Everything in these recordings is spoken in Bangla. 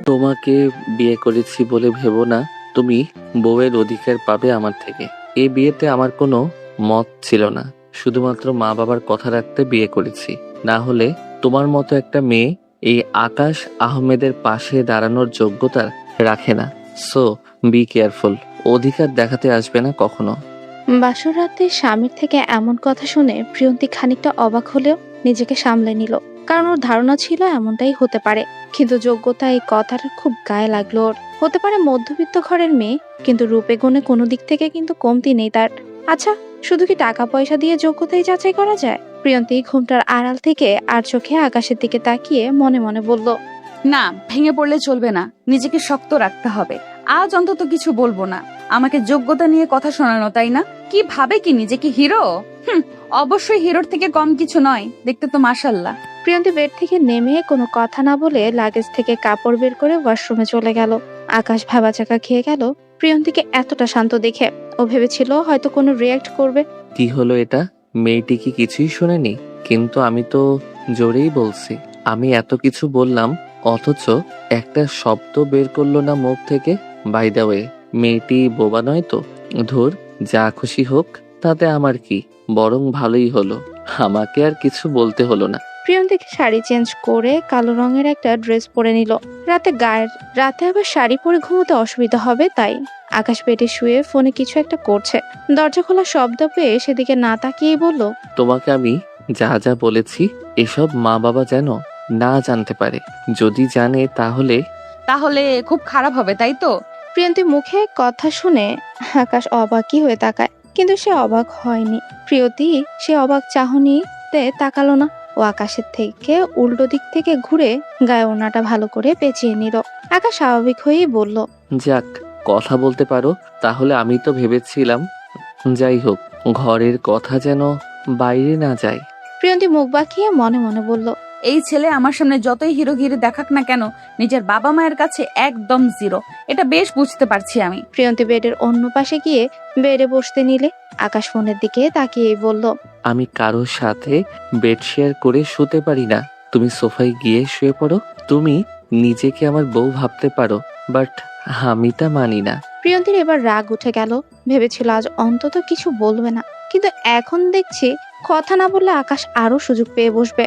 তোমাকে বিয়ে করেছি বলে ভেবো না তুমি বউয়ের অধিকার পাবে আমার থেকে। এই বিয়েতে আমার কোনো মত ছিল না, শুধুমাত্র মা বাবার কথা রাখতে বিয়ে করেছি। না হলে তোমার মতো একটা মেয়ে এই আকাশ আহমেদের পাশে দাঁড়ানোর যোগ্যতা রাখে না। সো বি কেয়ারফুল, অধিকার দেখাতে আসবে না কখনো। বাসর রাতে স্বামীর থেকে এমন কথা শুনে প্রিয়ন্তী খানিকটা অবাক হলেও নিজেকে সামলে নিল, কারণ ওর ধারণা ছিল এমনটাই হতে পারে। কিন্তু যোগ্যতা এই কথাটা খুব গায়ে লাগলো ওর। হতে পারে মধ্যবিত্ত ঘরের মেয়ে, কিন্তু রূপে গুণে কোনো দিক থেকে কিন্তু কমতি নেই তার। আচ্ছা, শুধু কি টাকা পয়সা দিয়ে যোগ্যতাই যাচাই করা যায়? প্রিয়ন্তী ঘুমটার আড়াল থেকে আর চোখে আকাশের দিকে তাকিয়ে মনে মনে বলল, না, ভেঙে পড়লে চলবে না, নিজেকে শক্ত রাখতে হবে। আজ অন্তত কিছু বলবো না। আমাকে যোগ্যতা নিয়ে কথা শোনানো, তাই না? কি ভাবে কি নিজেকে হিরো? অবশ্যই হিরোর থেকে কম কিছু নয়, দেখতে তো মাশাআল্লাহ। প্রিয়ন্তী বেড থেকে নেমে কোনো কথা না বলে লাগেজ থেকে কাপড় বের করে ওয়াশরুমে চলে গেল। আকাশ ভাবাচাকা খেয়ে গেল প্রিয়ন্তীকে এতটা শান্ত দেখে। ও ভেবেছিল হয়তো কোনো রিয়াক্ট করবে। কি হলো এটা? মেয়েটি কি কিছুই শোনেনি? কিন্তু আমি তো জোরেই বলছি। আমি এত কিছু বললাম, অথচ একটা শব্দ বের করলো না মুখ থেকে। বাই দ্য ওয়ে, মেয়েটি বোবা নয় তো? ধুর, যা খুশি হোক, তাতে আমার কি, বরং ভালোই হলো, আমাকে আর কিছু বলতে হলো না। প্রিয়ন্তীকে শাড়ি চেঞ্জ করে কালো রঙের একটা ড্রেস পরে নিল। রাতে আবার শাড়ি পরে ঘুমোতে অসুবিধা হবে তাই। আকাশ বেডে শুয়ে ফোনে কিছু একটা করছে। দরজা খোলা শব্দ পেয়ে সেদিকে না তাকিয়েই বলল, তোমাকে আমি যা যা বলেছি এসব মা বাবা যেন না জানতে পারে। যদি জানে তাহলে খুব খারাপ হবে, তাই তো? প্রিয়ন্তী মুখে কথা শুনে আকাশ অবাকই হয়ে তাকায়, কিন্তু সে অবাক হয়নি। প্রিয়তী সে অবাক চাহনিতে তাকালো না। ও আকাশের থেকে উল্টো দিক থেকে ঘুরে গায়ে ওড়নাটা ভালো করে পেঁচিয়ে নিল। আকাশ স্বাভাবিক হয়েই বলল, যাক, কথা বলতে পারো। তাহলে আমি তো ভেবেছিলাম, যাই হোক, ঘরের কথা যেন বাইরে না যায়। প্রিয়ন্তী মুখ বাঁকিয়ে মনে মনে বলল, এই ছেলে আমার সামনে যতই হিরোগিরি দেখাক না কেন, নিজের বাবা মায়ের কাছে একদম জিরো। এটা বেশ বুঝতে পারছি আমি। প্রিয়ন্তী বেডের অন্য পাশে গিয়ে বেডে বসতে নিলে আকাশ ফোনের দিকে তাকিয়েই বলল, আমি কারোর সাথে বেড শেয়ার করে শুতে পারি না। তুমি সোফায় গিয়ে শুয়ে পড়ো। তুমি নিজেকে আমার বউ ভাবতে পারো, বাট আমি তা মানি না। প্রিয়ন্তীর এবার রাগ উঠে গেল। ভেবেছিল আজ অন্তত কিছু বলবে না, কিন্তু এখন দেখছি কথা না বললে আকাশ আরো সুযোগ পেয়ে বসবে।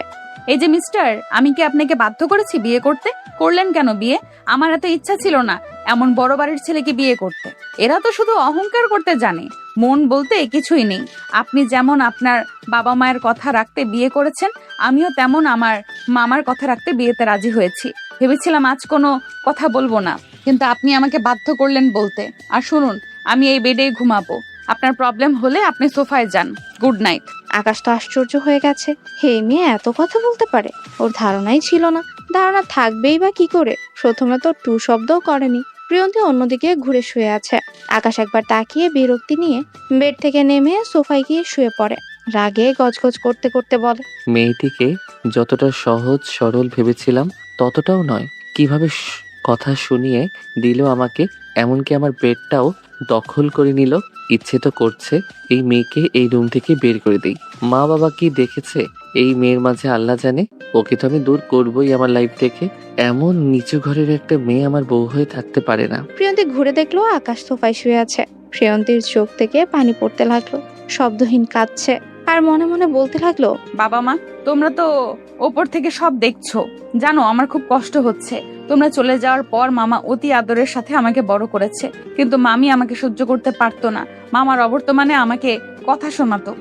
এই যে মিস্টার, আমি কি আপনাকে বাধ্য করেছি বিয়ে করতে? করলেন কেন বিয়ে? আমার এত ইচ্ছা ছিল না এমন বড় বাড়ির ছেলেকে বিয়ে করতে। এরা তো শুধু অহংকার করতে জানে, মন বলতে কিছুই নেই। আপনি যেমন আপনার বাবা মায়ের কথা রাখতে বিয়ে করেছেন, আমিও তেমন আমার মামার কথা রাখতে বিয়েতে রাজি হয়েছি। ভেবেছিলাম আজ কোনো কথা বলবো না, কিন্তু আপনি আমাকে বাধ্য করলেন বলতে। আর শুনুন, আমি এই বেডেই ঘুমাবো। আপনার প্রবলেম হলে আপনি সোফায় যান। Good night. আকাশ তো আশ্চর্য হয়ে গেছে। হে মেয়ে এত কথা বলতে পারে, ওর ধারণাই ছিল না। ধারণা থাকবেই বা কি করে, প্রথমে তো টু শব্দও করেনি। প্রিয়ন্তী অন্যদিকে ঘুরে শুয়ে আছে। আকাশ একবার তাকিয়ে বিরক্তি নিয়ে বেড থেকে নেমে সোফায় গিয়ে শুয়ে পড়ে। রাগে গজগজ করতে করতে বলে, মেয়েটিকে যতটা সহজ সরল ভেবেছিলাম ততটাও নয়। কিভাবে কথা শুনিয়ে দিল আমাকে, এমনকি আমার বেডটাও দখল করে নিল। ইচ্ছে তো করছে এই মেয়েকে এই রুম থেকে বের করে দিই। মা বাবা কি দেখেছে এই মেয়ের মাঝে আল্লাহ জানে। ওকে তো আমি দূর করবোই আমার লাইফ থেকে। এমন নিচু ঘরের একটা মেয়ে আমার বউ হয়ে থাকতে পারে না। প্রিয়ন্তী ঘুরে দেখলো আকাশ সোফায় শুয়ে আছে। প্রিয়ন্তীর চোখ থেকে পানি পড়তে লাগলো, শব্দহীন কাঁদছে, আর মনে মনে বলতে লাগলো, বাবা মা, তোমরা তো ওপর থেকে সব দেখছো, জানো আমার খুব কষ্ট হচ্ছে। তোমরা চলে যাওয়ার পর মামা অতি আদরের সাথে আমাকে বড় করেছে, কিন্তু মামি আমাকে সহ্য করতে পারতো না। মামার অবর্তমানে আমাকে কথা শোনাতো।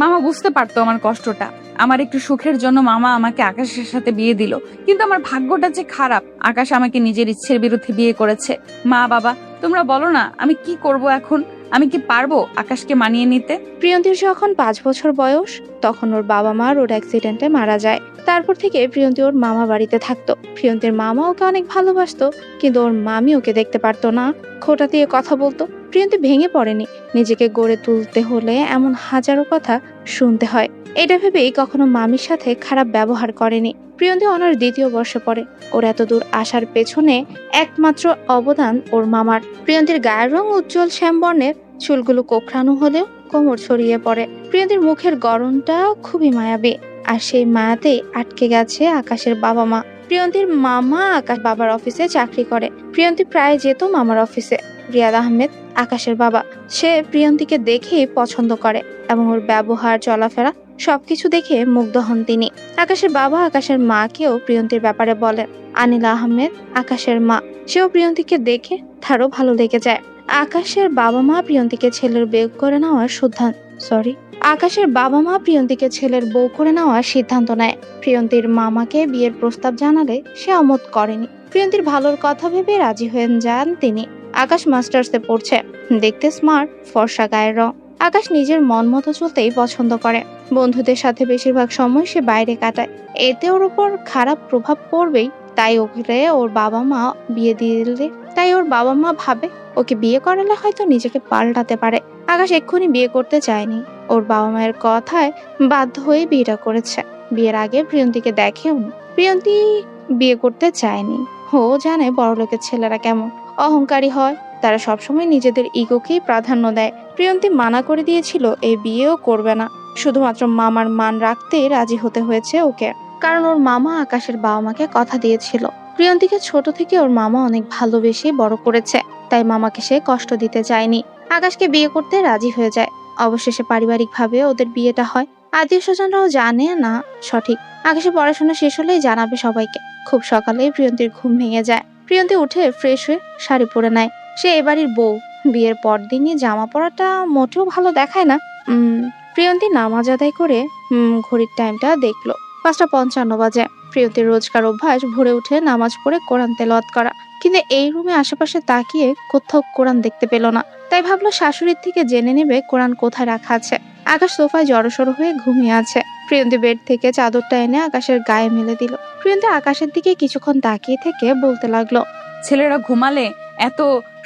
মামা বুঝতে পারতো আমার কষ্টটা। আমার একটু সুখের জন্য মামা আমাকে আকাশের সাথে বিয়ে দিল, কিন্তু আমার ভাগ্যটা যে খারাপ। আকাশ আমাকে নিজের ইচ্ছের বিরুদ্ধে বিয়ে করেছে। মা বাবা, তোমরা বলো না আমি কি করব এখন? আমি কি পারবো আকাশকে মানিয়ে নিতে? প্রিয়ন্তীর যখন 5 বছর বয়স, তখন ওর বাবা মা রোড অ্যাক্সিডেন্টে মারা যায়। তারপর থেকে প্রিয়ন্তী ওর মামা বাড়িতে থাকতো। প্রিয়ন্তীর মামা ওকে অনেক ভালোবাসতো, কিন্তু ওর মামি ওকে দেখতে পারতো না, খোঁটা দিয়ে কথা বলতো। প্রিয়ন্তী ভেঙে পড়েনি। নিজেকে গড়ে তুলতে হলে এমন হাজারো কথা শুনতে হয়, এটা ভেবেই কখনো মামির সাথে খারাপ ব্যবহার করেনি। প্রিয়ন্তী অনার্স 2য় বর্ষে পড়ে। ওর এত দূর আসার পেছনে একমাত্র অবদান ওর মামার। প্রিয়ন্তীর গায়ের রং উজ্জ্বল শ্যাম বর্ণের, চুলগুলো কোঁকড়ানো হলেও কোমর ছড়িয়ে পড়ে। প্রিয়ন্তীর মুখের গড়নটা খুবই মায়াবী, আর সেই মায়াতে আটকে গেছে আকাশের বাবা মা। প্রিয়ন্তীর মামা আকাশ বাবার অফিসে চাকরি করে। প্রিয়ন্তী প্রায় যেত মামার অফিসে। রিয়াদ আহমেদ আকাশের বাবা, সে প্রিয়ন্তীকে দেখেই পছন্দ করে এবং ওর ব্যবহার চলাফেরা সবকিছু দেখে মুগ্ধ হন তিনি। আকাশের বাবা আকাশের মাকেও প্রিয়ন্তীর ব্যাপারে বলেন। আনিলা আহমেদ আকাশের মা, সেও প্রিয়ন্তীকে দেখে তারও ভালো লেগে যায়। আকাশের বাবা মা প্রিয়ন্তীকে ছেলের বউ করে নেওয়ার সিদ্ধান্ত নেয়। প্রিয়ন্তীর মামাকে বিয়ের প্রস্তাব জানালে সে অমত করেনি। প্রিয়ন্তীর ভালোর কথা ভেবে রাজি হয়ে যান তিনি। আকাশ মাস্টার্সে পড়ছে, দেখতে স্মার্ট, ফর্সা গায়ের রং। আকাশ নিজের মন মতো চলতেই পছন্দ করে। বন্ধুদের সাথে বেশিরভাগ সময় সে বাইরে কাটায়। এতে ওর উপর খারাপ প্রভাব পড়বেই, তাই ওর বাবা মা ভাবে ওকে বিয়ে করালে হয়তো নিজেকে পাল্টাতে পারে। আকাশ এক্ষুনি বিয়ে করতে চায়নি, ওর বাবা মায়ের কথায় বাধ্য হয়ে বিয়েটা করেছে। বিয়ের আগে প্রিয়ন্তীকে দেখেও প্রিয়ন্তী বিয়ে করতে চায়নি। ও জানে বড়লোকের ছেলেরা কেমন অহংকারী হয়, তারা সবসময় নিজেদের ইগোকেই প্রাধান্য দেয়। প্রিয়ন্তী মানা করে দিয়েছিল এই বিয়েও করবে না, শুধুমাত্র মামার মান রাখতে রাজি হতে হয়েছে ওকে, কারণ ওর মামা আকাশের বাবা মাকে কথা দিয়েছিল। প্রিয়ন্তীকে ছোট থেকে ওর মামা অনেক ভালোবেসে বড় করেছে, তাই মামাকে সে কষ্ট দিতে চায়নি। আকাশকে বিয়ে করতে রাজি হয়ে যায়। অবশেষে পারিবারিকভাবে ওদের বিয়েটা হয়। আত্মীয় স্বজনরাও জানে না সঠিক। আকাশের পড়াশোনা শেষ হলেই জানাবে সবাইকে। খুব সকালেই প্রিয়ন্তীর ঘুম ভেঙে যায়। প্রিয়ন্তী উঠে ফ্রেশ হয়ে শাড়ি পরে নেয়। সে এবাড়ির বউ, বিয়ের পর দিনই জামা পরাটা মোটেও ভালো দেখায় না। প্রিয়ন্তী নামাজ আদায় করে ঘড়ির টাইমটা দেখলো, 5:55 বাজে। প্রিয়ন্তীর রোজকার অভ্যাস ভোরে উঠে নামাজ পড়ে কোরআন তেলাওয়াত করা, কিন্তু এই রুমে আশেপাশে তাকিয়ে কোথাও কোরআন দেখতে পেল না। তাই ভাবলো শাশুড়ির থেকে জেনে নেবে কোরআন কোথায় রাখা আছে। আকাশ সোফায় জড়সড় হয়ে ঘুমিয়ে আছে। প্রিয়ন্তী বেড থেকে চাদরটা এনে আকাশের গায়ে মেলে দিল। প্রিয়ন্তী আকাশের দিকে কিছুক্ষণ তাকিয়ে থেকে বলতে লাগলো, ছেলেরা ঘুমালে এত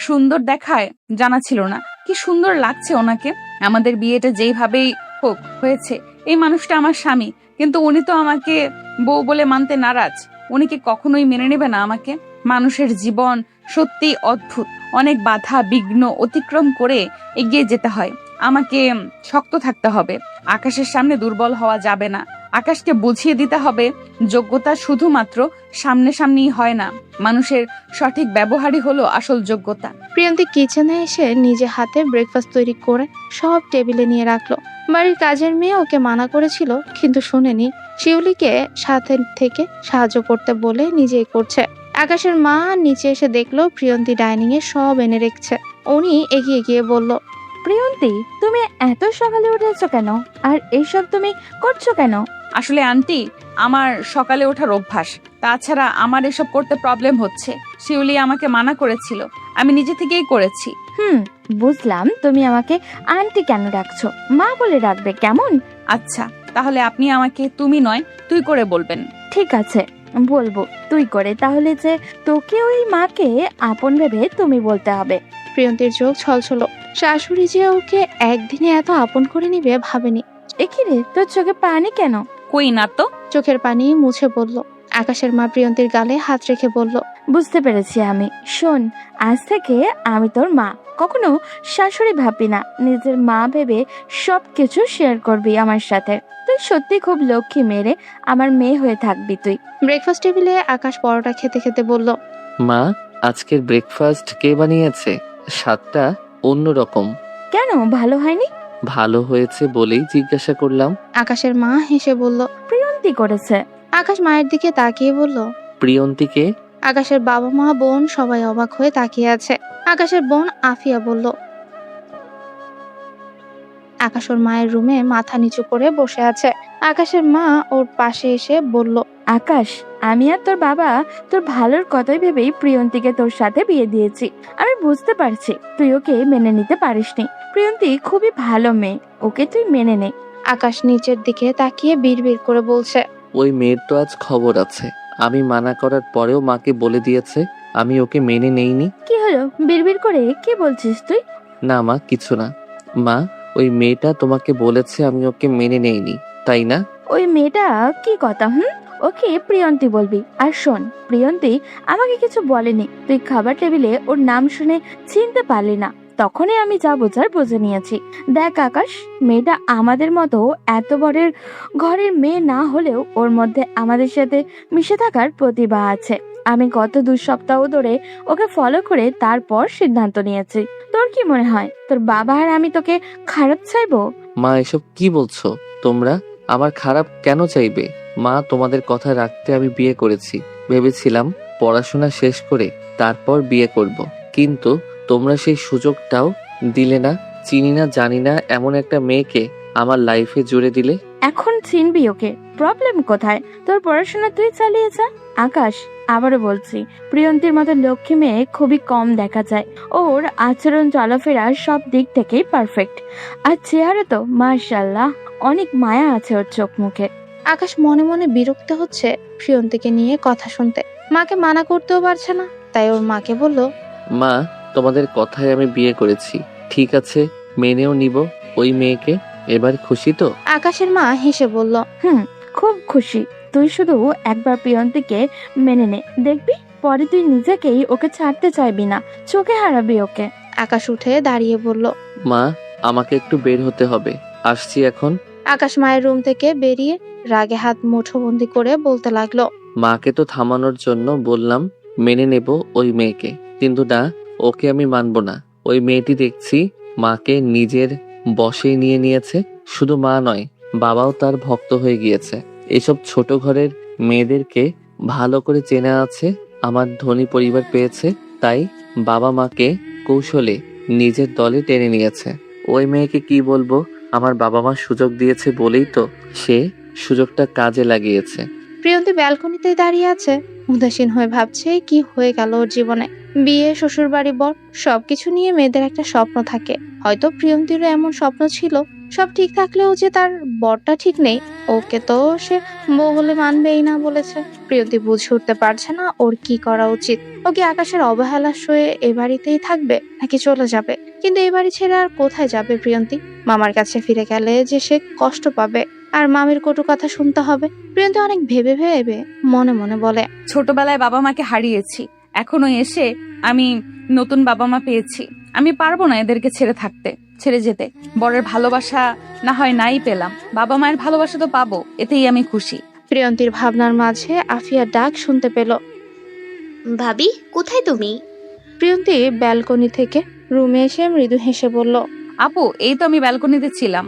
সুন্দর দেখায় জানা ছিল না। কি সুন্দর লাগছে ওনাকে। আমাদের বিয়েটা যেইভাবেই হোক হয়েছে। এই মানুষটা আমার স্বামী, কিন্তু উনি তো আমাকে বউ বলে মানতে নারাজ। উনি কি কখনোই মেনে নেবে না আমাকে? মানুষের জীবন সত্যি অদ্ভুত, অনেক বাধা বিঘ্ন অতিক্রম করে এগিয়ে যেতে হয়। আমাকে শক্ত থাকতে হবে, আকাশের সামনে দুর্বল হওয়া যাবে না। আকাশকে বুঝিয়ে দিতে হবে যোগ্যতা শুধুমাত্র সামনাসামনি হয় না, মানুষের সঠিক ব্যবহারই হলো আসল যোগ্যতা। প্রিয়ন্তী কিচেনে এসে নিজে হাতে ব্রেকফাস্ট তৈরি করে সব টেবিলে নিয়ে রাখলো। বাড়ির কাজের মেয়ে ওকে মানা করেছিল, কিন্তু শুনেনি। শিউলিকে সাথে থেকে সাহায্য করতে বলে নিজেই করছে। আকাশের মা নিচে এসে দেখলো প্রিয়ন্তী ডাইনিং এ সব এনে রেখেছে। উনি এগিয়ে গিয়ে বলল, প্রিয়ন্তী, তুমি এত সকালে উঠেছো কেন? আর এইসব তুমি করছো কেন? আসলে আন্টি, আমার সকালে ওঠার অভ্যাস। তাছাড়া আমার এসব করতে প্রবলেম হচ্ছে। শিউলি আমাকে মানা করেছিল, আমি নিজে থেকেই করেছি। বুঝলাম। তুমি আমাকে আন্টি কেন ডাকছো? মা বলে ডাকবে কেমন? আচ্ছা, তাহলে আপনি আমাকে তুমি নয় তুই করে বলবেন। ঠিক আছে, বলবো তুই করে। তাহলে যে তোকে ওই মাকে আপন ভেবে তুমি বলতে হবে। প্রিয়ন্তীর চোখ ছলছল। শাশুড়ি যে ওকে একদিনে এত আপন করে নিবে ভাবেনি। একি রে, তোর চোখে পানি কেন? কই না তো। চোখের পানি মুছে বলল। আকাশের মা প্রিয়ন্তীর গালে হাত রেখে বলল, বুঝতে পেরেছি আমি। শোন, আজ থেকে আমি তোর মা। কখনো শাশুড়ি ভাববি না, নিজের মা ভেবে সবকিছু শেয়ার করবি আমার সাথে। তুই সত্যি খুব লক্ষ্মী মেয়ে, আমার মেয়ে হয়ে থাকবি তুই। ব্রেকফাস্ট টেবিলে আকাশ পরোটা খেতে খেতে বলল, মা, আজকের ব্রেকফাস্ট কে বানিয়েছে? স্বাদটা অন্যরকম। কেন, ভালো হয়নি? ভালো হয়েছে বলেই জিজ্ঞাসা করলাম। আকাশের মা হেসে বলল, প্রিয়ন্তী করেছে। আকাশ মায়ের দিকে তাকিয়ে বলল, প্রিয়ন্তীকে? আকাশের বাবা মা বোন সবাই অবাক হয়ে তাকিয়ে আছে। আকাশের বোন আফিয়া বলল। আকাশ ওর মায়ের রুমে মাথা নিচু করে বসে আছে। আকাশের মা ওর পাশে এসে বলল, আকাশ, আমি আর তোর বাবা তোর ভালোর কথাই ভেবেই প্রিয়ন্তীকে তোর সাথে বিয়ে দিয়েছি। আমি বুঝতে পারছি তুই ওকে মেনে নিতে পারিসনি। প্রিয়ন্তী খুবই ভালো মেয়ে, ওকে তুই মেনে নে। আকাশ নিচের দিকে তাকিয়ে বিড়বিড় করে বলছে, ওই মেয়ের তো আজ খবর আছে। আমি মানা করার পরেও মাকে বলে দিয়েছে আমি ওকে মেনে নেইনি। কি হলো, বিড়বিড় করে কি বলছিস তুই? না মা, কিছু না। মা, ওই মেয়েটা তোমাকে বলেছে আমি ওকে মেনে নেইনি, তাই না? ওই মেয়েটা কি কথা? ওকে প্রিয়ন্তী বলবি। আর শোন, প্রিয়ন্তী আমাকে কিছু বলেনি। তুই খাবার টেবিলে ওর নাম শুনে চিনতে পারলি না। তখনই আমি যা বোঝার বুঝে নিয়েছি। দেখ আকাশ, মেয়েটা আমাদের মতো এত বড়ের ঘরের মেয়ে না হলেও ওর মধ্যে আমাদের সাথে মিশে থাকার প্রতিভা আছে। আমি গত 2 সপ্তাহ ধরে ওকে ফলো করে তারপর সিদ্ধান্ত নিয়েছি। তোর কি মনে হয় তোর বাবা আর আমি তোকে খারাপ চাইবো? মা, এসব কি বলছো তোমরা? আমার খারাপ কেন চাইবে? মা, তোমাদের কথা রাখতে আমি বিয়ে করেছি। ভেবেছিলাম পড়াশোনা শেষ করে তারপর বিয়ে করব, কিন্তু তোমরা সেই সুযোগটাও দিলে না। চিনি না জানি না এমন একটা মেয়েকে আমার লাইফে জুড়ে দিলে। এখন চিনবি ওকে, প্রবলেম কোথায়? তোর পড়াশোনা তুই চালিয়ে যা। আকাশ, আবারও বলছি, প্রিয়ন্তীর মতো লক্ষ্মী মেয়ে খুবই কম দেখা যায়। ওর আচরণ, চলাফেরা সব দিক থেকেই পারফেক্ট। আর চেহারা তো মাশাআল্লাহ, অনেক মায়া আছে ওর চোখ মুখে। আকাশ মনে মনে বিরক্ত হচ্ছে প্রিয়ন্তীকে নিয়ে কথা শুনতে। মাকে মানা করতেও পারছে না, তাই ওর মাকে বলল, মা, তোমাদের কথায় আমি বিয়ে করেছি, ঠিক আছে, মেনেও নিব ওই মেয়েকে। এবার খুশি তো? আকাশের মা হেসে বলল, খুব খুশি। তুই শুধু একবার প্রিয়ন্তীকে মেনে নে, দেখবি পরে তুই নিজেকেই ওকে ছাড়তে চাইবি না, চোখে হারাবি ওকে। আকাশ উঠে দাঁড়িয়ে বলল, মা, আমাকে একটু বের হতে হবে, আসছি এখন। আকাশ মায়ের রুম থেকে বেরিয়ে রাগে হাত মুঠোবন্দি করে বলতে লাগলো, মাকে তো থামানোর জন্য বললাম মেনে নেব ওই মেয়েকে, কিন্তু না, ওকে আমি মানব না। ওই মেয়েটি দেখছি মাকে নিজের বশে নিয়ে নিয়েছে। শুধু মা নয়, বাবাও তার ভক্ত হয়ে গিয়েছে। এসব ছোট ঘরের মেয়েদেরকে ভালো করে চেনা আছে। আমার ধনী পরিবার পেয়েছে, তাই বাবা মাকে কৌশলে নিজের দলে টেনে নিয়েছে। ওই মেয়েকে কি বলবো? আমার বাবা মা সুযোগ দিয়েছে বলেই তো সে সুযোগটা কাজে লাগিয়েছে। প্রিয়ন্তী ব্যালকনিতেই দাঁড়িয়ে আছে, উদাসীন হয়ে ভাবছে কি হয়ে গেল ওর জীবনে। বিয়ে, শ্বশুর বাড়ি, বর, সবকিছু নিয়ে মেয়েদের একটা স্বপ্ন থাকে। হয়তো প্রিয়ন্তীরও এমন স্বপ্ন ছিল। সব ঠিক থাকলেও যে তার বরটা ঠিক নেই, ওকে তো সে বউ বলে মানবেই না বলেছে। প্রিয়ন্তী বুঝে উঠতে পারছে না ওর কি করা উচিত। ও কি আকাশের অবহেলা সয়ে এ বাড়িতেই থাকবে নাকি চলে যাবে? কিন্তু এই বাড়ি ছেড়ে আর কোথায় যাবে প্রিয়ন্তী? মামার কাছে ফিরে গেলে যে সে কষ্ট পাবে, আর মামির কটু কথা শুনতে হবে। প্রিয়ন্তী অনেক ভেবে ভেবে মনে মনে বলে, ছোটবেলায় বাবা মাকে হারিয়েছি, এখনো এসে আমি নতুন বাবা মা পেয়েছি। আমি পারবো না এদেরকে ছেড়ে যেতে। বরের ভালোবাসা না হয় নাই পেলাম, বাবা মায়ের ভালোবাসা তো পাবো, এতেই আমি খুশি। প্রিয়ন্তীর ভাবনার মাঝে আফিয়ার ডাক শুনতে পেল। ভাবি, কোথায় তুমি? প্রিয়ন্তী ব্যালকনি থেকে রুমে এসে মৃদু হেসে বলল, আপু, এই তো আমি ব্যালকনিতে ছিলাম।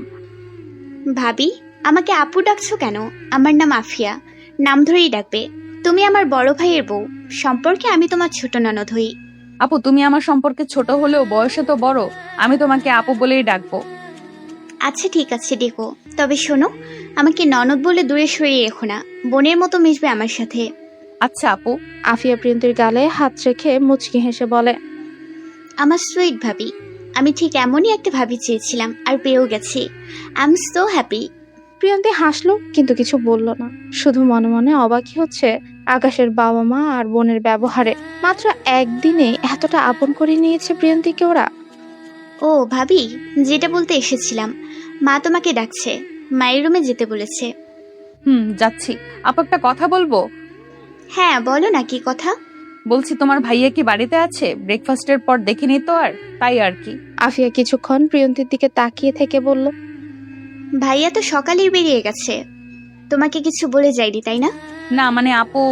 ভাবি, আমাকে আপু ডাকছো কেন? আমার নাম আফিয়া, নাম ধরেই ডাকবে। তুমি আমার বড় ভাইয়ের বউ, সম্পর্কে আমি তোমার ছোট ননদ হই। আপু, তুমি আমার সম্পর্কে ছোট হলেও বয়সে তো বড়, আমি তোমাকে আপু বলেই ডাকবো। আচ্ছা ঠিক আছে, ডেকো। তবে শোনো, আমাকে ননদ বলে দূরে সরিয়ে রেখো না, বোনের মতো মিশবে আমার সাথে। আচ্ছা আপু। আফিয়া প্রিয়ন্তীর গালে হাত রেখে মুচকি হেসে বলে, আমার সুইট ভাবি, আমি ঠিক এমনই একটা ভাবি চেয়েছিলাম আর পেয়েও গেছি। I am so happy. Priyanti হাসলো কিন্তু কিছু বলল না, শুধু মনে মনে অবাকই হচ্ছে আকাশের বাবা মা আর বোনের ব্যবহারে। মাত্র একদিনে এতটা আপন করে নিয়েছে প্রিয়ন্তীকে ওরা। ও ভাবি, যেটা বলতে এসেছিলাম, মা তোমাকে ডাকছে, মায়ের রুমে যেতে বলেছে। যাচ্ছি। আপু, একটা কথা বলবো? হ্যাঁ বলো না, কি কথা? বলছি, তোমার ভাইয়া কি বাড়িতে আছে? ব্রেকফাস্টের পর দেখিনি তো আর, তাই আর কি। আফিয়া কিছুক্ষণ প্রিয়ন্তীর দিকে তাকিয়ে থেকে বলল, ভাইয়া তো সকালেই বেরিয়ে গেছে, তোমাকে কিছু বলে যায়নি তাই না? না মানে আপু,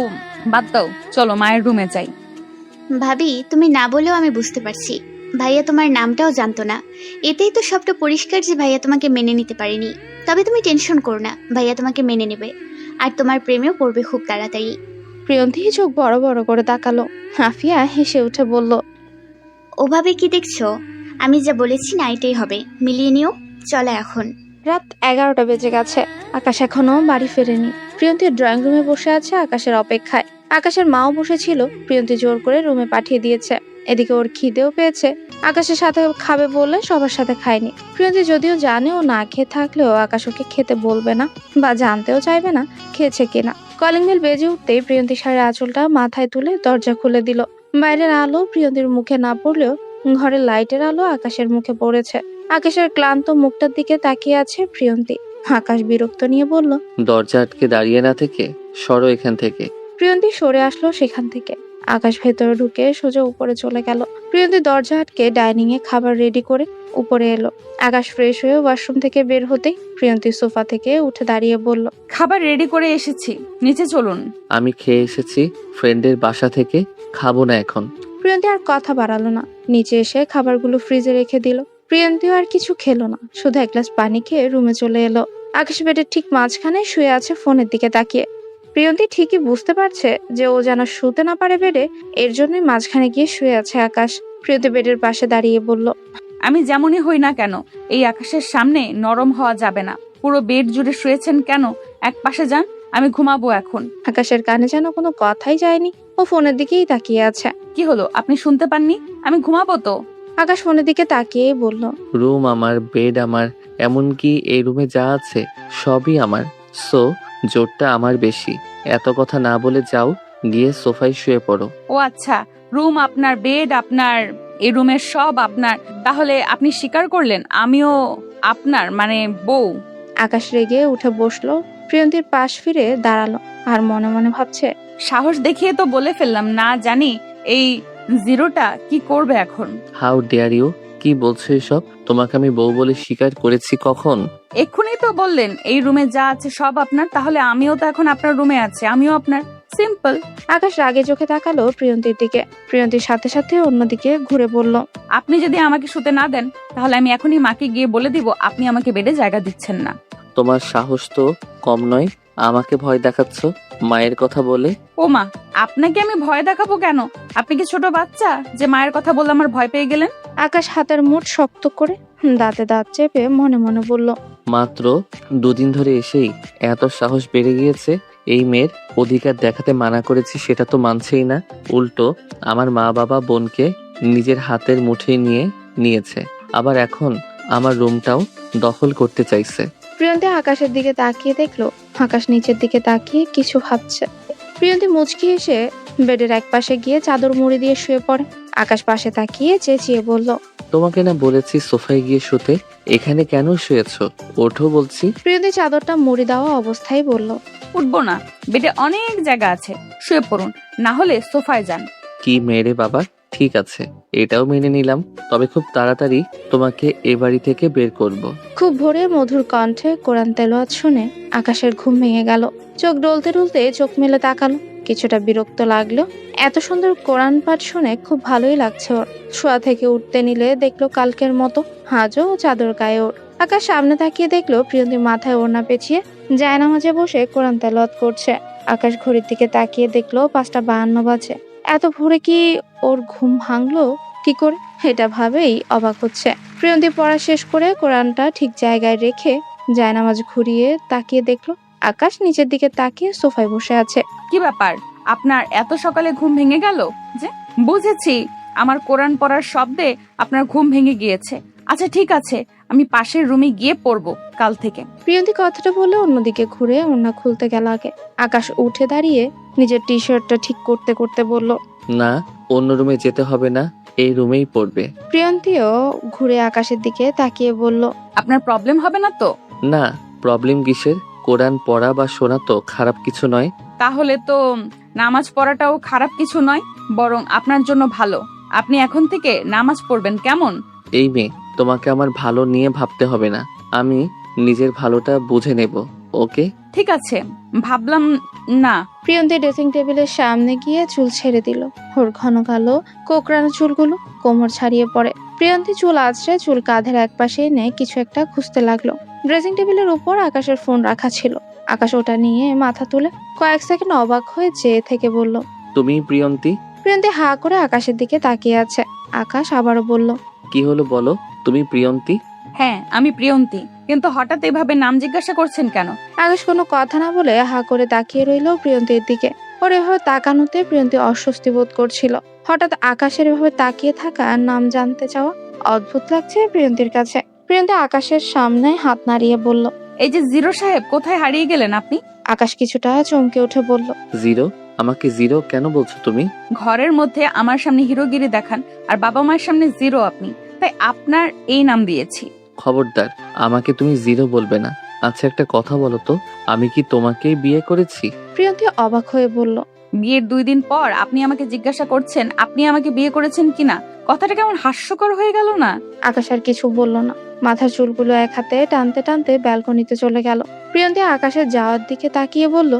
বাদ দাও, চলো মায়ের রুমে যাই। ভাবি, তুমি না বলেও আমি বুঝতে পারছি ভাইয়া তোমার নামটাও জানতো না। এতেই তো সবটা পরিষ্কার যে ভাইয়া তোমাকে মেনে নিতে পারেনি। তবে তুমি টেনশন করো না, ভাইয়া তোমাকে মেনে নেবে, আর তোমার প্রেমেও পড়বে খুব তাড়াতাড়ি। প্রিয়ন্তী চোখ বড় বড় করে তাকালো। আফিয়া হেসে উঠে বলল, ওভাবে কি দেখছো? আমি যা বলেছি না এটাই হবে, মিলিয়ে নিও। চলো এখন। রাত 11টা বেজে গেছে, আকাশ এখনো বাড়ি ফেরেনি। প্রিয়ন্তী ড্রয়িং রুমে বসে আছে আকাশের অপেক্ষায়। আকাশের মাও বসেছিল, প্রিয়ন্তী জোর করে রুমে পাঠিয়ে দিয়েছে। এদিকে ওর খিদেও পেয়েছে, আকাশের সাথে খাবে বললে সবার সাথে খায়নি। প্রিয়ন্তী যদিও জানে ও না খেয়ে থাকলেও আকাশ ওকে খেতে বলবে না বা জানতেও চাইবে না খেয়েছে কিনা। কলিং বেল বেজে উঠতেই প্রিয়ন্তী শাড়ির আঁচলটা মাথায় তুলে দরজা খুলে দিল। বাইরের আলো প্রিয়ন্তীর মুখে না পড়লেও ঘরের লাইটের আলো আকাশের মুখে পড়েছে। আকাশের ক্লান্ত মুখটার দিকে তাকিয়ে আছে প্রিয়ন্তী। আকাশ বিরক্ত নিয়ে বলল, দরজা আটকে দাঁড়িয়ে না থেকে সরো এখান থেকে। প্রিয়ন্তী সরে আসলো সেখান থেকে। আকাশ ভেতরে ঢুকে সোজা উপরে চলে গেল। প্রিয়ন্তী দরজা আটকে ডাইনিং এ খাবার রেডি করে উপরে এলো। আকাশ ফ্রেশ হয়ে ওয়াশরুম থেকে বের হতেই প্রিয়ন্তী সোফা থেকে উঠে দাঁড়িয়ে বলল, খাবার রেডি করে এসেছি, নিচে চলুন। আমি খেয়ে এসেছি ফ্রেন্ডের বাসা থেকে, খাবো না এখন। প্রিয়ন্তী আর কথা বাড়ালো না, নিচে এসে খাবারগুলো ফ্রিজে রেখে দিল। প্রিয়ন্তীও আর কিছু খেলো না, শুধু এক গ্লাস পানি খেয়ে রুমে চলে এলো। আকাশ বেডের ঠিক মাঝখানে শুয়ে আছে ফোনের দিকে তাকিয়ে। প্রিয়ন্তী ঠিকই বুঝতে পারছে যে ও যেন শুতে না পারে বেডে, এর জন্যই মাঝখানে গিয়ে শুয়ে আছে আকাশ। প্রিয়ন্তী বেডের পাশে দাঁড়িয়ে বলল, আমি যেমনই হই না কেন, এই আকাশের সামনে নরম হওয়া যাবে না। পুরো বেড জুড়ে শুয়েছেন কেন? এক পাশে যান, আমি ঘুমাবো এখন। আকাশের কানে যেন কোনো কথাই যায়নি, ও ফোনের দিকেই তাকিয়ে আছে। কি হলো, আপনি শুনতে পাননি? আমি ঘুমাবো তো। আকাশ ফোনের দিকে তাকিয়েই বলল, রুম আমার, বেড আমার, এমনকি এই রুমে যা আছে সবই আমার। সো জোরটা আমার বেশি। এত কথা না বলে যাও, গিয়ে সোফায় শুয়ে পড়ো। ও আচ্ছা, রুম আপনার, বেড আপনার, এই রুমের সব আপনার। তাহলে আপনি স্বীকার করলেন আমিও আপনার, মানে বউ। আকাশ রেগে উঠে বসলো, প্রিয়ন্তীর পাশ ফিরে দাঁড়ালো আর মনে মনে ভাবছে, সাহস দেখিয়ে তো বলে ফেললাম, না জানি এই জিরোটা কি করবে এখন। How dare you! কি বলছো এসব? তোমাকে আমি বউ বলে স্বীকার করেছি কখন? এক্ষুনি তো বললেন এই রুমে যা আছে সব আপনার, তাহলে আমিও তো এখন আপনার রুমে আছি, আমিও আপনার। সিম্পল। আকাশ রাগে চোখে তাকালো প্রিয়ন্তীর দিকে। প্রিয়ন্তীর সাথে সাথে অন্যদিকে ঘুরে বলল, আপনি যদি আমাকে শুতে না দেন, তাহলে আমি এখনই মাকে গিয়ে বলে দিব আপনি আমাকে বেডে জায়গা দিচ্ছেন না। তোমার সাহস তো কম নয়, আমাকে ভয় দেখাচ্ছ মায়ের কথা বলে। ও মা, আপনাকে আমি ভয় দেখাবো কেন? আপনি কি ছোট বাচ্চা যে মায়ের কথা বললে আমার ভয় পেয়ে গেলেন? আকাশ হাতের মুঠ শক্ত করে দাঁতে দাঁত চেপে মনে মনে বলল, মাত্র দুদিন ধরে এসেই এত সাহস বেড়ে গিয়েছে। এই মেয়ের অধিকার দেখাতে মানা করেছি, সেটা তো মানছেই না। উল্টো আমার মা বাবা বোনকে নিজের হাতের মুঠোয় নিয়েছে, আবার এখন আমার রুমটাও দখল করতে চাইছে। প্রিয়ন্তী আকাশের দিকে তাকিয়ে দেখলো আকাশ নিচের দিকে তাকিয়ে কিছু ভাবছে। প্রিয়ন্তী মুচকি এসে বেডের এক পাশে গিয়ে চাদর মুড়ি দিয়ে শুয়ে পড়ে। আকাশ পাশে তাকিয়ে চেঁচিয়ে বলল, তোমাকে না বলেছি সোফায় গিয়ে শুতে, এখানে কেন শুয়েছো? ওঠো বলছি। প্রিয়ন্তী চাদরটা মুড়ি দেওয়া অবস্থায় বলল, উঠবো না, বেডে অনেক জায়গা আছে, শুয়ে পড়ুন, না হলে সোফায় যান। কি মেরে বাবা, ঠিক আছে এটাও মেনে নিলাম, তবে খুব তাড়াতাড়ি তোমাকে এ বাড়ি থেকে বের করব। খুব ভোরে মধুর কণ্ঠে কোরআন তেলাওয়াত শুনে আকাশের ঘুম ভেঙে গেল। চোখ ডলতে ডলতে চোখ মেলে তাকালো, কিছুটা বিরক্ত লাগলো। এত সুন্দর কোরআন পাঠ শুনে খুব ভালোই লাগছে ওর। শোয়া থেকে উঠতে নিলে দেখলো কালকের মতো হাজও চাদর গায়ে ওর। আকাশ সামনে তাকিয়ে দেখলো প্রিয়ন্তী মাথায় ওড়না পেঁচিয়ে জায়নামাজে বসে কোরআন তেলাওয়াত করছে। আকাশ ঘড়ির দিকে তাকিয়ে দেখলো 5:52 বাজে। এত ভোরে কি ওর ঘুম ভাঙলো কি করে, এটা ভাবেই অবাক হচ্ছে। প্রিয়ন্তী পড়া শেষ করে কোরআনটা ঠিক জায়গায় রেখে জায়নামাজ ঘুরিয়ে তাকিয়ে দেখলো আকাশ নিচের দিকে তাকিয়ে সোফায় বসে আছে। কি ব্যাপার, আপনার এত সকালে ঘুম ভেঙে গেল যে? বুঝেছি, আমার কোরআন পড়ার শব্দে আপনার ঘুম ভেঙে গিয়েছে। আচ্ছা ঠিক আছে, আমি পাশের রুমে গিয়ে পড়বো কাল থেকে। প্রিয়ন্তী কথাটা বলে অন্যদিকে ঘুরে ওড়না খুলতে গেল আগে। আকাশ উঠে দাঁড়িয়ে নিজের টি শার্টটা ঠিক করতে করতে বলল, না, অন্য রুমে যেতে হবে না, এই রুমেই পড়বে। প্রিয়ন্তীও ঘুরে আকাশের দিকে তাকিয়ে বলল, আপনার প্রবলেম হবে না তো? না, প্রবলেম কিসের? কোরআন পড়া বা শোনা তো খারাপ কিছু নয়। তাহলে তো নামাজ পড়াটাও খারাপ কিছু নয়, বরং আপনার জন্য ভালো। আপনি এখন থেকে নামাজ পড়বেন, কেমন? এই মেয়ে, তোমাকে আমার ভালো নিয়ে ভাবতে হবে না, আমি নিজের ভালোটা বুঝে নেব। ওকে? ঠিক আছে, ভাবলাম না। প্রিয়ন্তী ড্রেসিং টেবিলের সামনে গিয়ে চুল ছেড়ে দিল। ওর ঘন কালো কোকড়ানো চুলগুলো কোমর ছাড়িয়ে পড়ে। প্রিয়ন্তী চুল আঁচড়ে চুল কাঁধের একপাশে এনে কিছু একটা খুঁজতে লাগলো। ড্রেসিং টেবিলের উপর আকাশের ফোন রাখা ছিল। আকাশ ওটা নিয়ে মাথা তুলে কয়েক সেকেন্ড অবাক হয়ে চেয়ে থেকে বলল, তুমি প্রিয়ন্তী? প্রিয়ন্তী হা করে আকাশের দিকে তাকিয়ে আছে। আকাশ আবারও বলল, কি হলো বলো, তুমি প্রিয়ন্তী? হ্যাঁ, আমি প্রিয়ন্তী, কিন্তু হঠাৎ এভাবে নাম জিজ্ঞাসা করছেন কেন? আকাশ কোনো কথা না বলে হা করে তাকিয়ে রইল প্রিয়ন্তীর দিকে। ওর এভাবে তাকানোতে প্রিয়ন্তী অস্বস্তি বোধ করছিল। হঠাৎ আকাশের এভাবে তাকিয়ে থাকা, নাম জানতে চাওয়া অদ্ভুত লাগছে প্রিয়ন্তীর কাছে। প্রিয়ন্তী আকাশের সামনে হাত নাড়িয়ে বলল, এই যে জিরো সাহেব, কোথায় হারিয়ে গেলেন আপনি? আকাশ কিছুটা চমকে উঠে বলল, জিরো? আমাকে জিরো কেন বলছো তুমি? ঘরের মধ্যে আমার সামনে হিরোগিরি দেখান আর বাবা মায়ের সামনে জিরো আপনি, তাই আপনার এই নাম দিয়েছি। খবরদার, আমাকে তুমি জিরো বলবে না। আচ্ছা একটা কথা বলো তো, আমি কি তোমাকেই বিয়ে করেছি? প্রিয়ন্তী অবাক হয়ে বলল, বিয়ের 2 দিন পর আপনি আমাকে জিজ্ঞাসা করছেন আপনি আমাকে বিয়ে করেছেন কিনা। কথাটা কেমন হাস্যকর হয়ে গেল না? আকাশ আর কিছু বলল না, মাথার চুলগুলো এক হাতে টানতে টানতে ব্যালকনিতে চলে গেল। প্রিয়ন্তী আকাশের যাওয়ার দিকে তাকিয়ে বলল,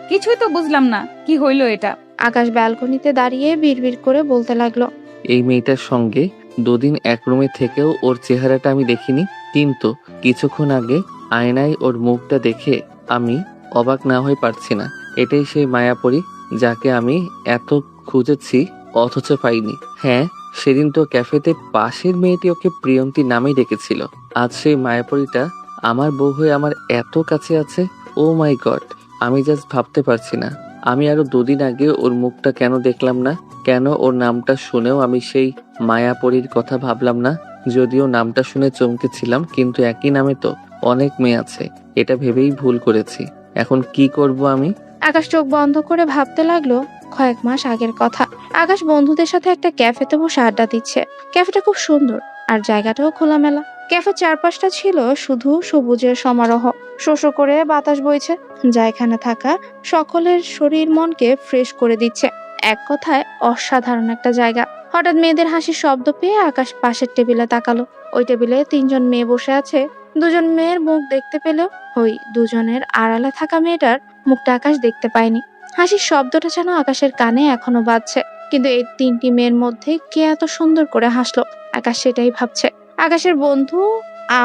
কিছুই তো বুঝলাম না, কি হইল এটা? আকাশ ব্যালকনিতে দাঁড়িয়ে বিড়বিড় করে বলতে লাগলো, এই মেয়েটার সঙ্গে 2 দিন এক রুমে থেকেও ওর চেহারাটা আমি দেখিনি, কিন্তু কিছুক্ষণ আগে আয়নায় ওর মুখটা দেখে আমি অবাক না হয়ে পারছি না। এটাই সেই মায়াপরী যাকে আমি এত খুঁজেছি অথচ পাইনি। হ্যাঁ, সেদিন তো ক্যাফেতে পাশের মেয়েটি ওকে প্রিয়ন্তী নামেই ডেকেছিল। আজ সেই মায়াপরীটা আমার বউ হয়ে আমার এত কাছে আছে। ও মাই গড, আমি জাস্ট ভাবতে পারছি না আমি আরো 2 দিন আগে ওর মুখটা কেন দেখলাম না, কেন ওর নামটা শুনেও আমি সেই মায়াপরীর কথা ভাবলাম না। যদিও নামটা শুনে চমকেছিলাম, কিন্তু একই নামে তো অনেক মেয়ে আছে, এটা ভেবেই ভুল করেছি। এখন কি করব আমি? আকাশ চোখ বন্ধ করে ভাবতে লাগলো কয়েক মাস আগের কথা। আকাশ বন্ধুদের সাথে একটা ক্যাফেতে বসে আড্ডা দিচ্ছে। ক্যাফেটা খুব সুন্দর আর জায়গাটাও খোলামেলা। ক্যাফের চারপাশটা ছিল শুধু সবুজের সমারোহ। শোষো করে বাতাস বইছে, যা এখানে থাকা সকলের শরীর মনকে ফ্রেশ করে দিচ্ছে। এক কথায় অসাধারণ একটা জায়গা। হঠাৎ মেয়েদের হাসির শব্দ পেয়ে আকাশ পাশের টেবিলে তাকালো। ওই টেবিলে 3 জন মেয়ে বসে আছে। 2 জন মেয়ের মুখ দেখতে পেলেও ওই 2 জনের আড়ালে থাকা মেয়েটার মুখটা আকাশ দেখতে পায়নি। হাসির শব্দটা যেন আকাশের কানে এখনো বাজছে, কিন্তু এই 3টি মেয়ের মধ্যে কে এত সুন্দর করে হাসলো, আকাশ সেটাই ভাবছে। আকাশের বন্ধু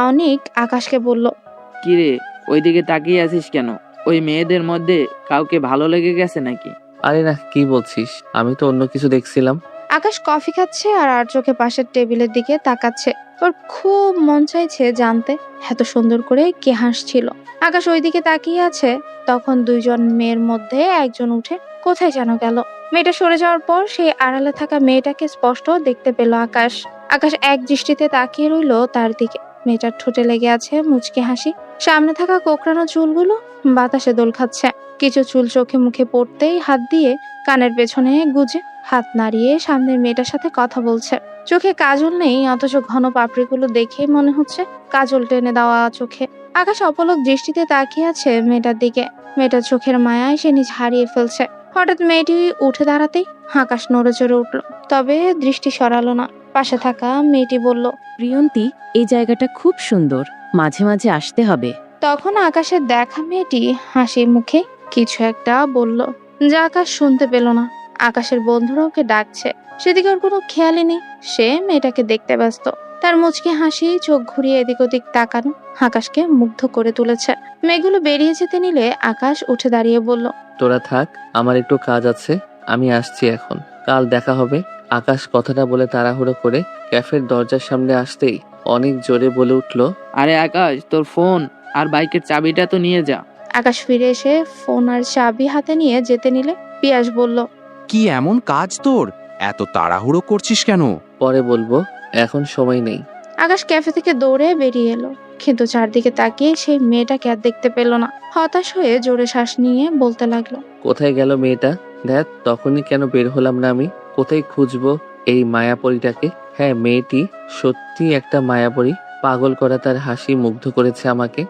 অনিক আকাশকে বলল, কিরে, ওইদিকে তাকিয়ে আছিস কেন? ওই মেয়েদের মধ্যে কাউকে ভালো লেগে গেছে নাকি? আরে না, কি বলছিস? আমি তো অন্য কিছু দেখছিলাম। আকাশ কফি খাচ্ছে আর চোখে পাশের টেবিলের দিকে তাকাচ্ছে। ওর খুব মন চাইছে জানতে এত সুন্দর করে কে হাসছিল। আকাশ ওইদিকে তাকিয়ে আছে, তখন 2 জন মেয়ের মধ্যে একজন উঠে কোথায় যেন গেল। মেয়েটা সরে যাওয়ার পর সেই আড়ালে থাকা মেয়েটাকে স্পষ্ট দেখতে পেল আকাশ। আকাশ এক দৃষ্টিতে তাকিয়ে রইল তার দিকে। মেয়েটার ঠোঁটে লেগে আছে মুচকি হাসি। সামনে থাকা কোকড়ানো চুলগুলো বাতাসে দোল খাচ্ছে। কিছু চুল চোখে মুখে পড়তেই হাত দিয়ে কানের পেছনে গুজে হাত নাড়িয়ে সামনের মেয়েটার সাথে কথা বলছে। চোখে কাজল নেই, অথচ ঘন পাপড়িগুলো দেখেই মনে হচ্ছে কাজল টেনে দেওয়া চোখে। আকাশ অপলক দৃষ্টিতে তাকিয়ে আছে মেয়েটার দিকে। মেয়েটার চোখের মায়ায় সে নিজ হারিয়ে ফেলছে। হঠাৎ মেয়েটি উঠে দাঁড়াতেই আকাশ নড়ে চড়ে উঠল, তবে দৃষ্টি সরালো না। পাশে থাকা মেয়েটি বলল, প্রিয়ন্তী, এই জায়গাটা খুব সুন্দর, মাঝে মাঝে আসতে হবে। তখন আকাশের দেখা মেয়েটি হাসি মুখে কিছু একটা বলল, যা আকাশ শুনতে পেল না। আকাশের বন্ধুরা ওকে ডাকছে, সেদিকে ওর কোনো খেয়ালই নেই। সে মেয়েটাকে দেখতে ব্যস্ত। তার মুচকি হাসি, চোখ ঘুরিয়ে এদিক ওদিক তাকানো আকাশকে মুগ্ধ করে তুলেছে। মেয়েগুলো বেরিয়ে যেতে নিলে আকাশ উঠে দাঁড়িয়ে বলল, তোরা থাক, আমার একটু কাজ আছে, আমি আসছি এখন। কাল দেখা হবে। আকাশ কথাটা বলে তাড়াহুড়ো করে ক্যাফের দরজার সামনে আসতেই অনেক জোরে বলে উঠল, আরে আকাশ, তোর ফোন আর বাইকের চাবিটা তো নিয়ে যা। আকাশ ফিরে এসে ফোন আর চাবি হাতে নিয়ে যেতে নিলে পিয়াস বলল, কি এমন কাজ তোর? এত তাড়াহুড়ো করছিস কেন? পরে বলবো, এখন সময় নেই। আকাশ ক্যাফে থেকে দৌড়ে বেরিয়ে এলো, কিন্তু চারদিকে তাকিয়ে সেই মেয়েটাকে আর দেখতে পেল না। হতাশ হয়ে জোরে শ্বাস নিয়ে বলতে লাগলো, কোথায় গেল মেয়েটা? দেখ, তখনই কেন বের হলাম না আমি? কোথায় খুঁজবো এই মায়াপরীটাকে? হ্যাঁ, মেয়েটি সত্যি একটা মায়াপরী। পাগল করা তার হাসি মুগ্ধ করেছে আমাকে।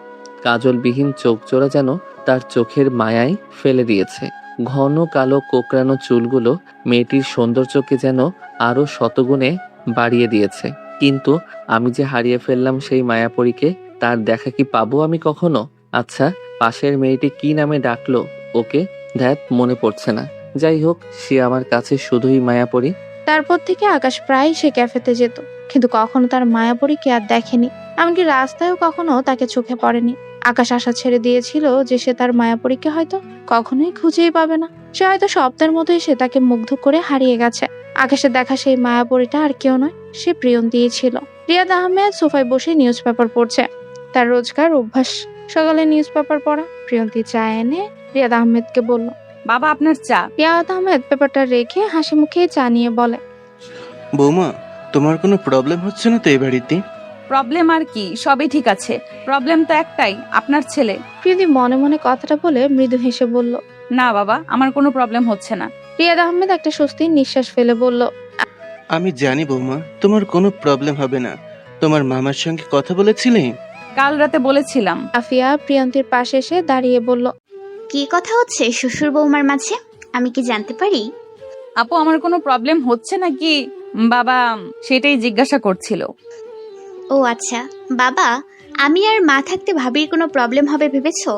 কাজলবিহীন চোখ জোড়া যেন তার চোখের মায়ায় ফেলে দিয়েছে। ঘন কালো কোকড়ানো চুলগুলো মেয়েটির সৌন্দর্যকে যেন আরো শতগুণে বাড়িয়ে দিয়েছে। কিন্তু আমি যে হারিয়ে ফেললাম সেই মায়াপরীকে, তার দেখা কি পাবো আমি কখনো? আচ্ছা, পাশের মেয়েটি কি নামে ডাকলো ওকে? ধ্যাত, মনে পড়ছে না। যাই হোক, সে আমার কাছে শুধুই মায়াপরী। তারপর থেকে আকাশ প্রায় সে ক্যাফেতে যেত, কিন্তু কখনো তার মায়াপরীকে আর দেখেনি। এমনকি রাস্তায়ও কখনো তাকে চোখে পড়েনি। আকাশ আশা ছেড়ে দিয়েছিল যে সে তার মায়াপরীকে হয়তো কখনোই খুঁজেই পাবে না। সে হয়তো স্বপ্নের মতোই সে তাকে মুগ্ধ করে হারিয়ে গেছে। আকাশে দেখা সেই মায়াপরীটা আর কেউ নয়, সে প্রিয়ন্তীই ছিল। রিয়াদ আহমেদ সোফায় বসে নিউজ পেপার পড়ছে। তার রোজকার অভ্যাস সকালে নিউজ পেপার পড়া। প্রিয়ন্তী চা এনে রিয়াদ আহমেদকে বলল, বাবা, আপনার চা। রিয়াদ আহমেদ পেপারটা রেখে হাসি মুখে চা নিয়ে বলে, বৌমা, তোমার কোনো প্রবলেম হচ্ছে না তো এই বাড়িতে? প্রবলেম আর কি, সবই ঠিক আছে। প্রবলেম তো একটাই, আপনার ছেলে। প্রিয়তি মনে মনে কথাটা বলে মৃদু হেসে বলল, না বাবা, আমার কোনো প্রবলেম হচ্ছে না। রিয়াদ আহমেদ একটা স্বস্তির নিঃশ্বাস ফেলে বলল, আমি জানি বৌমা, তোমার কোনো প্রবলেম হবে না। তোমার মামার সঙ্গে কথা বলেছিলে? কাল রাতে বলেছিলাম। আফিয়া প্রিয়ন্তীর পাশে এসে দাঁড়িয়ে বলল, কি কথা হচ্ছে শ্বশুর বৌমার মাঝে? আমি কি জানতে পারি? আপু আমার কোনো প্রবলেম হচ্ছে নাকি বাবা সেটাই জিজ্ঞাসা করছিল। ও আচ্ছা বাবা, আমি আর মা থাকতে ভাবির কোনো প্রবলেম হবে ভেবেছো?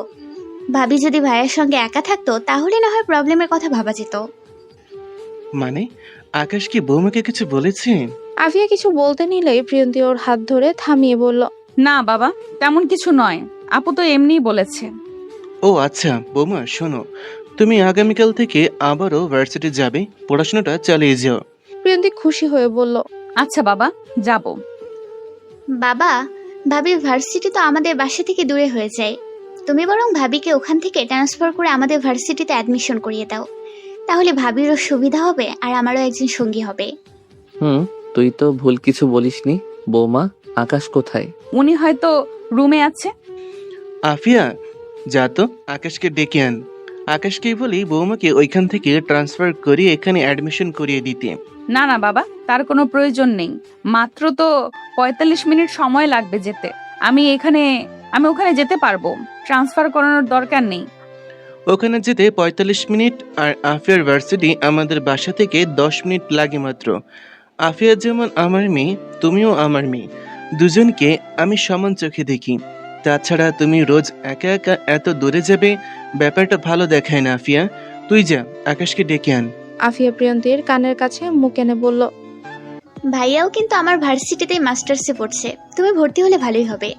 ভাবি যদি ভাইয়ের সঙ্গে একা থাকতো তাহলে না হয় প্রবলেমের কথা ভাবা যেত। মানে আকাশ কি বৌমাকে কিছু বলেছে? আফিয়া কিছু বলতে নিলেই প্রিয়ন্তী ওর হাত ধরে থামিয়ে বলল, না বাবা, তেমন কিছু নয়, আপু তো এমনিই বলেছে। ও আচ্ছা বৌমা শোনো, তুমি আগামীকাল থেকে আবারও ভার্সিটি যাবে, পড়াশোনাটা চালিয়ে যাও। প্রিয়ন্তী খুশি হয়ে বলল, আচ্ছা বাবা, যাব। বাবা, ভাবির ভার্সিটি তো আমাদের বাসা থেকে দূরে হয়ে যায়। তুমি বরং ভাবিকে ওখান থেকে ট্রান্সফার করে আমাদের ভার্সিটিতে অ্যাডমিশন করিয়ে দাও, তাহলে ভাবিরও সুবিধা হবে আর আমারও একজন সঙ্গী হবে। তুই তো ভুল কিছু বলিসনি। বৌমা, আকাশ কোথায়? উনি হয়তো রুমে আছে। আফিয়া যা তো আকাশকে ডেকে আন। আকাশকেই বলি বৌমাকে ওইখান থেকে ট্রান্সফার করিয়ে এখানে অ্যাডমিশন করিয়ে দিতে। না না বাবা, তার কোনো প্রয়োজন নেই, মাত্র তো 45 মিনিট সময় লাগবে যেতে। আমি ওখানে যেতে পারবো, ট্রান্সফার করানোর দরকার নেই। ওখানে যেতে 45 মিনিট, আর আফিয়ার ভার্সিটি আমাদের বাসা থেকে 10 মিনিট লাগে মাত্র। আফিয়া যেমন আমার মেয়ে, তুমিও আমার মেয়ে, দুজনকে আমি সমান চোখে দেখি। তাছাড়া তুমি রোজ একা একা এত দূরে যাবে, ব্যাপারটা ভালো দেখায় না। আফিয়া তুই যা, আকাশকে ডেকে আন। আফিয়া প্রিয়ন্তীর কানের কাছে মুখ এনে বলল, ভাইয়াও কিন্তু আমার ভার্সিটিতে মাস্টার্সে পড়ছে, তুমি ভর্তি হলে ভালোই হবে।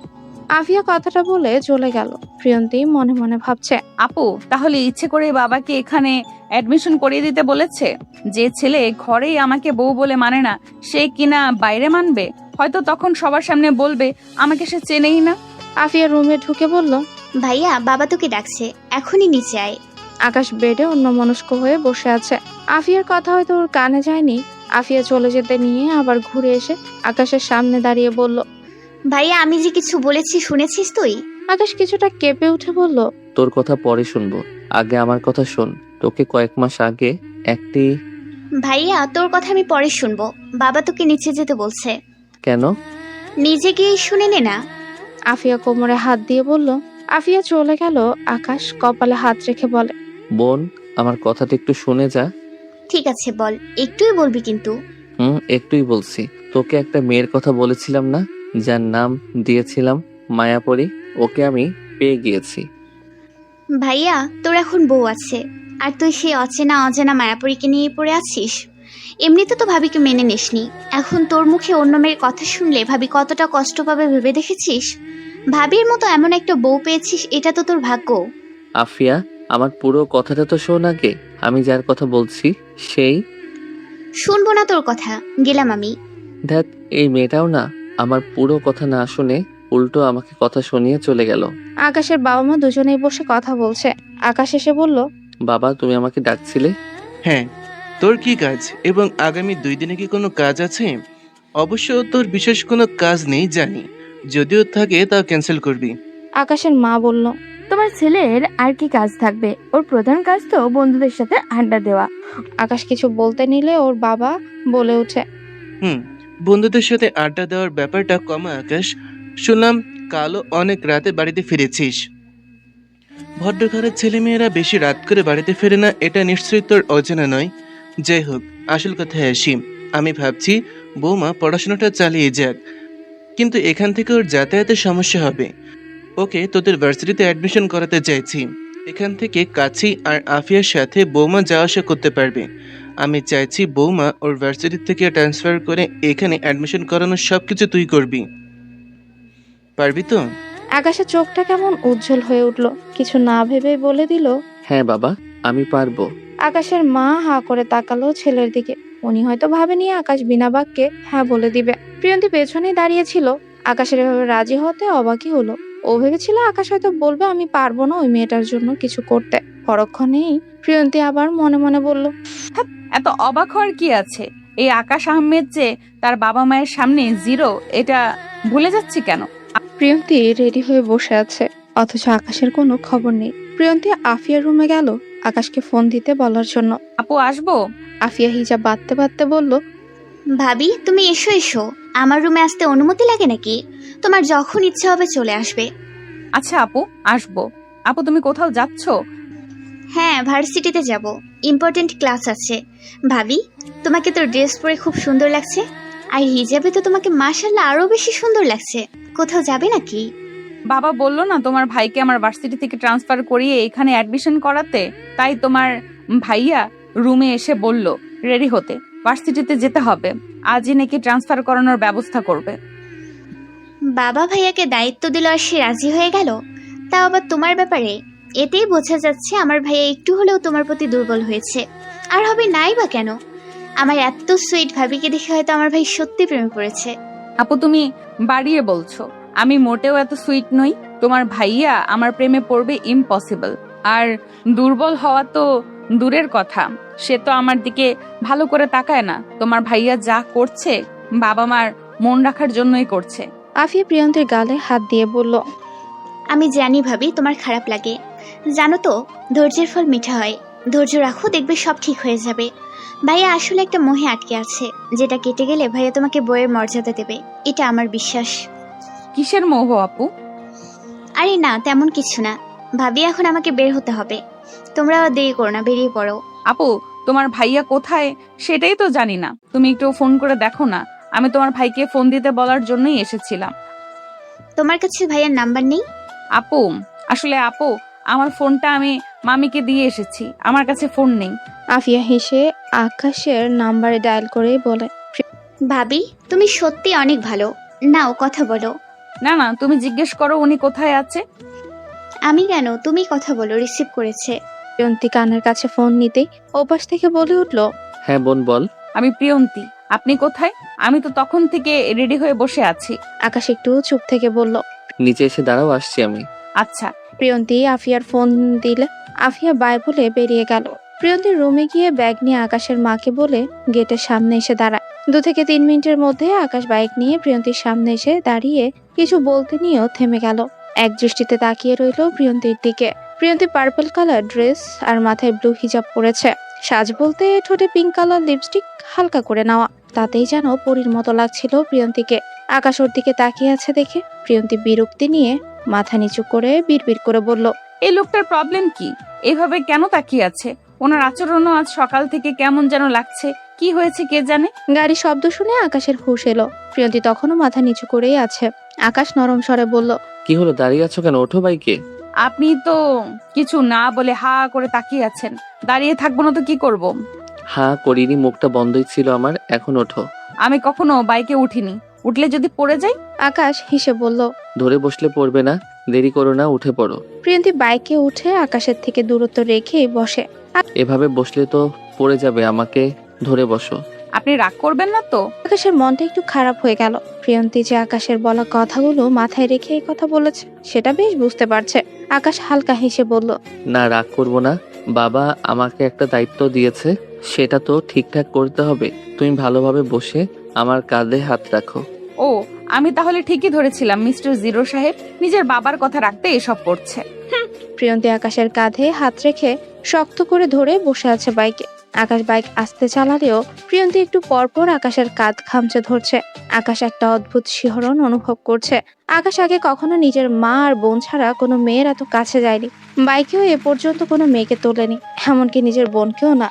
আফিয়া কথাটা বলে চলে গেল। প্রিয়ন্তী মনে মনে ভাবছে, আপু তাহলে ইচ্ছে করে বাবাকে এখানে অ্যাডমিশন করিয়ে দিতে বলেছে? যে ছেলে ঘরেই আমাকে বউ বলে মানে না, সে কিনা বাইরে মানবে? হয়তো তখন সবার সামনে বলবে আমাকে সে চেনেই না। আফিয়া রুমে ঢুকে বলল, ভাইয়া বাবা তোকে ডাকছে, এখনই নিচে আয়। আকাশ বেডে অন্যমনস্ক হয়ে বসে আছে। আফিয়ার কথা হয়তো ওর কানে যায়নি। আফিয়া চলে যেতে নিয়ে আবার ঘুরে এসে আকাশের সামনে দাঁড়িয়ে বলল, ভাইয়া আমি যে কিছু বলেছি শুনেছিস তুই? আকাশ কিছুটা কেঁপে উঠে বলল, তোর কথা পরে শুনবো, আগে আমার কথা শোন। তোকে কয়েক মাস আগে একটি... ভাইয়া তোর কথা আমি পরে শুনবো, বাবা তোকে নিচে যেতে বলছে। কেন? নিজে গিয়ে শুনে নে না। আফিয়া কোমরে হাত দিয়ে বলল। আফিয়া চলে গেল। আকাশ কপালে হাত রেখে বলে, বোন, আমার কথাটা একটু শুনে যা। ঠিক আছে বল, একটুই বলবি কিন্তু। একটুই বলছি। তোকে একটা মেয়ের কথা বলেছিলাম না, যার নাম দিয়েছিলাম মায়াপরি? ওকে আমি পেয়ে গিয়েছি। ভাইয়া তোর এখন বউ আছে, আর তুই সেই অচেনা অজানা মায়াপরীকে নিয়ে পড়ে আছিস। এমনিতে তো ভাবিকে মেনে নিসনি, এখন তোর মুখে অন্য মেয়ের কথা শুনলে ভাবি কতটা কষ্ট পাবে ভেবে দেখেছিস? ভাবির মতো এমন একটা বউ পেয়েছিস, এটা তো তোর ভাগ্য। আফিয়া, আমার পুরো কথাটা তো শোন আগে। আমি যার কথা বলছি সেই... শুনবো না তোর কথা, গেলাম আমি। দেখ, এই মেয়েটাও না আমার পুরো কথা না শুনে উল্টো আমাকে কথা শুনিয়ে চলে গেল। আকাশের বাবা মা দুজনেই বসে কথা বলছে। আকাশ এসে বলল, বাবা, তুমি আমাকে ডাকছিলে? হ্যাঁ, তোর কি কাজ এবং আগামী 2 দিনে কি কোনো কাজ আছে? অবশ্য তোর বিশেষ কোনো কাজ নেই জানি, যদিও থাকে তা ক্যান্সেল করবি। আকাশের মা বলল, তোমার ছেলের আর কি কাজ থাকবে? ওর প্রধান কাজ তো বন্ধুদের সাথে আড্ডা দেওয়া। আকাশ কিছু বলতে নিলে ওর বাবা বলে ওঠে, বন্ধুদের সাথে আড্ডা দেওয়ার ব্যাপারটা কমা আকাশ। শুনলাম কালও অনেক রাতে বাড়িতে ফিরেছিস। ভদ্রঘরের ছেলেমেয়েরা বেশি রাত করে বাড়িতে ফেরে না, এটা নিশ্চয়ই তোর অজানা নয়। যাই হোক, আসল কথায় আসি। আমি ভাবছি বৌমা পড়াশোনাটা চালিয়ে যাক, কিন্তু এখান থেকে ওর যাতায়াতের সমস্যা হবে। ওকে তোদের ভার্সিটিতে অ্যাডমিশন করাতে চাইছি। এখান থেকে কাছেই, আর আফিয়ার সাথে বৌমা যাওয়া আসা করতে পারবে। আমি চাইছি বৌমা ওর ভার্সিটি থেকে ট্রান্সফার করে এখানে অ্যাডমিশন করানোর সবকিছু তুই করবি। পারবি তো? আকাশের চোখটা কেমন উজ্জ্বল হয়ে উঠল। কিছু না ভেবেই বলে দিল, হ্যাঁ বাবা, আমি পারবো। আকাশের মা হা করে তাকালো ছেলের দিকে। উনি হয়তো ভাবেনি আকাশ বিনা বাক্যে হ্যাঁ বলে দিবে। প্রিয়ন্তী পেছনেই দাঁড়িয়েছিল। আকাশের এভাবে রাজি হতে অবাকই হলো। ও ভেবেছিল আকাশ হয়তো বলবে আমি পারবো না ওই মেয়েটার জন্য কিছু করতে। পরক্ষণেই প্রিয়ন্তী আবার মনে মনে বলল, এত অবাক হওয়ার কি আছে? এই আকাশ আহমেদ যে তার বাবা মায়ের সামনে জিরো, এটা ভুলে যাচ্ছি কেন? প্রিয়ন্তী রেডি হয়ে বসে আছে, অথচ আকাশের কোনো খবর নেই। প্রিয়ন্তী আফিয়ার রুমে গেল আকাশকে ফোন দিতে বলার জন্য। আপু আসবো? আফিয়া হিজাব বাঁধতে বাঁধতে বলল, ভাবি তুমি এসো এসো, আমার রুমে আসতে অনুমতি লাগে নাকি? তোমার যখন ইচ্ছে হবে চলে আসবে। আচ্ছা আপু, আসবো। আপু তুমি কোথাও যাচ্ছ? হ্যাঁ, ভার্সিটিতে যাব, ইম্পর্টেন্ট ক্লাস আছে। ভাবি, তোমাকে তো ড্রেস পরে খুব সুন্দর লাগছে, আর হিজাবে তো তোমাকে মাশাআল্লাহ আরো বেশি সুন্দর লাগছে। কোথাও যাবে নাকি? বাবা বললো না তোমার ভাইকে আমার ভার্সিটি থেকে ট্রান্সফার করিয়ে এখানে অ্যাডমিশন করাতে, তাই তোমার ভাইয়া রুমে এসে বলল রেডি হতে, ভার্সিটিতে যেতে হবে, আজই নাকি ট্রান্সফার করানোর ব্যবস্থা করবে। বাবা ভাইয়াকে দায়িত্ব দিল আর সে রাজি হয়ে গেল, তাও আবার তোমার ব্যাপারে। এতেই বোঝা যাচ্ছে আমার ভাইয়া একটু হলেও তোমার প্রতি দুর্বল হয়েছে। আর হবে নাই বা কেন? আমার এত সুইট ভাবিকে দেখে হয়তো আমার ভাই সত্যি প্রেমে পড়েছে। আপু তুমি বাড়িয়ে বলছো, আমি মোটেও এত সুইট নই। তোমার ভাইয়া আমার প্রেমে পড়বে ইম্পসিবল। আর দুর্বল হওয়া তো দূরের কথা, সে তো আমার দিকে ভালো করে তাকায় না। তোমার ভাইয়া যা করছে বাবা মার মন রাখার জন্যই করছে। আফিয়া প্রিয়ন্তীর গালে হাত দিয়ে বলল, আমি জানি ভাবি তোমার খারাপ লাগে, জানো তো ধৈর্যের ফল মিঠা হয়। ধৈর্য রাখো, দেখবে সব ঠিক হয়ে যাবে। ভাইয়া আসলে একটা মোহে আটকে আছে, যেটা কেটে গেলে ভাইয়া তোমাকে বইয়ের মর্যাদা দেবে, এটা আমার বিশ্বাস। কিসের মোহ আপু? আরে না, তেমন কিছু না ভাবি, এখন আমাকে বের হতে হবে। তোমরা দেরি করো না, বেরিয়ে পড়ো। আপু তোমার ভাইয়া কোথায় সেটাই তো জানি না, তুমি একটু ফোন করে দেখো না। আমি তোমার ভাইকে ফোন দিতে বলার জন্যই এসেছিলাম। তোমার কাছে ভাইয়ার নাম্বার নেই? আপু আসলে আপু আমার ফোনটা আমি মামিকে দিয়ে এসেছি, আমার কাছে ফোন নেই। আফিয়া হেসে আকাশের নাম্বারে ডায়াল করে বলে, ভাবি তুমি সত্যি অনেক ভালো, নাও কথা বলো। না না, তুমি জিজ্ঞেস করো উনি কোথায় আছে। আমি কেন, তুমি কথা বলো, রিসিভ করেছে। প্রিয়ন্তী কানের কাছে ফোন নিতেই ওপাশ থেকে বলে উঠল, হ্যাঁ বোন বল। আমি প্রিয়ন্তী, আপনি কোথায়? আমি তো তখন থেকে রেডি হয়ে বসে আছি। আকাশ একটু চুপ থেকে বলল, নিচে এসে দাঁড়াও, আসছি আমি। আচ্ছা। প্রিয়ন্তী আফিয়ার ফোন দিলে আফিয়া বাই বলে বেরিয়ে গেল। প্রিয়ন্তীর রুমে গিয়ে ব্যাগ নিয়ে আকাশের মাকে বলে গেটের সামনে এসে দাঁড়ায়। 2 থেকে 3 মিনিটের মধ্যে আকাশ বাইক নিয়ে প্রিয়ন্তীর সামনে এসে দাঁড়িয়ে কিছু বলতে নিয়েও থেমে গেল। এক দৃষ্টিতে তাকিয়ে রইল প্রিয়ন্তীর দিকে। প্রিয়ন্তী পার্পল কালার ড্রেস আর মাথায় ব্লু হিজাব পরেছে। সাজ বলতে ঠোঁটে পিঙ্ক কালার লিপস্টিক হালকা করে নেওয়া, তাতেই যেন পরীর মতো লাগছিল প্রিয়ন্তীকে। আকাশ ওর দিকে তাকিয়ে আছে দেখে প্রিয়ন্তী বিরক্তি নিয়ে মাথা নিচু করে বিড়বিড় করে বলল, এই লোকটার প্রবলেম কি? এভাবে কেন তাকিয়ে আছে? ওনার আচরণও আজ সকাল থেকে কেমন যেন লাগছে, কি হয়েছে কে জানে। গাড়ি শব্দ শুনে আকাশের হুঁশ এলো। প্রিয়ন্তী তখনও মাথা নিচু করেই আছে। আকাশ নরম স্বরে বলল, কি হলো, দাঁড়িয়ে আছো কেন? ওঠো বাইকে। আপনি তো কিছু না বলে হা করে তাকিয়ে আছেন, দাঁড়িয়ে থাকবো না তো কি করব? হ্যাঁ করিনি, মুখটা বন্ধই ছিল আমার। এখন ওঠো। আমি কখনো বাইকে উঠিনি, উঠলে যদি পড়ে যাই। আকাশ হেসে বলল, ধরে বসলে পড়বে না, দেরি করো না, উঠে পড়ো। প্রিয়ন্তী বাইকে উঠে আকাশের থেকে দূরত্ব রেখে বসে। এভাবে বসলে তো পড়ে যাবে, আমাকে ধরে বসো। আপনি রাগ করবেন না তো? আকাশের মনটা একটু খারাপ হয়ে গেল। প্রিয়ন্তী যে আকাশের বলা কথাগুলো মাথায় রেখে এই কথা বলেছে সেটা বেশ বুঝতে পারছে। আকাশ হালকা হেসে বলল, না রাগ করবো না, বাবা আমাকে একটা দায়িত্ব দিয়েছে, সেটা তো ঠিকঠাক করতে হবে। তুমি ভালোভাবে বসে আমার কাঁধে হাত রাখো। ও, আমি তাহলে ঠিকই ধরেছিলাম, মিস্টার জিরো সাহেব নিজের বাবার কথা রাখতে এসব করছে। প্রিয়ন্তী আকাশের কাঁধে হাত রেখে শক্ত করে ধরে বসে আছে বাইকে। আকাশ বাইক আস্তে চালালেও প্রিয়ন্তী একটু পরপর আকাশের কাঁধ খামচে ধরছে। আকাশ একটা অদ্ভুত শিহরণ অনুভব করছে। আকাশ আগে কখনো নিজের মা আর বোন ছাড়া কোনো মেয়ের এত কাছে যায়নি। বাইকেও এ পর্যন্ত কোনো মেয়েকে তোলেনি, এমনকি নিজের বোনকেও না।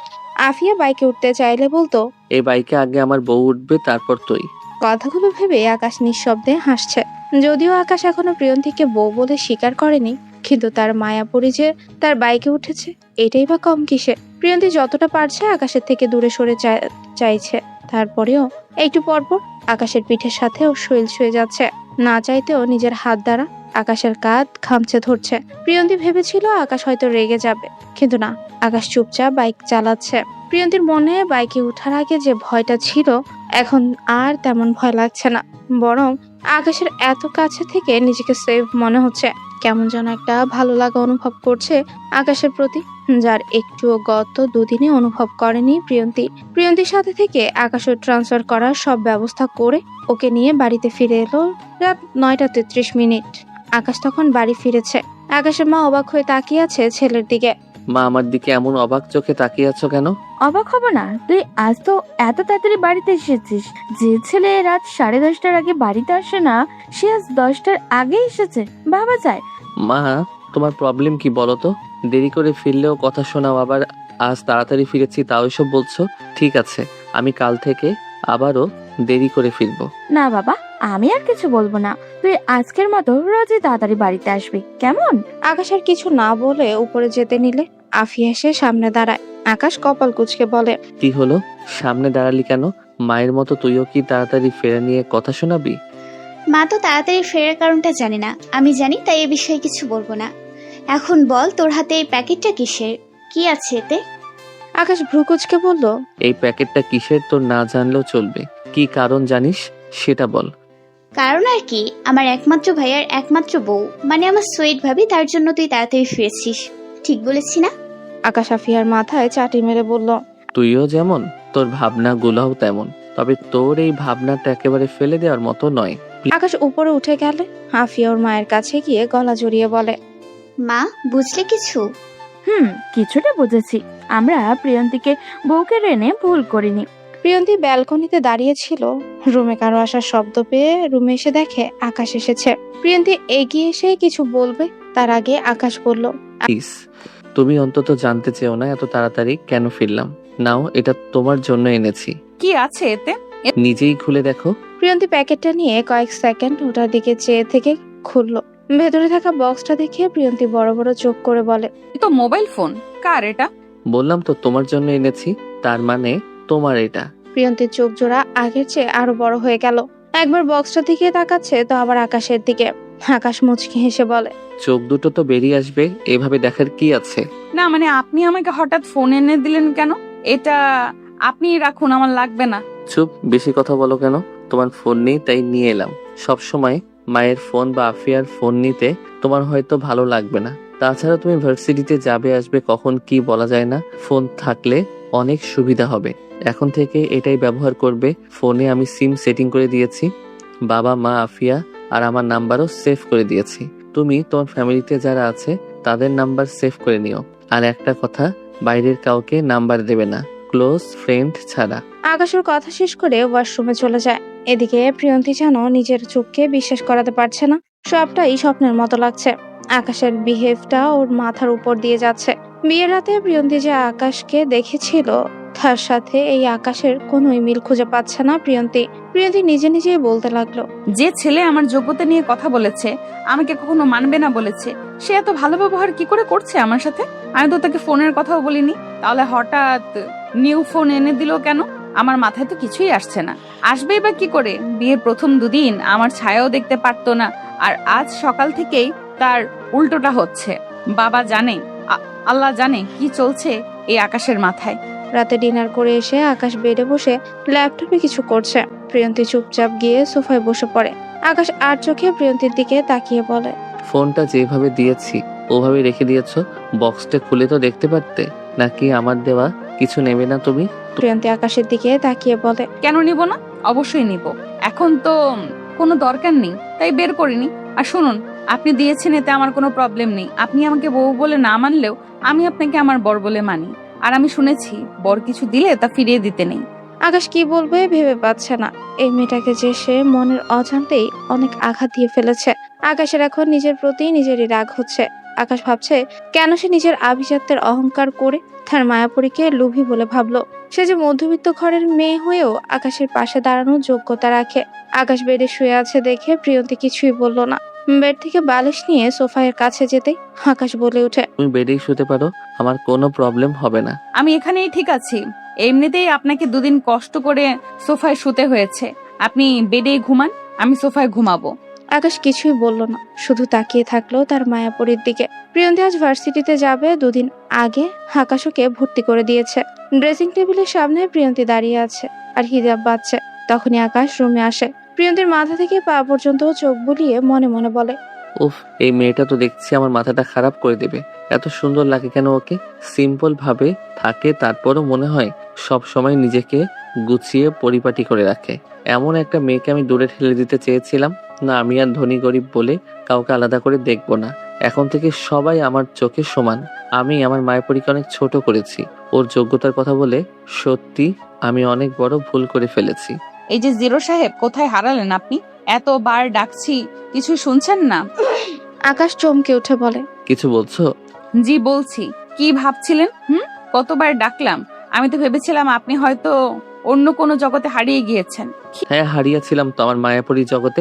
আফিয়া বাইকে উঠতে চাইলে বলতো, এই বাইকে আগে আমার বউ উঠবে, তারপর তুই। কথাগুলো ভেবে আকাশ নিঃশব্দে হাসছে। যদিও আকাশ এখনো প্রিয়ন্তীকে বউ বলে স্বীকার করেনি, কিন্তু তার মায়াপুরী যে তার বাইকে উঠেছে এটাই বা কম কিসে। প্রিয়ন্তী যতটা পারছে আকাশের থেকে দূরে সরে চাইছে, তারপরেও একটু পরপর আকাশের পিঠের সাথে ও শৈল ছুঁয়ে যাচ্ছে। না চাইতেও নিজের হাত দ্বারা আকাশের কাঁধ খামচে ধরছে। প্রিয়ন্তী ভেবেছিল আকাশ হয়তো রেগে যাবে, কিন্তু না, আকাশ চুপচাপ বাইক চালাচ্ছে। প্রিয়ন্তীর মনে বাইকে ওঠার আগে যে ভয়টা ছিল এখন আর তেমন ভয় লাগছে না, বরং আকাশের এত কাছে থেকে নিজেকে সেফ মনে হচ্ছে। কেমন যেন একটা ভালো লাগা অনুভব করছে আকাশের প্রতি, যার একটুও গত 2 দিনে অনুভব করেনি প্রিয়ন্তী। প্রিয়ন্তীর সাথে থেকে আকাশের ট্রান্সফার করার সব ব্যবস্থা করে ওকে নিয়ে বাড়িতে ফিরে এলো রাত 9:33। আকাশ তখন বাড়ি ফিরেছে। আকাশের মা অবাক হয়ে তাকিয়ে আছে ছেলের দিকে। মা আমার দিকে এমন অবাক চোখে তাকিয়ে আছো কেন? অবাক হব না, তুই আজ তো এত তাড়াতাড়ি বাড়িতে এসেছিস। যে ছেলে রাত 10:30টার আগে বাড়িতে আসে না, সে আজ 10টার আগে এসেছে, ভাবা যায়। মা তোমার প্রবলেম কি বলো তো? দেরি করে ফিরলেও কথা শোনাও, আবার আজ তাড়াতাড়ি ফিরেছি তাও এসব বলছো। ঠিক আছে, আমি কাল থেকে আবারও দেরি করে ফিরবো। না বাবা, আমি আর কিছু বলবো না। তুই আজকের মতো রোজই তাড়াতাড়ি বাড়িতে আসবি, কেমন? আকাশ আর কিছু না বলে উপরে যেতে নিলে আফিয়া এসে সামনে দাঁড়ায়। আকাশ কপাল কুঁচকে বলে, কি হলো, সামনে দাঁড়ালি কেন? মায়ের মতো তুইও কি তাড়াতাড়ি ফেরা নিয়ে কথা শোনাবি? মা তো তাড়াতাড়ি ফেরার কারণটা জানে না, আমি জানি, তাই এ বিষয়ে কিছু বলবো না। এখন বল, তোর হাতে এই প্যাকেটটা কিসের? কি আছে এতে? আকাশ ভ্রু কুঁচকে বলল, এই প্যাকেটটা কিসের তোর না জানলেও চলবে। কি কারণ জানিস সেটা বল। কারণ আর কি, আমার একমাত্র ভাইয়ার একমাত্র বউ, মানে আমার সুইট ভাবি, তার জন্য তুই তাড়াতাড়ি ফিরেছিস। ঠিক বলেছি না? আকাশ আফিয়ার মাথায় চাটি মেরে বলল, তুইও যেমন তোর ভাবনাগুলোও তেমন, তবে তোর এই ভাবনাটা একেবারে ফেলে দেওয়ার মতো নয়। আকাশ উপরে উঠে গেলে আফিয়া ওর মায়ের কাছে গিয়ে গলা জড়িয়ে বলে, মা, বুঝলে কিছু? কিছুটা বুঝেছি। আমরা প্রিয়ন্তীকে বউকে এনে ভুল করিনি। প্রিয়ন্তী ব্যালকনিতে দাঁড়িয়ে ছিল। রুমে কারো আসার শব্দ পেয়ে রুমে এসে দেখে আকাশ এসেছে। প্রিয়ন্তী এগিয়ে এসে কিছু বলবে, তার আগে আকাশ বলল, প্লিজ, তুমি অন্তত জানতে চেও না এত তাড়াতাড়ি কেন ফিরলাম। নাও, এটা তোমার জন্য এনেছি, কি আছে এতে? নিজেই খুলে দেখো। প্রিয়ন্তী প্যাকেটটা নিয়ে কয়েক সেকেন্ড ওটার দিকে চেয়ে থেকে খুললো। ভেতরে থাকা বক্সটা দেখে প্রিয়ন্তী বড় বড় চোখ করে বলে, এ তো মোবাইল ফোন। কার এটা? বললাম তো তোমার জন্য এনেছি, তার মানে তোমার এটা। প্রিয়ন্তীর চোখ জোড়া আগের চেয়ে আরো বড় হয়ে গেল। একবার বক্সটার দিকে তাকাচ্ছে তো আবার আকাশের দিকে। আকাশ মুচকি হেসে বলে, চোখ দুটো তো বেরিয়ে আসবে, এভাবে দেখার কি আছে? না মানে আপনি আমাকে হঠাৎ ফোন এনে দিলেন কেন? এটা আপনিই রাখুন, আমার লাগবে না। চুপ, বেশি কথা বলো কেন? তোমার ফোন নেই তাই নিয়ে এলাম। সব সময় মায়ের ফোন বা আফিয়ার ফোন নিতে তোমার হয়তো ভালো লাগবে না। তাছাড়া তুমি ভার্সিটিতে যাবে আসবে কখন কি বলা যায় না। ফোন থাকলে অনেক সুবিধা হবে। এখন থেকে এটাই ব্যবহার করবে। ফোনে আমি সিম সেটিং করে দিয়েছি, বাবা মা আফিয়া আর আমার নাম্বারও সেভ করে দিয়েছি। তুমি তোমার ফ্যামিলিতে যারা আছে তাদের নাম্বার সেভ করে নিও। আর একটা কথা, বাইরের কাউকে নাম্বার দেবে না, ক্লোজ ফ্রেন্ড ছাড়া। আকাশের কথা শেষ করে ওয়াশরুমে চলে যায়। এদিকে প্রিয়ন্তী যেন নিজের চোখকে বিশ্বাস করাতে পারছে না। সবটাই স্বপ্নের মতো লাগছে। আকাশের বিহেভটা ওর মাথার উপর দিয়ে যাচ্ছে। বিয়ের রাতে প্রিয়ন্তী যে আকাশকে দেখেছিল তার সাথে এই আকাশের কোনোই মিল খুঁজে পাচ্ছে না প্রিয়ন্তী। প্রিয়ন্তী নিজে নিজেই বলতে লাগলো, যে ছেলে আমার যোগ্যতা নিয়ে কথা বলেছে, আমাকে কখনো মানবে না বলেছে, সে এত ভালো ব্যবহার কি করে করছে আমার সাথে? আমি তো তাকে ফোনের কথাও বলিনি, তাহলে হঠাৎ নিউ ফোন এনে দিল কেন? আমার মাথায় তো কিছুই আসছে না। আসবেই বা কি করে? বিয়ের প্রথম দুদিন আমার ছায়াও দেখতে পারতো না, আর আজ সকাল থেকেই তার উল্টোটা হচ্ছে। বাবা জানে, আল্লাহ জানে কি চলছে এই আকাশের মাথায়। রাতে ডিনার করে এসে আকাশ বেডে বসে ল্যাপটপে কিছু করছে। প্রিয়ন্তী চুপচাপ গিয়ে সোফায় বসে পড়ে। আকাশ আর চোখে প্রিয়ন্তীর দিকে তাকিয়ে বলে, ফোনটা যেভাবে দিয়েছি ওভাবে রেখে দিয়েছো। বক্সটা খুলে তো দেখতে পারতে, নাকি আমার দেওয়া কিছু নেবে না তুমি? প্রিয়ন্তী আকাশের দিকে তাকিয়ে বলে, কেন নিব না? অবশ্যই নিব। এখন তো কোনো দরকার নেই তাই বের করিনি। আর শুনুন, আপনি দিয়েছেন এতে আমার কোনো প্রবলেম নেই। আপনি আমাকে বউ বলে না মানলেও আমি আপনাকে আমার বর বলে মানি। আর আমি শুনেছি বর কিছু দিলে তা ফিরিয়ে দিতে নেই। আকাশ কি বলবে ভেবে পাচ্ছে না। এই মেয়েটাকে যে সে মনের অজান্তেই অনেক আঘাত দিয়ে ফেলেছে। আকাশের এখন নিজের প্রতি নিজেরই রাগ হচ্ছে। আকাশ ভাবছে কেন সে নিজের আভিজাত্যের অহংকার করে তার মায়াপুরীকে লোভী বলে ভাবলো। সে যে মধ্যবিত্ত ঘরের মেয়ে হয়েও আকাশের পাশে দাঁড়ানোর যোগ্যতা রাখে। আকাশ বেডে শুয়ে আছে দেখে প্রিয়ন্তী কিছুই বলল না। বেড থেকে বালিশ নিয়ে সোফায়ের কাছে যেতেই আকাশ বলে উঠে, তুমি বেডেই শুতে পারো, আমার কোনো প্রবলেম হবে না। আমি এখানেই ঠিক আছি। এমনিতেই আপনাকে দুদিন কষ্ট করে সোফায় শুতে হয়েছে। আপনি বেডেই ঘুমান, আমি সোফায় ঘুমাবো। আকাশ কিছুই বলল না, শুধু তাকিয়ে থাকলো তার মায়াপুরীর দিকে। প্রিয়ন্তী আজ ভার্সিটিতে যাবে। দুদিন আগে আকাশ ওকে ভর্তি করে দিয়েছে। ড্রেসিং টেবিলের সামনে প্রিয়ন্তী দাঁড়িয়ে আছে আর হিজাব বাঁধছে। তখনই আকাশ রুমে আসে। প্রিয়ন্তীর মাথা থেকে পা পর্যন্ত চোখ বুলিয়ে মনে মনে বলে, উফ, এই মেয়েটা তো দেখছি আমার মাথাটা খারাপ করে দেবে। এত সুন্দর লাগে কেন ওকে? সিম্পল ভাবে থাকে, তারপরও মনে হয় সব সময় নিজেকে গুছিয়ে পরিপাটি করে রাখে। এমন একটা মেয়েকে আমি দূরে ঠেলে দিতে চেয়েছিলাম। না, আমি আর ধনী গরিব বলে কাউকে আলাদা করে দেখবো না। এখন থেকে সবাই আমার চোখে সমান। আমি আমার মায়াপুরীকে অনেক ছোট করেছি ওর যোগ্যতার কথা বলে। সত্যি আমি অনেক বড় ভুল করে ফেলেছি। এই যে জিরো সাহেব, কোথায় হারালেন আপনি? এতবার ডাকছি, কিছু শুনছেন না? আকাশ চমকে উঠে বলে, কিছু বলছো? জি বলছি। কি ভাবছিলেন? কতবার ডাকলাম। আমি তো ভেবেছিলাম আপনি হয়তো অন্য কোনো জগতে হারিয়ে গিয়েছেন। হ্যাঁ, হারিয়েছিলাম তো আমার মায়াপুরী জগতে।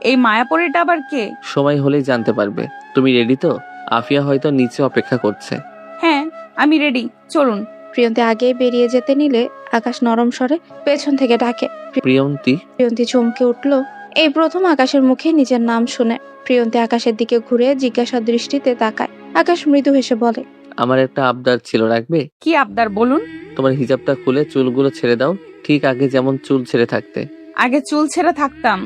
এই মায়াপরীটা আবার কে? সময় হলেই জানতে পারবে। তুমি রেডি তো? আফিয়া হয়তো নিচে অপেক্ষা করছে। হ্যাঁ, আমি রেডি, চলুন। প্রিয়ন্তী আগেই বেরিয়ে যেতে নিলে আকাশ নরম স্বরে পেছন থেকে ডাকে। প্রিয়ন্তী। প্রিয়ন্তী চমকে উঠল এই প্রথম আকাশের মুখে নিজের নাম শুনে। প্রিয়ন্তী আকাশের দিকে ঘুরে জিজ্ঞাসা দৃষ্টিতে তাকায়। আকাশ মৃদু হেসে বলে, আমার একটা আবদার ছিল, রাখবে? কি আবদার বলুন? তোমার হিজাবটা খুলে চুলগুলো ছেড়ে দাও, ঠিক আগে যেমন চুল ছেড়ে থাকতে। আগে চুল ছেড়ে থাকতাম।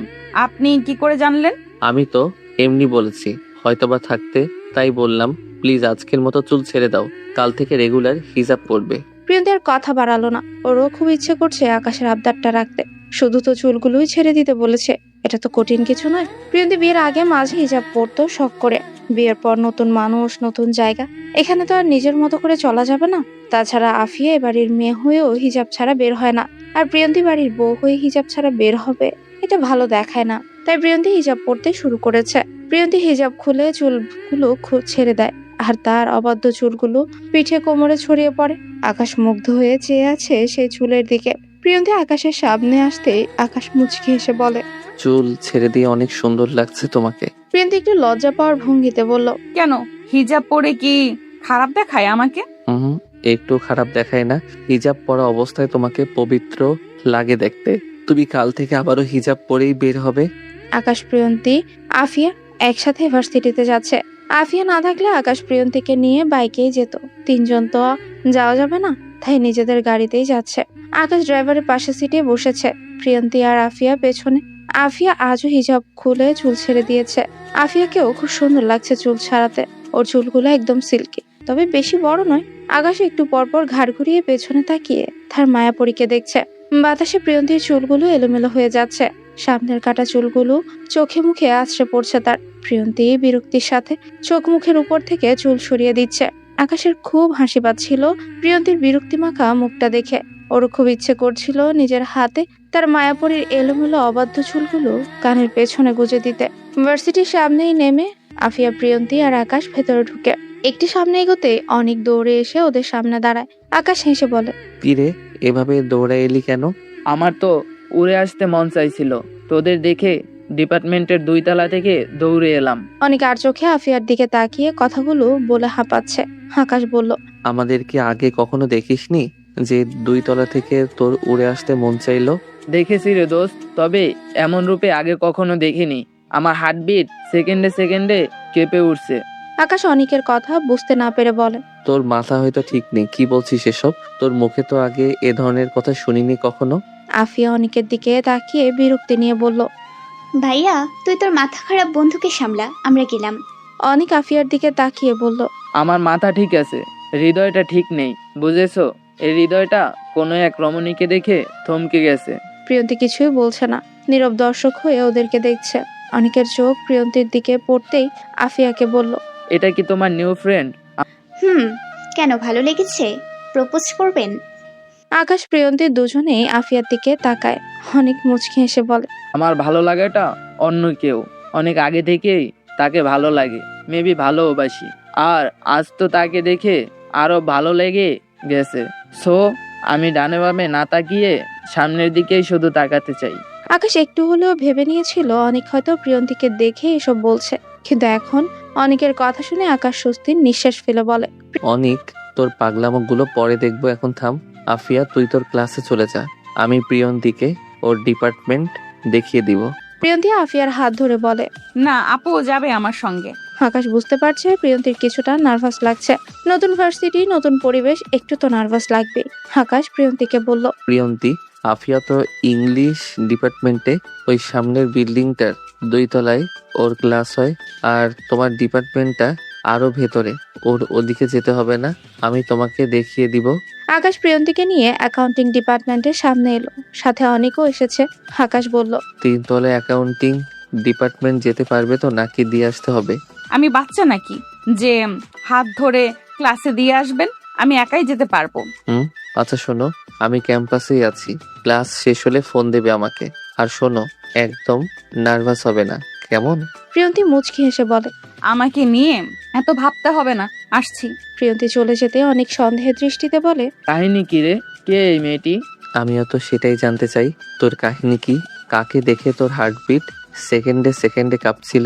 আপনি কি করে জানলেন? আমি তো এমনি বলেছি, হয়তোবা থাকতে, তাই বললাম। প্লিজ আজকের মতো চুল ছেড়ে দাও, কাল থেকে রেগুলার হিজাব পরবে। প্রিয়ন্তী আর কথা বাড়ালো না। ওরও খুব ইচ্ছে করছে আকাশের আবদারটা রাখতে। শুধু তো চুলগুলোই ছেড়ে দিতে বলেছে, এটা তো কঠিন কিছু নয়। প্রিয়ন্তী বিয়ের আগে মাঝে হিজাব পরতো শখ করে। বিয়ের পর নতুন মানুষ, নতুন জায়গা, এখানে তো আর নিজের মতো করে চলা যাবে না। তাছাড়া আফিয়া এ বাড়ির মেয়ে হয়েও হিজাব ছাড়া বের হয় না, আর প্রিয়ন্তী বাড়ির বউ হয়ে হিজাব ছাড়া বের হবে, এটা ভালো দেখায় না। তাই প্রিয়ন্তী হিজাব পরতে শুরু করেছে। প্রিয়ন্তী হিজাব খুলে চুলগুলো ছেড়ে দেয়, আর তার অবাধ্য চুলগুলো পিঠে কোমরে ছড়িয়ে পড়ে। আকাশ মুগ্ধ হয়ে চেয়ে আছে সেই চুলের দিকে। প্রিয়ন্তী আকাশের সামনে আসতেই আকাশ মুচকি হেসে বলে, চুল ছেড়ে দিয়ে অনেক সুন্দর লাগছে তোমাকে। প্রিয়ন্তী একটু লজ্জা পাওয়ার ভঙ্গিতে বলল, কেন, হিজাব পরে কি খারাপ দেখায় আমাকে? হুম, একটু খারাপ দেখায় না। হিজাব পরা অবস্থায় তোমাকে পবিত্র লাগে দেখতে। তুমি কাল থেকে আবারও হিজাব পরেই বের হবে। আকাশ, প্রিয়ন্তী, আফিয়া একসাথে ভার্সিটিতে যাচ্ছে। আফিয়া না থাকলে আকাশ প্রিয়ন্তীকে নিয়ে বাইকেই যেত। তিনজন তো যাওয়া যাবে না, তাই নিজেদের গাড়িতেই যাচ্ছে। আকাশ ড্রাইভারের পাশে সিটে বসেছে, প্রিয়ন্তী আর আফিয়া পেছনে। আফিয়া আজও হিজাব খুলে চুল ছেড়ে দিয়েছে। আফিয়াকেও খুব সুন্দর লাগছে চুল ছাড়াতে। ওর চুলগুলো একদম সিল্কি, তবে বেশি বড় নয়। আকাশ একটু পরপর ঘাড় ঘুরিয়ে পেছনে তাকিয়ে তার মায়াপরীকে দেখছে। বাতাসে প্রিয়ন্তীর চুলগুলো এলোমেলো হয়ে যাচ্ছে। সামনের কাটা চুলগুলো চোখে মুখে আছড়ে পড়ছে তার। প্রিয়ন্তী বিরক্তির সাথে চোখ মুখের উপর থেকে চুল সরিয়ে দিচ্ছে। আকাশের খুব হাসি পাচ্ছিল প্রিয়ন্তীর বিরক্তিমাখা মুখটা দেখে। ওর খুব ইচ্ছে করছিল নিজের হাতে তার মায়াপরীর এলোমেলো অবাধ্য চুলগুলো কানের পেছনে গুজে দিতে। ভার্সিটির সামনেই নেমে আফিয়া, প্রিয়ন্তী আর আকাশ ভেতরে ঢুকে। একটি সামনে এগোতে অনেক দৌড়ে এসে ওদের সামনে দাঁড়ায়। আকাশ হেসে বলে, কিরে, এভাবে দৌড়ে এলি কেন? আমার তো উড়ে আসতে মন চাইছিল, তোদের দেখে ডিপার্টমেন্টের 2 তলা থেকে দৌড়ে এলাম। অনেক আর চোখে আফিয়ার দিকে তাকিয়ে কথাগুলো বলে হাঁপাচ্ছে। আকাশ বলল, আমাদের কি আগে কখনো দেখিসনি যে 2 তলা থেকে তোর উড়ে আসতে মন চাইলো? দেখেছি রে দোস্ত, তবে এমন রূপে আগে কখনো দেখিনি। আমার হার্টবিট সেকেন্ডে সেকেন্ডে কেঁপে উঠছে। আকাশ অনিকের কথা বুঝতে না পেরে বলে, তোর মাথা হয়তো ঠিক নেই, কি বলছিস এসব? তোর মুখে তো আগে এ ধরনের কথা শুনিনি কখনো। আফিয়া অনিকের দিকে তাকিয়ে বিরক্তি নিয়ে বলল, ভাইয়া তুই তোর মাথা খারাপ বন্ধুকে সামলা, আমরা গেলাম। অনিক আফিয়ার দিকে তাকিয়ে বলল, আমার মাথা ঠিক আছে, হৃদয়টা ঠিক নেই, বুঝেছো? এই হৃদয়টা কোনো এক রমণীকে দেখে থমকে গেছে। প্রিয়ন্তী কিছুই বলছে না, নীরব দর্শক হয়ে ওদেরকে দেখছে। অনিকের চোখ প্রিয়ন্তীর দিকে পড়তেই আফিয়াকে বলল, এটা কি তোমার নিউ ফ্রেন্ড? কেন, ভালো লেগেছে? প্রপোজ করবেন? আকাশ, প্রিয়ন্তী দুজনেই আফিয়ার দিকে তাকায়। অনেক মুচকি হেসে বলে, আমার ভালো লাগাটা অন্য কেউ, অনেক আগে থেকেই তাকে ভালো লাগে, মেবি ভালোবাসি। আর আজ তো তাকে দেখে আরো ভালো লেগে গেছে। সো আমি ডানে বামে না তাকিয়ে সামনের দিকেই শুধু তাকাতে চাই। আকাশ একটু হলেও ভেবে নিয়েছিল অনেক হয়তো প্রিয়ন্তীকে দেখে এসব বলছে, কিন্তু এখন অনেকের কথা শুনে আকাশ স্বস্তির নিঃশ্বাস ফেলে বলে, অনিক, তোর পাগলামোগুলো পরে দেখবো, এখন থাম। আফিয়া, তুই তোর ক্লাসে চলে যা, আমি প্রিয়ন্তীকে ওর ডিপার্টমেন্ট দেখিয়ে দিব। প্রিয়ন্তী আফিয়ার হাত ধরে বলে, না, আপু যাবে আমার সঙ্গে। আকাশ বুঝতে পারছে প্রিয়ন্তীর কিছুটা নার্ভাস লাগছে। নতুন ভার্সিটি, নতুন পরিবেশ, একটু তো নার্ভাস লাগবে। আকাশ প্রিয়ন্তীকে বলল, প্রিয়ন্তী, আফিয়া তো ইংলিশ ডিপার্টমেন্টে ওই সামনের বিল্ডিংটার 2 তলায় ওর ক্লাস হয়, আর তোমার ডিপার্টমেন্টটা আরো ভেতরে। ওর ওদিকে যেতে হবে না, আমি তোমাকে দেখিয়ে দিব। আকাশ প্রিয়ন্তীকে নিয়ে অ্যাকাউন্টিং ডিপার্টমেন্টের সামনে এলো, সাথে অনেকও এসেছে। আকাশ বলল, 3 তলায় অ্যাকাউন্টিং ডিপার্টমেন্ট যেতে পারবে তো, নাকি দিয়ে আসতে হবে? আমি বাচ্চা নাকি যে হাত ধরে ক্লাসে দিয়ে আসবেন? আমি একাই যেতে পারবো। আচ্ছা শোনো, আমি ক্যাম্পাসেই আছি, ক্লাস শেষ হলে ফোন দেবে আমাকে। আর শোনো, একদম নার্ভাস হবে না, কেমন? প্রিয়ন্তী মুচকি হেসে বলে, আমাকে নিয়ে এত ভাবতে হবে না, আসছি। প্রিয়ন্তী চলে যেতে অনেক সন্দেহের দৃষ্টিতে বলে, কাহিনী কি রে? কে এই মেয়েটি? আমিও তো সেটাই জানতে চাই, তোর কাহিনী কি? কাকে দেখে তোর হার্টবিট সেকেন্ডে সেকেন্ডে কাঁপছিল?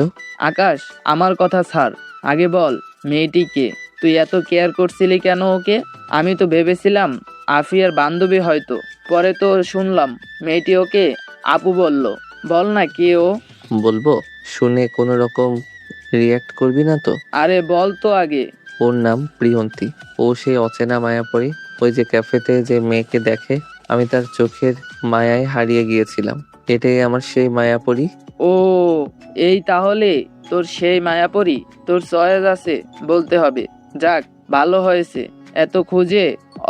আকাশ, আমার কথা ছাড়, আগে বল মেয়েটি কে? তুই এত কেয়ার করছিলি কেন ওকে? আমি তো ভেবেছিলাম আফিয়ার বান্ধবী হয়তো, পরে তো শুনলাম মেয়েটি ওকে আপু বলল। বল না কে ও? বলবো? শুনে কোনো রকম রিয়াক্ট করবি না তো? আরে বল তো আগে। ওর নাম প্রিয়ন্তী। ও সেই অচেনা মায়াপরী, ওই যে ক্যাফেতে যে মেয়েকে দেখে, আমি তার চোখের মায়ায় হারিয়ে গিয়েছিলাম। এটাই আমার সেই মায়াপরী। ও, এই তাহলে তোর সেই মায়াপরী? তোর চয়েস আছে বলতে হবে। যাক, ভালো হয়েছে, এত খুঁজে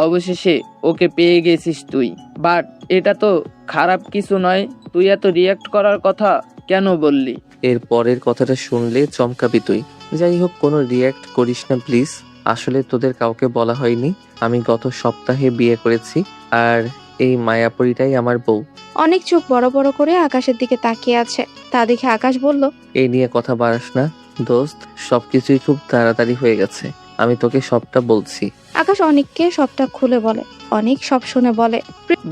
অবশেষে ওকে পেয়ে গেছিস তুই। বাট এটা তো খারাপ কিছু নয়, তুই এত রিয়াক্ট করার কথা কেন বললি? এর পরের কথাটা শুনলে চমকাবি তুই। যাই হোক, কোনো রিয়াক্ট করিস না প্লিজ। আসলে তোদের কাউকে বলা হয়নি, আমি গত সপ্তাহে বিয়ে করেছি, আর এই মায়াপরীটাই আমার বউ। অনেক চোখ বড় বড় করে আকাশের দিকে তাকিয়ে আছে। তা দেখে আকাশ বলল, এই নিয়ে কথা বাড়াস না দোস্ত, সবকিছুই খুব তাড়াতাড়ি হয়ে গেছে, আমি তোকে সবটা বলছি। আকাশ অনেককে সবটা খুলে বলে। অনেক সব শুনে বলে,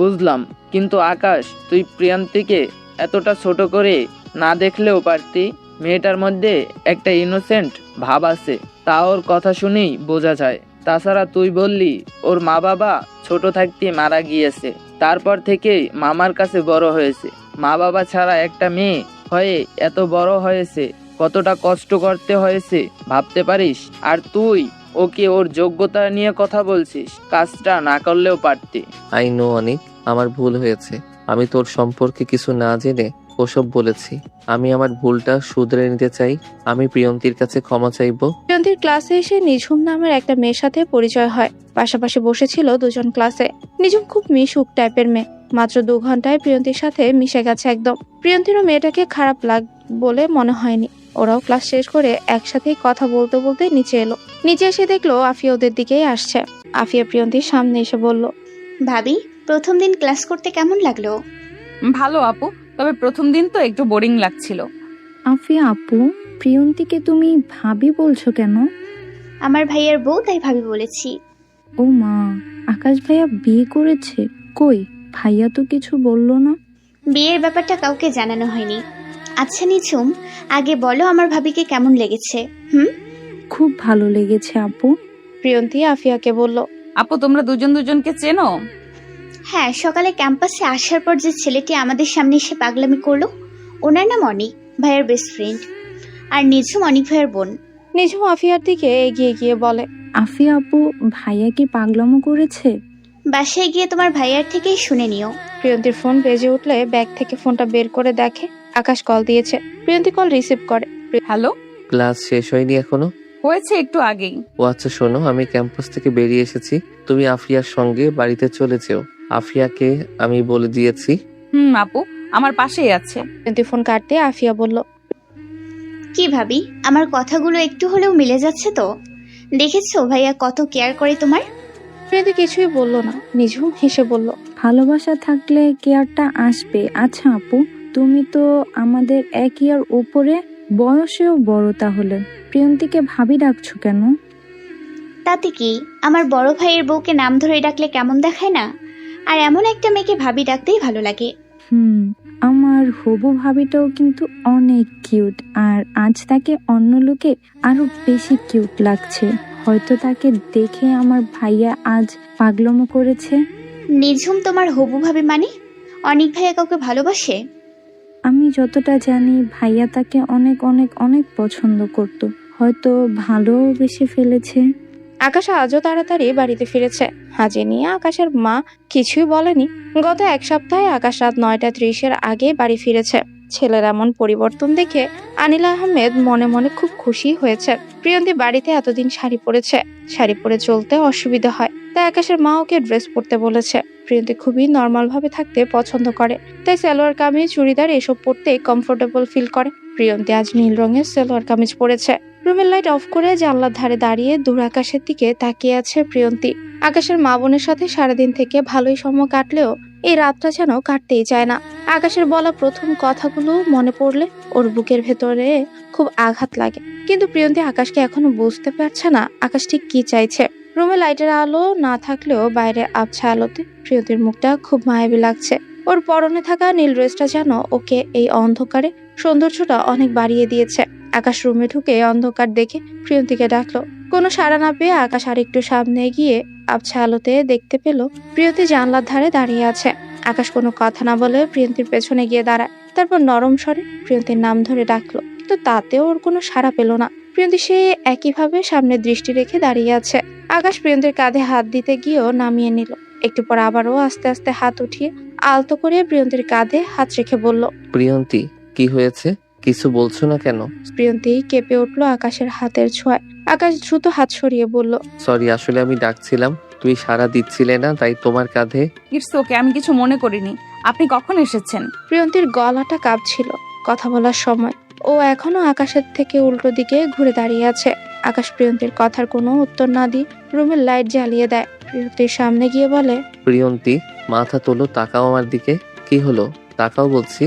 বুঝলাম, কিন্তু আকাশ তুই প্রিয়ান্তীকে এতটা ছোট করে না দেখলেও পারতি। মেয়েটার মধ্যে একটা ইনোসেন্ট ভাব আছে, তা ওর কথা শুনেই বোঝা যায়। তাছাড়া তুই বললি ওর মা বাবা ছোট থাকতে মারা গিয়েছে, তারপর থেকেই মামার কাছে বড় হয়েছে। মা বাবা ছাড়া একটা মেয়ে হয়ে এত বড় হয়েছে, কতটা কষ্ট করতে হয়েছে ভাবতে পারিস? আর তুই ওকে ওর যোগ্যতা নিয়ে কথা বলছিস, কাজটা না করলেও পারতি। আই নো অনেক, আমার ভুল হয়েছে। আমি তোর সম্পর্কে কিছু না জেনে ওসব বলেছি। আমি আমার ভুলটা শুধরে নিতে চাই। আমি প্রিয়ন্তীর কাছে ক্ষমা চাইবো। প্রিয়ন্তীর ক্লাসে এসে নিঝুম নামের একটা মেয়ের সাথে পরিচয় হয়। পাশাপাশি বসেছিল দুজন ক্লাসে। নিঝুম খুব মিশুক টাইপের মেয়ে। মাত্র 2 ঘন্টায় প্রিয়ন্তীর সাথে মিশে গেছে একদম। প্রিয়ন্তীরও মেয়েটাকে খারাপ লাগ বলে মনে হয়নি। ওরাও ক্লাস শেষ করে একসাথেই কথা বলতে বলতে নিচে এলো। নিচে এসে দেখলো আফিয়া ওদের দিকেই আসছে। আফিয়া প্রিয়ন্তীর সামনে এসে বলল, ভাবি, প্রথম দিন ক্লাস করতে কেমন লাগলো? ভালো আপু, তবে প্রথম দিন তো একটু বোরিং লাগছিল। আফিয়া আপু, প্রিয়ন্তীকে তুমি ভাবি বলছো কেন? আমার ভাইয়ের বউ, তাই ভাবি বলেছি। ও মা, আকাশ ভাইয়া বিয়ে করেছে? কই, ভাইয়া তো কিছু বললো না। বিয়ের ব্যাপারটা কাউকে জানানো হয়নি। আচ্ছা নিঝুম, আগে বলো আমার ভাবিকে কেমন লেগেছে? খুব ভালো লেগেছে আপু। প্রিয়ন্তী আফিয়াকে বলল, আপু তোমরা দুজন দুজনকে চেনো? হ্যাঁ, সকালে ক্যাম্পাসে আসার পর যে ছেলেটি আমাদের সামনে এসে পাগলামি করলো, ওনার নাম অনিক, ভাইয়ের বেস্ট ফ্রেন্ড। আর নিঝুম অনিক ভাইয়ের বোন। নিঝুম আফিয়ার দিকে এগিয়ে গিয়ে বলে, আফিয়া আপু, ভাইয়া কি পাগলামো করেছে? বাসায় গিয়ে তোমার ভাইয়ার থেকেই শুনে নিও। প্রিয়ন্তীর ফোন বেজে উঠলে ব্যাগ থেকে ফোনটা বের করে দেখে আকাশ কল দিয়েছে। প্রিয়ন্তী কল রিসিভ করে। হ্যালো, ক্লাস শেষ হয়নি এখনো? হয়েছে একটু আগেই। ও আচ্ছা, শোনো, আমি ক্যাম্পাস থেকে বেরিয়ে এসেছি, তুমি আফিয়ার সঙ্গে বাড়িতে চলে যেও। আফিয়াকে আমি বলে দিয়েছি। আপু আমার পাশেই আছে। প্রিয়ন্তী ফোন কাটতে আফিয়া বলল, কি ভাবি, আমার কথাগুলো একটু হলেও মিলে যাচ্ছে তো? দেখেছো ভাইয়া কত কেয়ার করে তোমার? প্রিয়ন্তী কিছুই বলল না। নিঝুম হেসে বলল, ভালোবাসা থাকলে কেয়ারটা আসবে। আচ্ছা আপু, তুমি তো আমাদের 1 ইয়ার উপরে, বয়সেও বড়, তাহলে প্রিয়ন্তীকে ভাবি ডাকছো কেন? তাতে কি, আমার বড় ভাইয়ের বউকে নাম ধরে ডাকলে কেমন দেখায় না? আর এমন একটা মেয়েকে ভাবি ডাকতেই ভালো লাগে। আমার হবু ভাবিটাও কিন্তু অনেক কিউট, আর আজ তাকে অন্য লোকে আরো বেশি কিউট লাগছে। হয়তো তাকে দেখে আমার ভাইয়া আজ পাগলামো করেছে। নিঝুম তোমার হবু ভাবি মানে? অনিক ভাইয়া কাউকে ভালোবাসে? আমি যতটা জানি ভাইয়া তাকে অনেক অনেক অনেক পছন্দ করত, হয়তো ভালোবেসে ফেলেছে। আকাশ আজও তাড়াতাড়ি বাড়িতে ফিরেছে। হাজে নিয়ে আকাশের মা কিছুই বলেনি। গত 1 সপ্তাহে আকাশ রাত 9:30 আগে বাড়ি ফিরেছে। ছেলের এমন পরিবর্তন দেখে আনিল আহমেদ মনে মনে খুব খুশি হয়েছে। প্রিয়ন্তী বাড়িতে এতদিন শাড়ি পরেছে, শাড়ি পরে চলতে অসুবিধা হয়, তাই আকাশের মা ওকে ড্রেস পরতে বলেছে। প্রিয়ন্তী খুবই নর্মাল ভাবে থাকতে পছন্দ করে, তাই সালোয়ার কামিজ, চুড়িদার এসব পরতে কমফোর্টেবল ফিল করে। প্রিয়ন্তী আজ নীল রঙের সালোয়ার কামিজ পরেছে। রুমের লাইট অফ করে জানলার ধারে দাঁড়িয়ে দূর আকাশের দিকে তাকিয়ে আছে প্রিয়ন্তী। আকাশের মা বোনের সাথে সারাদিন থেকে ভালোই সময় কাটলেও এই রাতটা যেন কাটতেই চায় না। আকাশের বলা প্রথম কথাগুলো মনে পড়লে ওর বুকের ভেতরে খুব আঘাত লাগে। কিন্তু প্রিয়ন্তী আকাশকে এখনো বুঝতে পারছে না আকাশ ঠিক কি চাইছে। রুমে লাইটের আলো না থাকলেও বাইরে আবছা আলোতে প্রিয়ন্তীর মুখটা খুব মায়াবী লাগছে। ওর পরনে থাকা নীল ড্রেসটা যেন ওকে এই অন্ধকারে সৌন্দর্যটা অনেক বাড়িয়ে দিয়েছে। আকাশ রুমে ঢুকে অন্ধকার দেখে প্রিয়ন্তীকে ডাকলো। কোনো সাড়া না পেয়ে আকাশ আর একটু সামনে গিয়ে আবছা আলোতে দেখতে পেল প্রিয়ন্তী জানলার ধারে দাঁড়িয়ে আছে। আকাশ কোনো কথা না বলে প্রিয়ন্তীর পেছনে গিয়ে দাঁড়ায়। তারপর নরম স্বরে প্রিয়ন্তীর নাম ধরে ডাকলো, কিন্তু তাতেও ওর কোনো সাড়া পেল না। প্রিয়ন্তী সে একইভাবে সামনে দৃষ্টি রেখে দাঁড়িয়ে আছে। আকাশ প্রিয়ন্তীর কাঁধে হাত দিতে গিয়েও নামিয়ে নিল। একটু পর আবারও আস্তে আস্তে হাত উঠিয়ে আলতো করে প্রিয়ন্তীর কাঁধে হাত রেখে বলল, প্রিয়ন্তী, কি হয়েছে? কিছু বলছো না কেন? প্রিয়ন্তী কেঁপে উঠলো আকাশের হাতের ছোঁয়ায়। আকাশ দ্রুত হাত সরিয়ে বলল, সরি, আসলে আমি ডাকছিলাম, তুমি সাড়া দিচ্ছিলে না, তাই তোমার কাঁধে। ইটস ওকে, আমি কিছু মনে করিনি। আপনি কখন এসেছেন? প্রিয়ন্তীর গলাটা কাঁপছিল কথা বলার সময়। ও এখনো আকাশের থেকে উল্টো দিকে ঘুরে দাঁড়িয়ে আছে। আকাশ প্রিয়ন্তীর কথার কোনো উত্তর না দিয়ে রুমের লাইট জ্বালিয়ে দেয়। প্রিয়ন্তীর সামনে গিয়ে বলে, প্রিয়ন্তী, মাথা তোলো, তাকাও আমার দিকে। কি হলো? তাকাও বলছি।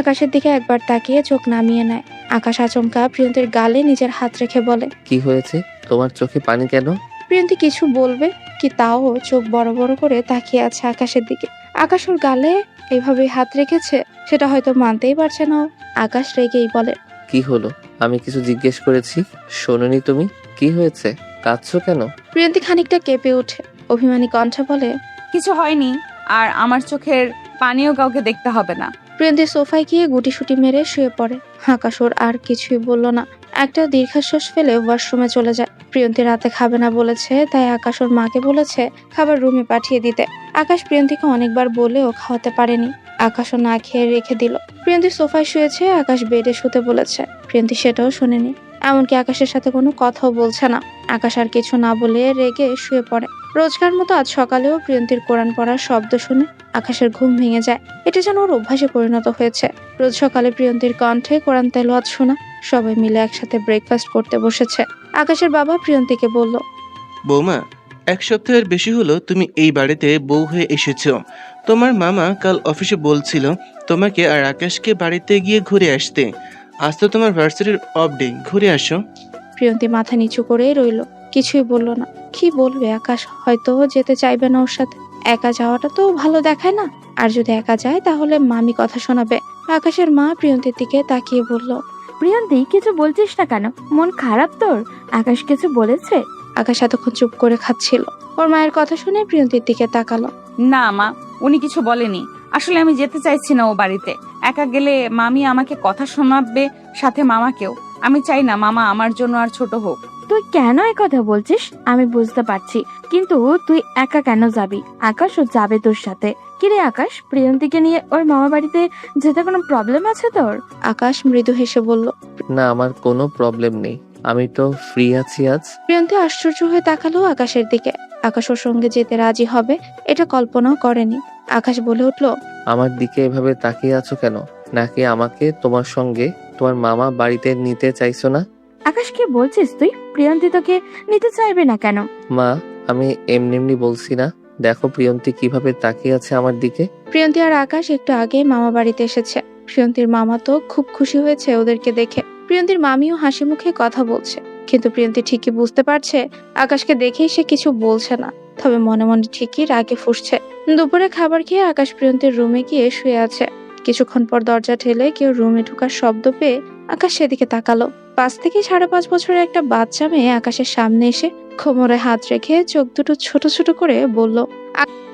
আকাশের দিকে একবার তাকিয়ে চোখ নামিয়ে নেয়। আকাশ আচমকা প্রিয়ন্তীর গালে নিজের হাত রেখে বলে, কি হয়েছে? তোমার চোখে পানি কেন? প্রিয়ন্তী কিছু বলবে কি তাও চোখ বড় বড় করে তাকিয়ে আছে আকাশের দিকে। আকাশ ওর গালে এইভাবে হাত রেখেছে সেটা হয়তো মানতেই পারছে না ও। আকাশ রেগেই বলে, কি হলো? আমি কিছু জিজ্ঞেস করেছি, শোনোনি তুমি? কি হয়েছে? কাঁদছো কেন? প্রিয়ন্তী খানিকটা কেঁপে ওঠে, অভিমানী কণ্ঠে বলে, কিছু হয়নি, আর আমার চোখের পানিও কাউকে দেখতে হবে না। প্রিয়ন্তী সোফায় গিয়ে গুটিসুটি মেরে শুয়ে পড়ে। আকাশ ওর আর কিছুই বলল না। একটা দীর্ঘশ্বাস ফেলে ওয়াশরুমে চলে যায়। প্রিয়ন্তী রাতে খাবে না বলেছে, তাই আকাশ ওর মাকে বলেছে খাবার রুমে পাঠিয়ে দিতে। আকাশ প্রিয়ন্তীকে অনেকবার বলেও খাওয়াতে পারেনি। আকাশও না খেয়ে রেখে দিল। প্রিয়ন্তী সোফায় শুয়েছে, আকাশ বেডে শুতে বলেছে। প্রিয়ন্তী সেটাও শোনেনি, এমনকি আকাশের সাথে কোনো কথাও বলছে না। আকাশ আর কিছু না বলে রেগে শুয়ে পড়ে। রোজকার মতো আজ সকালেও প্রিয়ন্তীর কোরআন পড়ার শব্দ শুনে আকাশের ঘুম ভেঙে যায়। এটা যেন ওর অভ্যাসে পরিণত হয়েছে। রোজ সকালে প্রিয়ন্তীর কণ্ঠে কোরআন তেলাওয়াত শোনা। সবাই মিলে একসাথে ব্রেকফাস্ট করতে বসেছে। আকাশের বাবা প্রিয়ন্তীকে বলল, বৌমা, 1 সপ্তাহের বেশি হলো তুমি এই বাড়িতে বউ হয়ে এসেছো। তোমার মামা কাল অফিসে বলছিল তোমাকে আর আকাশকে বাড়িতে গিয়ে ঘুরে আসতে। আজ তো তোমার ভার্সিটির অফ ডে, ঘুরে আসো। প্রিয়ন্তী মাথা নিচু করেই রইল, কিছুই বলল না। কি বলবে আকাশ? হয়তো যেতে চাইবে না ওর সাথে। একা যাওয়াটা তো ভালো দেখায় না। আর যদি একা যায় তাহলে মামি কথা শোনাবে। আকাশের মা প্রিয়ন্তীর দিকে তাকিয়ে বলল, প্রিয়ন্তী, কিছু বলছিস না কেন? মন খারাপ তোর? আকাশ কিছু বলেছে? আকাশ এতক্ষণ চুপ করে খাচ্ছিল। ওর মায়ের কথা শুনে প্রিয়ন্তীর দিকে তাকালো। না মা, উনি কিছু বলেনি। আসলে আমি যেতে চাইছি না ও বাড়িতে। একা গেলে মামি আমাকে কথা শোনাবে, সাথে মামাকেও। আমি চাই না মামা আমার জন্য আর ছোট হোক। তুই কেন এই কথা বলছিস আমি বুঝতে পারছি, কিন্তু তুই একা কেন যাবি? আকাশও যাবে তোর সাথে। কিরে আকাশ, প্রিয়ন্তীকে নিয়ে ওর মামা বাড়িতে যেতে কোনো প্রবলেম আছে তোর? আকাশ মৃদু হেসে বলল, না, আমার কোনো প্রবলেম নেই, আমি তো ফ্রি আছি আজ। প্রিয়ন্তী আশ্চর্য হয়ে তাকালো আকাশের দিকে। আকাশ ওর সঙ্গে যেতে রাজি হবে এটা কল্পনাও করেনি। আকাশ বলে উঠল, আমার দিকে এভাবে তাকিয়ে আছো কেন? নাকি আমাকে তোমার সঙ্গে তোমার মামা বাড়িতে নিতে চাইছো না? আকাশ, কি বলছিস তুই? প্রিয়ন্তী তোকে নিতে চাইবে না কেন? মা, আমি এমনি এমনি বলছি না। দেখো প্রিয়ন্তী কিভাবে তাকিয়ে আছে আমার দিকে। প্রিয়ন্তী আর আকাশ একটু আগে মামা বাড়িতে এসেছে। প্রিয়ন্তীর মামা তো খুব খুশি হয়েছে ওদেরকে দেখে। প্রিয়ন্তীর মামিও হাসি মুখে কথা বলছে। কিন্তু প্রিয়ন্তী ঠিকই বুঝতে পারছে আকাশকে দেখেই সে কিছু বলছে না, তবে মনে মনে ঠিকই রাগে ফুঁসছে। দুপুরে খাবার খেয়ে আকাশ প্রিয়ন্তীর রুমে গিয়ে শুয়ে আছে। কিছুক্ষণ পর দরজা ঠেলে কেউ রুমে ঢোকার শব্দ পেয়ে আকাশ সেদিকে তাকালো। 5 থেকে 5.5 বছরের একটা বাচ্চা মেয়ে আকাশের সামনে এসে কোমরে হাত রেখে চোখ দুটো ছোট ছোট করে বলল,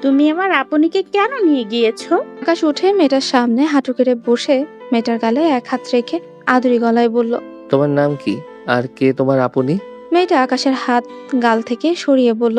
তুমি আমার আপনিকে কেন নিয়ে গিয়েছো? আকাশ উঠে মেয়েটার সামনে হাঁটু কেড়ে বসে মেয়েটার গালে এক হাত রেখে আদুরি গলায় বলল, তোমার নাম কি আর কে তোমার আপনি? মেয়েটা আকাশের হাত গাল থেকে সরিয়ে বলল,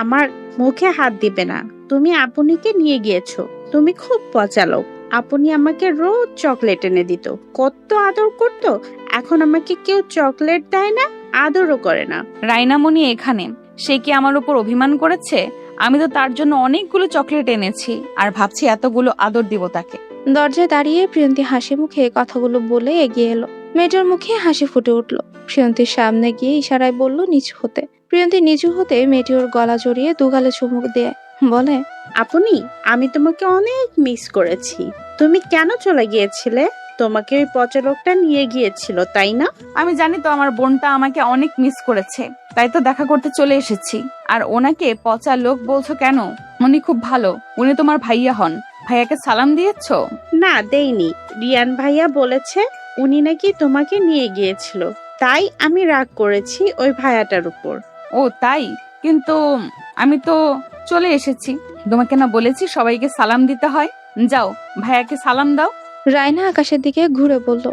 আমার মুখে হাত দিবে না। তুমি আপনিকে নিয়ে গিয়েছো। তুমি খুব পচালো। আপনি আমাকে রোজ চকলেট এনে দিত, কত আদর করতো। এখন আমাকে কেউ চকলেট দেয় না, আদরও করে না। রাইনামণি এখানে, সে কি আমার উপর অভিমান করেছে? আমি তো তার জন্য অনেকগুলো চকলেট এনেছি, আর ভাবছি এতগুলো আদর দিব তাকে। দরজায় দাঁড়িয়ে প্রিয়ন্তী হাসি মুখে কথাগুলো বলে এগিয়ে এলো। মেয়েটার মুখে হাসি ফুটে উঠল। প্রিয়ন্তীর সামনে গিয়ে ইশারায় বলল নিচু হতে। প্রিয়ন্তী নিচু হতে মেয়েটি ওর গলা জড়িয়ে দুগালে চুমুক দিয়ে বলে, আপনি, আমি তোমাকে অনেক মিস করেছি। তুমি কেন চলে গিয়েছিলে? তোমাকে ওই পচা লোকটা নিয়ে গিয়েছিল, তাই না? আমি জানি তো আমার বোনটা আমাকে অনেক মিস করেছে, তাই তো দেখা করতে চলে এসেছি। আর ওনাকে পচা লোক বলছো কেন? উনি খুব ভালো, উনি তোমার ভাইয়া হন। ভাইয়াকে সালাম দিয়েছো? না, দেইনি। রিয়ান ভাইয়া বলেছে উনি নাকি তোমাকে নিয়ে গিয়েছিল, তাই আমি রাগ করেছি ওই ভাইয়াটার উপর। ও তাই? কিন্তু আমি তো চলে এসেছি। তোমাকে না বলেছি সবাইকে সালাম দিতে হয়? যাও, ভাইয়াকে সালাম দাও। রায়না আকাশের দিকে ঘুরে বলল,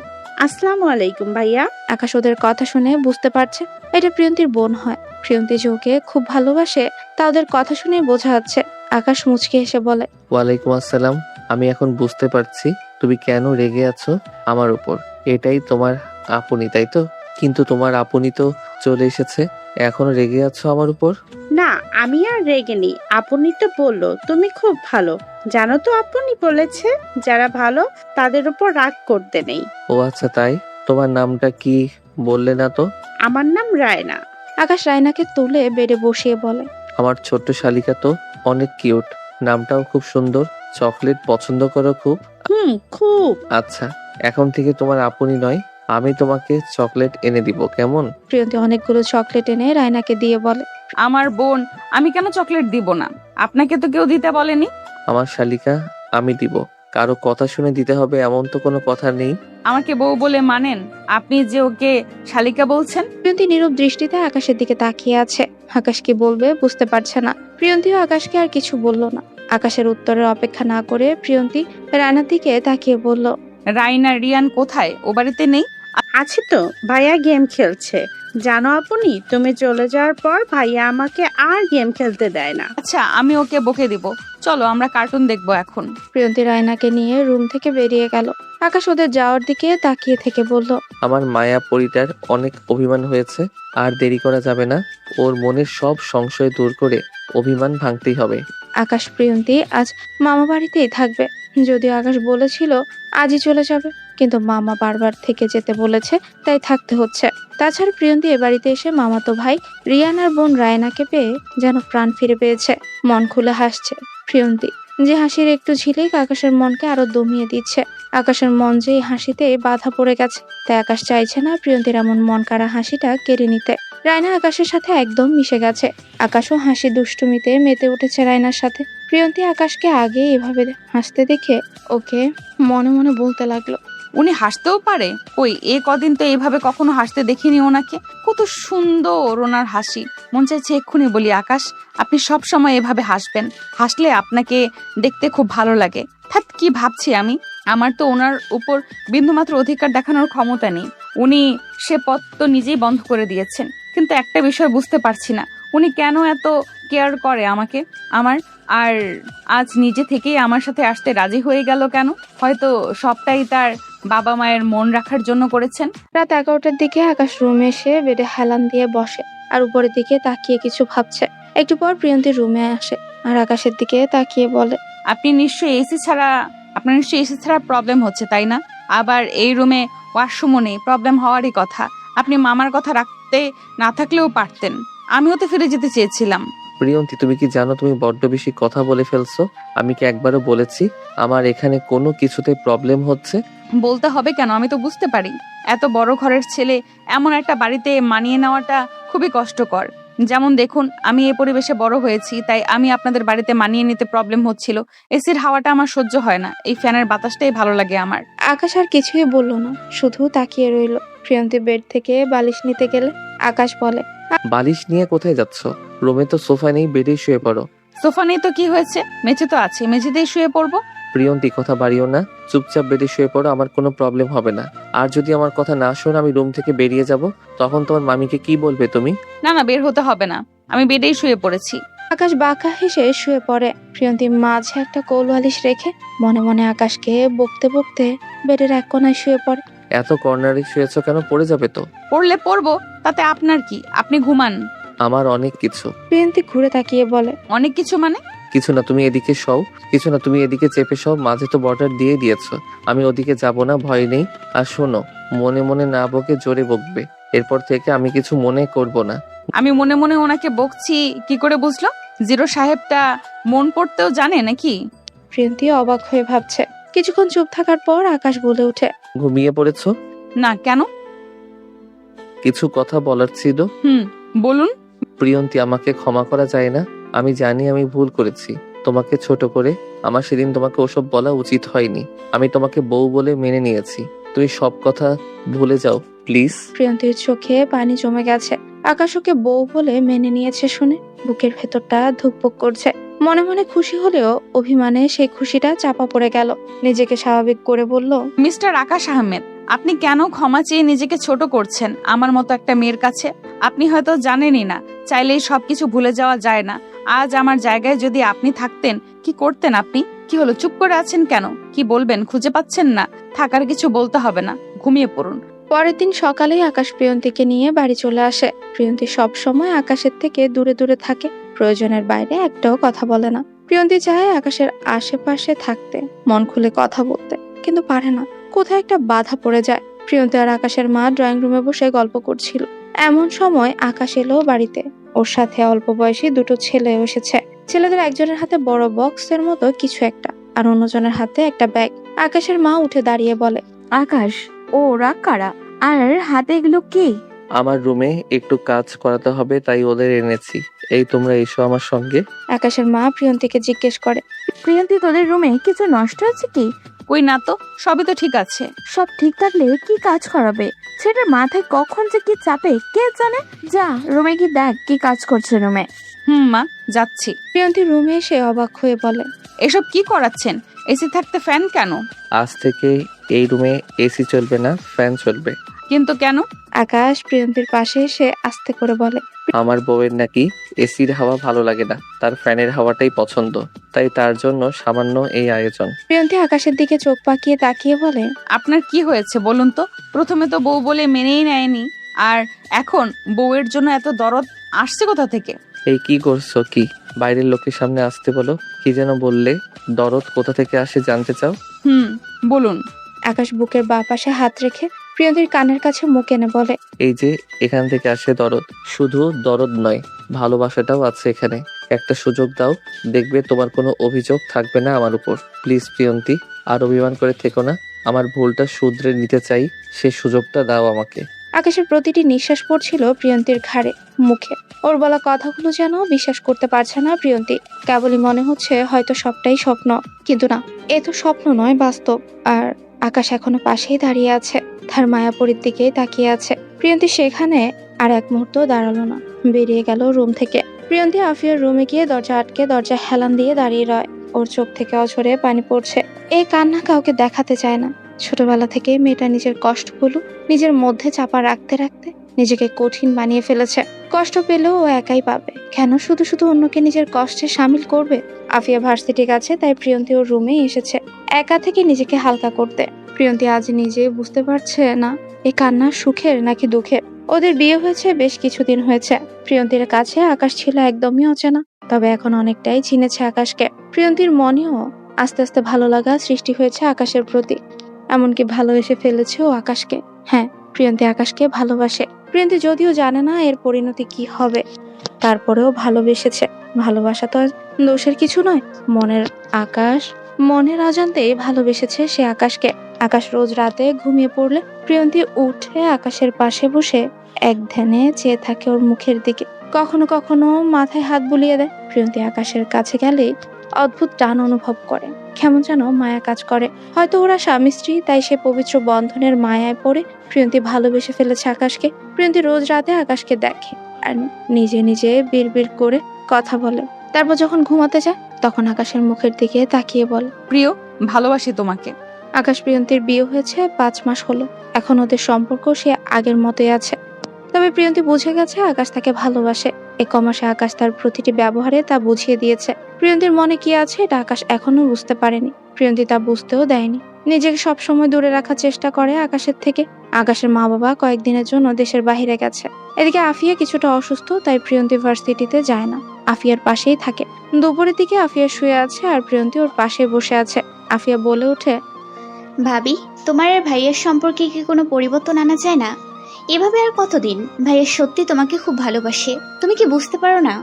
আসসালামু আলাইকুম ভাইয়া। আকাশ ওদের কথা শুনে বুঝতে পারছে এটা প্রিয়ন্তীর বোন হয়। প্রিয়ন্তী যে ওকে খুব ভালোবাসে তা ওদের কথা শুনে বোঝা যাচ্ছে। আকাশ মুচকে এসে বলে, ওয়ালাইকুম আসসালাম। আমি এখন বুঝতে পারছি তুমি কেন রেগে আছো আমার উপর। এটাই তোমার আপনি, তাই তো? কিন্তু তোমার আপনি তো চলে এসেছে, এখনো রেগে আছো আমার উপর? না, আমি আর রেগেনি। আপনি তো বললো তুমি খুব ভালো। জানো তো, আপনি বলেছে যারা ভালো তাদের উপর রাগ করতে নেই। ও আচ্ছা তাই? তোমার নামটা কি বললে না তো? আমার নাম রায়না। আকাশ রায়নাকে তুলে বেডে বসিয়ে বলে, আমার ছোট্ট শালিকা তো অনেক কিউট, নামটাও খুব সুন্দর। চকলেট পছন্দ করো খুব? খুব। আচ্ছা, এখন থেকে তোমার আপনি নয়, আমি তোমাকে চকলেট এনে দিব, কেমন? প্রিয়ন্তী অনেকগুলো চকলেট এনে রায়নাকে দিয়ে বলে, আমার বোন, আমি কেন চকলেট দিব না? আপনাকে তো কেউ দিতে বলেনি। আমার শালিকা, আমি দিব। কারো কথা শুনে দিতে হবে এমন তো কোনো কথা নেই। আমাকে বউ বলে মানেন? আপনি যে ওকে শালিকা বলছেন। প্রিয়ন্তী নীরব দৃষ্টিতে আকাশের দিকে তাকিয়ে আছে। আকাশ কি বলবে বুঝতে পারছে না। প্রিয়ন্তীও আকাশকে আর কিছু বলল না। আকাশের উত্তরের অপেক্ষা না করে প্রিয়ন্তী রায়নার দিকে তাকিয়ে বলল, রাইনা রিয়ান কোথায়? ও বাড়িতে নেই? আছে তো, ভাইয়া গেম খেলছে। জানো আপনি, তুমি চলে যাওয়ার পর ভাইয়া আমাকে আর গেম খেলতে দেয় না। আচ্ছা, আমি ওকে বকে দিব। চলো আমরা কার্টুন দেখবো এখন। প্রিয়ন্তী রায়নাকে নিয়ে রুম থেকে বেরিয়ে গেল। আকাশ ওদের যাওয়ার দিকে তাকিয়ে থেকে বলল, আমার মায়া পরিটার অনেক অভিমান হয়েছে, আর দেরি করা যাবে না। ওর মনের সব সংশয় দূর করে অভিমান ভাঙতেই হবে। আকাশ প্রিয়ন্তী আজ মামা বাড়িতেই থাকবে। যদিও আকাশ বলেছিল আজই চলে যাবে, কিন্তু মামা বারবার থেকে যেতে বলেছে, তাই থাকতে হচ্ছে। তাছাড়া প্রিয়ন্তী এ বাড়িতে এসে মামাতো ভাই রিয়ান আর বোন রায়নাকে পেয়ে যেন প্রাণ ফিরে পেয়েছে। মন খুলে হাসছে প্রিয়ন্তী, যে হাসির একটু ঝিলিক আকাশের মনকে আরো দমিয়ে দিচ্ছে। আকাশের মন যে এই হাসিতে বাধা পড়ে গেছে, তাই আকাশ চাইছে না প্রিয়ন্তীর এমন মন কাড়া হাসিটা কেড়ে নিতে। রায়না আকাশের সাথে একদম মিশে গেছে। আকাশও হাসি দুষ্টুমিতে মেতে উঠেছে রায়নার সাথে। প্রিয়ন্তী আকাশকে আগে এভাবে হাসতে দেখে ওকে মনে মনে বলতে লাগলো, উনি হাসতেও পারে? ওই এ কদিন তো এইভাবে কখনো হাসতে দেখিনি ওনাকে। কত সুন্দর ওনার হাসি। মন চাইছে এক্ষুনি বলি, আকাশ আপনি সব সময় এভাবে হাসবেন, হাসলে আপনাকে দেখতে খুব ভালো লাগে। থাক, কি ভাবছি আমি। আমার তো ওনার উপর বিন্দুমাত্র অধিকার দেখানোর ক্ষমতা নেই। উনি সে পথ তো নিজেই বন্ধ করে দিয়েছেন। কিন্তু একটা বিষয় বুঝতে পারছি না, উনি কেন এত কেয়ার করে আমাকে, আমার। আর আজ নিজে থেকেই আমার সাথে আসতে রাজি হয়ে গেল কেন? হয়তো সবটাই তার বাবা মায়ের মন রাখার জন্য করেছেন। রাত 11টার দিকে আকাশ রুমে এসে বেডে হেলান দিয়ে বসে আর উপরের দিকে তাকিয়ে কিছু ভাবছে। একটু পর প্রিয়ন্তী রুমে আসে আর আকাশের দিকে তাকিয়ে বলে, আপনার নিশ্চয়ই এসি ছাড়া প্রবলেম হচ্ছে, তাই না? আবার এই রুমে ওয়াশরুমও নেই, প্রবলেম হওয়ারই কথা। আপনি মামার কথা রাখতে না থাকলেও পারতেন। আমিও তো ফিরে যেতে চেয়েছিলাম। প্রিয়ন্তী, তুমি কি জানো তুমি বড্ড বেশি কথা বলে ফেলছো? আমি কি একবারও বলেছি আমার এখানে কোনো কিছুতে প্রবলেম হচ্ছে? বলতে হবে কেন? আমি তো বুঝতে পারি। এত বড় ঘরের ছেলে এমন একটা বাড়িতে মানিয়ে নেওয়াটা খুবই কষ্টকর। যেমন দেখুন, আমি এই পরিবেশে বড় হয়েছি, তাই আমি আপনাদের বাড়িতে মানিয়ে নিতে প্রবলেম হচ্ছিল। এসির হাওয়াটা আমার সহ্য হয় না, এই ফ্যানের বাতাসটাই ভালো লাগে আমার। আকাশ আর কিছুই বলল না, শুধু তাকিয়ে রইল। প্রিয়ন্তী বেড থেকে বালিশ নিতে গেলে আকাশ বলে, বালিশ নিয়ে কোথায় যাচ্ছ? রুমে তো সোফা নেই, বেডেই শুয়ে পড়ো। সোফা নেই তো কি হয়েছে? মেঝে তো আছে, মেঝেতেই শুয়ে পড়বো। প্রিয়ন্তী, কথা বাড়িও না, চুপচাপ বেডে শুয়ে পড়ো, আমার কোনো প্রবলেম হবে না। আর যদি আমার কথা না শোনো, আমি রুম থেকে বেরিয়ে যাব, তখন তোমার মামিকে কি বলবে তুমি? না, বের হতে হবে না, আমি বেডেই শুয়ে পড়েছি। আকাশ বাঁকা হেসে শুয়ে পড়ে। প্রিয়ন্তী মাঝে একটা কোল বালিশ রেখে মনে মনে আকাশকে বকতে বকতে বেডের এক কোনায় শুয়ে পড়ে। এত কর্নারে শুয়েছো কেন? পড়ে যাবে তো। পড়লে পড়বো, তাতে আপনার কি? আপনি ঘুমান। আমার অনেক কিছু। প্রিয়ন্তী ঘুরে তাকিয়ে বলে, অনেক কিছু মানে? কিছু না, তুমি এদিকে শও। কিছু না, তুমি এদিকে চেপে শও। মাঝে তো বর্ডার দিয়ে দিয়েছো, আমি ওদিকে যাব না, ভয় নেই। আর শোনো, মনে মনে না বকে জোরে বকবে। এরপর থেকে আমি কিছু মনে করব না। আমি মনে মনে ওনাকে বকছি কি করে বুঝলো? জিরো সাহেবটা মন পড়তেও জানে নাকি? প্রিয়ন্তী অবাক হয়ে ভাবছে। কিছুক্ষণ চুপ থাকার পর আকাশ বলে ওঠে, ঘুমিয়ে পড়েছো? না, কেন? কিছু কথা বলার ছিল। বলুন। প্রিয়ন্তী, আমাকে ক্ষমা করা যায় না? আমি জানি আমি ভুল করেছি, তোমাকে ছোট করে। আমার সেদিন তোমাকে ওসব বলা উচিত হয়নি। আমি তোমাকে বউ বলে মেনে নিয়েছি। তুমি সব কথা ভুলে যাও প্লিজ। প্রিয়ন্তীর চোখে পানি জমে গেছে। আকাশ ওকে বউ বলে মেনে নিয়েছে শুনে বুকের ভেতরটা ধুকপুক করছে। মনে মনে খুশি হলেও অভিমানে সেই খুশিটা চাপা পড়ে গেল। নিজেকে স্বাভাবিক করে বলল, মিস্টার আকাশ আহমেদ, আপনি কেন ক্ষমা চেয়ে নিজেকে ছোট করছেন আমার মতো একটা মেয়ের কাছে? আপনি হয়তো জানেনই না, চাইলেই সবকিছু ভুলে যাওয়া যায় না। আজ আমার জায়গায় যদি আপনি থাকতেন, কি করতেন আপনি? কি হলো, চুপ করে আছেন কেন? কি বলবেন খুঁজে পাচ্ছেন না? থাকার কিছু বলতে হবে না, ঘুমিয়ে পড়ুন। পরের দিন সকালেই আকাশ প্রিয়ন্তীকে নিয়ে বাড়ি চলে আসে। প্রিয়ন্তী সব সময় আকাশের থেকে দূরে দূরে থাকে, প্রয়োজনের বাইরে একটাও কথা বলে না। প্রিয়ন্তী চায় আকাশের আশেপাশে থাকতে, মন খুলে কথা বলতে, কিন্তু পারে না। কোথায় একটা বাধা পড়ে যায়। প্রিয়ন্তী আর আকাশের মা ড্রয়িং রুমে বসে গল্প করছিল। এমন সময় আকাশ এলো বাড়িতে। ওর সাথে অল্প বয়সী দুটো ছেলে এসেছে। ছেলেদের একজনের হাতে বড় বক্সের মতো কিছু একটা, আর অন্যজনের হাতে একটা ব্যাগ। আকাশের মা উঠে দাঁড়িয়ে বলে, আকাশ, ওরা কারা? আর হাতে এগুলো কি? আমার রুমে একটু কাজ করাতে হবে, তাই ওদের এনেছি। এই তোমরা এসো আমার সঙ্গে। আকাশের মা প্রিয়ন্তীকে জিজ্ঞেস করে, প্রিয়ন্তী, তোদের রুমে কিছু নষ্ট হচ্ছে কি? কই না তো, সবই তো ঠিক আছে। সব ঠিক থাকলে কি কাজ করাবে? ছেলের মাথায় কখন যে কি চাপে কে জানে। যা রুমে কি দেখ কি কাজ করছে রুমে। মা, যাচ্ছি। প্রিয়ন্তী রুমে এসে অবাক হয়ে বলে, এসব কি করাচ্ছেন? এসি থাকতে ফ্যান কেন? আজ থেকে এই রুমে এসি চলবে না, ফ্যান চলবে। কিন্তু কেন? আকাশ প্রিয়ন্তীর পাশে এসে আস্তে করে বলে, আমার বউয়ের নাকি এসির হাওয়া ভালো লাগে না, তার ফ্যানের হাওয়াটাই পছন্দ, তাই তার জন্য সামান্য এই আয়োজন। প্রিয়ন্তী আকাশের দিকে চোখ পাকিয়ে তাকিয়ে বলে, আপনার কি হয়েছে বলুন তো? প্রথমে তো বউ বলে মেনেই নেয়নি, আর এখন বউয়ের জন্য এত দরদ আসছে কোথা থেকে? এই কি করছো? কি বাইরের লোকের সামনে আসতে বলো? কি যেন বললে? দরদ কোথা থেকে আসে জানতে চাও? বলুন। আকাশ বুকের বাঁ পাশে হাত রেখে প্রিয়ন্তীর কানের কাছে মুখ এনে বলে, এই যে এখান থেকে আসে দরদ। শুধু দরদ নয়, ভালোবাসাটাও আছে এখানে। একটা সুযোগ দাও, দেখবে তোমার কোনো অভিযোগ থাকবে না আমার উপর। প্লিজ প্রিয়ন্তী, আর অভিমান করে থেকো না। আমার ভুলটা শুধরে নিতে চাই, সে সুযোগটা দাও আমাকে। আকাশের প্রতিটি নিঃশ্বাস পড়ছিল প্রিয়ন্তীর ঘাড়ে, মুখে। ওর বলা কথাগুলো যেন বিশ্বাস করতে পারছে না প্রিয়ন্তী। কেবলই মনে হচ্ছে হয়তো সবটাই স্বপ্ন, কিন্তু না, এ তো স্বপ্ন নয়, বাস্তব। আর আকাশ এখনো পাশেই দাঁড়িয়ে আছে, তার মায়াপুরীর দিকেই তাকিয়ে আছে। প্রিয়ন্তী সেখানে আর এক মুহূর্ত দাঁড়ালো না, বেরিয়ে গেল রুম থেকে। প্রিয়ন্তী আফিয়ার রুমে গিয়ে দরজা আটকে দরজা হেলান দিয়ে দাঁড়িয়ে রয়। ওর চোখ থেকে অঝরে পানি পড়ছে। এই কান্না কাউকে দেখাতে চায় না। ছোটবেলা থেকে মেয়েটা নিজের কষ্টগুলো নিজের মধ্যে চাপা রাখতে রাখতে নিজেকে কঠিন বানিয়ে ফেলেছে। কষ্ট পেলেও ও একাই পাবে, কেন শুধু শুধু অন্যকে নিজের কষ্টে সামিল করবে? আফিয়া ভার্সিটি গেছে, তাই প্রিয়ন্তী ওর রুমে এসেছে একা থেকে নিজেকে হালকা করতে। প্রিয়ন্তী আজ নিজে বুঝতে পারছে না এই কান্না সুখের নাকি দুঃখের। ওদের বিয়ে হয়েছে বেশ কিছুদিন হয়েছে। প্রিয়ন্তীর কাছে আকাশ ছিল একদমই অচেনা, তবে এখন অনেকটাই চিনেছে আকাশকে। প্রিয়ন্তীর মনেও আস্তে আস্তে ভালো লাগা সৃষ্টি হয়েছে আকাশের প্রতি, এমনকি ভালোবেসে ফেলেছে ও আকাশকে। হ্যাঁ, প্রিয়ন্তী আকাশকে ভালোবাসে। প্রিয়ন্তী যদিও জানে না এর পরিণতি কি হবে, তারপরেও ভালোবেসেছে। ভালোবাসা তো আর দোষের কিছু নয়। মনের অজান্তেই ভালোবেসেছে সে আকাশকে। আকাশ রোজ রাতে ঘুমিয়ে পড়লে প্রিয়ন্তী উঠে আকাশের পাশে বসে এক ধ্যানে চেয়ে থাকে ওর মুখের দিকে। কখনো কখনো মাথায় হাত বুলিয়ে দেয়। প্রিয়ন্তী আকাশের কাছে গেলে অদ্ভুত টান অনুভব করে, কেমন যেন মায়া কাজ করে। হয়তো ওরা স্বামী স্ত্রী, তাই সে পবিত্র বন্ধনের মায়ায় পড়ে প্রিয়ন্তী ভালোবেসে ফেলেছে আকাশকে। প্রিয়ন্তী রোজ রাতে আকাশকে দেখে আর নিজে নিজে বিড়বিড় করে কথা বলে। তারপর যখন ঘুমাতে যায় তখন আকাশের মুখের দিকে তাকিয়ে বলে, প্রিয়, ভালোবাসি তোমাকে। আকাশ প্রিয়ন্তীর বিয়ে হয়েছে 5 মাস হলো। এখন ওদের সম্পর্ক সে আগের মতোই আছে, তবে প্রিয়ন্তী বুঝে গেছে আকাশ তাকে ভালোবাসে। এ কমাসে আকাশ তার প্রতিটি ব্যবহারে তা বুঝিয়ে দিয়েছে। প্রিয়ন্তীর মনে কি আছে এটা আকাশ এখনো বুঝতে পারেনি, প্রিয়ন্তী তা বুঝতেও দেয়নি। নিজেকে সবসময় দূরে রাখার চেষ্টা করে আকাশের থেকে। আকাশের মা বাবা কয়েকদিনের জন্য দেশের বাইরে গেছে। এদিকে আফিয়া কিছুটা অসুস্থ, তাই প্রিয়ন্তী ভার্সিটিতে যায় না, আফিয়ার পাশেই থাকে। দুপুরের দিকে আফিয়া শুয়ে আছে আর প্রিয়ন্তী ওর পাশে বসে আছে। আফিয়া বলে ওঠে, ভাবি, তোমার আর ভাইয়ের সম্পর্কে কি কোনো পরিবর্তন আনা যায় না? এভাবে আর কতদিন? ভাইয়া সত্যি তোমাকে খুব ভালোবাসে, তুমি কি বুঝতে পারো না?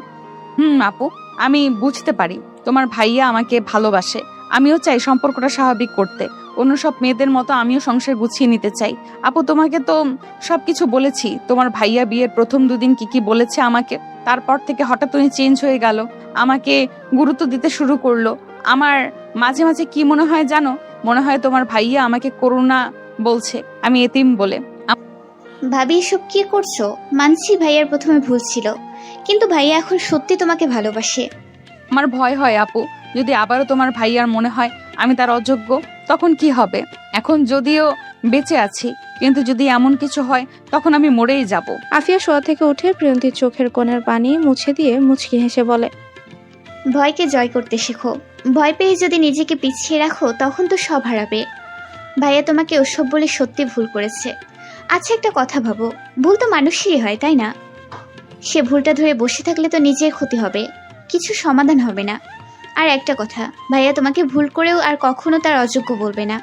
আপু, আমি বুঝতে পারি তোমার ভাইয়া আমাকে ভালোবাসে। আমিও চাই সম্পর্কটা স্বাভাবিক করতে। অন্য সব মেয়েদের মতো আমিও সংসার গুছিয়ে নিতে চাই। আপু, তোমাকে তো সবকিছু বলেছি। তোমার ভাইয়া বিয়ের প্রথম দুদিন কি কি বলেছে আমাকে, তারপর থেকে হঠাৎ উনি চেঞ্জ হয়ে গেল, আমাকে গুরুত্ব দিতে শুরু করলো। আমার মাঝে মাঝে কি মনে হয় জানো? মনে হয় তোমার ভাইয়া আমাকে করুণা বলছে, আমি এতিম বলে। ভাবি এসব কি করছো? মানছি ভাইয়ার প্রথমে ভুল ছিল, কিন্তু ভাইয়া এখন সত্যি তোমাকে ভালোবাসে। আমার ভয় হয় আপু, যদি আবারও তোমার ভাইয়ার মনে হয় আমি তার অযোগ্য, তখন কি হবে? এখন যদিও বেঁচে আছি, কিন্তু যদি এমন কিছু হয় তখন আমি মরেই যাব। আফিয়া শোয়া থেকে উঠে প্রিয়ন্তীর চোখের কোণের পানি মুছে দিয়ে মুচকি হেসে বলে, ভয়কে জয় করতে শেখো। ভয় পেয়ে যদি নিজেকে পিছিয়ে রাখো তখন তো সব হারাবে। ভাইয়া তোমাকে ওসব বলে সত্যি ভুল করেছে। আচ্ছা, একটা কথা ভাবো, ভুল তো মানুষেরই হয়, তাই না? সে ভুলটা ধরে বসে থাকলে তো নিজের ক্ষতি হবে, কিছু সমাধান হবে না। আর একটা কথা, ভাইয়া তোমাকে ভুল করেও আর কখনো তার অযোগ্য বলবে না।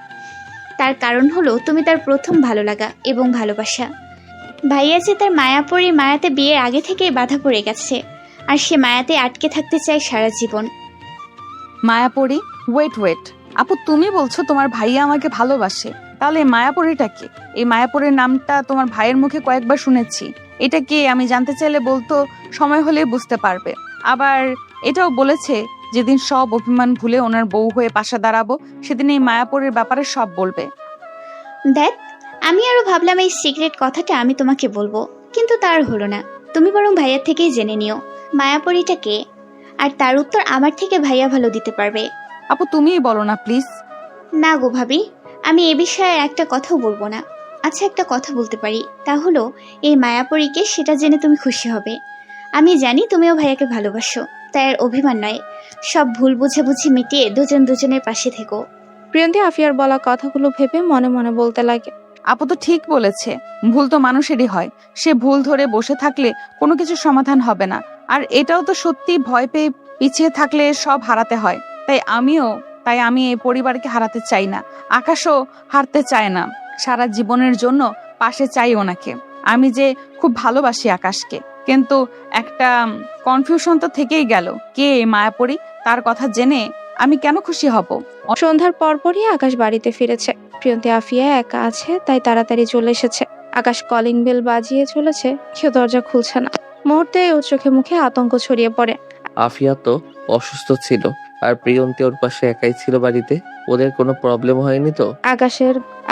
তার কারণ হলো তুমি তার প্রথম ভালো লাগা এবং ভালোবাসা। ভাইয়া যে তার মায়াপরীর মায়াতে বিয়ের আগে থেকেই বাধা পড়ে গেছে, আর সে মায়াতে আটকে থাকতে চায় সারা জীবন। মায়াপরী? ওয়েট, আপু, তুমি বলছো তোমার ভাইয়া আমাকে ভালোবাসে, তাহলে এই মায়াপরীটা কি? এই মায়াপরীর নামটা তোমার ভাইয়ের মুখে কয়েকবার শুনেছি। এটা কি আমি জানতে চাইলে বলতো, সময় হলে বুঝতে পারবে। আবার এটাও বলেছে যেদিন সব অভিমান ভুলে ওনার বউ হয়ে পাশে দাঁড়াবো, সেদিন এই মায়াপরীর ব্যাপারে সব বলবে। দেখ, আমি আরো ভাবলাম এই সিক্রেট কথাটা আমি তোমাকে বলবো, কিন্তু তার হলো না। তুমি বরং ভাইয়ার থেকেই জেনে নিও মায়াপরীটা কে, আর তার উত্তর আমার থেকে ভাইয়া ভালো দিতে পারবে। আপু, তুমিই বলো না প্লিজ। না গো ভাবি, আমি এ বিষয়ে একটা কথাও বলবো না। আচ্ছা, একটা কথা বলতে পারি, তা হলো এই মায়াপরীকে, সেটা জেনে তুমি খুশি হবে। আমি জানি তুমিও ভাইয়াকে ভালোবাসো, তাই আর অভিমান নয়, সব ভুল বুঝাবুঝি মিটিয়ে দুজন দুজনের পাশে থেকো। প্রিয়ন্তী আফিয়ার বলা কথাগুলো ভেবে মনে মনে বলতে লাগে, আপু তো ঠিক বলেছে, ভুল তো মানুষেরই হয়। সে ভুল ধরে বসে থাকলে কোনো কিছু সমাধান হবে না। আর এটাও তো সত্যি, ভয় পেয়ে পিছিয়ে থাকলে সব হারাতে হয়। তাই আমি এই পরিবারকে হারাতে চাই না, আকাশও হারতে চায় না। সারা জীবনের জন্য পাশে চাই ওনাকে। আমি যে খুব ভালোবাসি আকাশকে, কিন্তু একটা কনফিউশন তো থেকেই গেল, কে এই মায়াপরী? তার কথা জেনে আমি কেন খুশি হব? সন্ধ্যার পরপরই আকাশ বাড়িতে ফিরেছে। প্রিয়ন্তী আফিয়া একা আছে, তাই তাড়াতাড়ি চলে এসেছে। আকাশ কলিং বেল বাজিয়ে চলেছে, কেউ দরজা খুলছে না। মুহূর্তে ওর চোখে মুখে আতঙ্ক ছড়িয়ে পড়ে। আফিয়া তো অসুস্থ ছিল, আর প্রিয়ন্তী ওর পাশে একাই ছিল বাড়িতে। ওদের কোনো প্রবলেম হয়নি তো?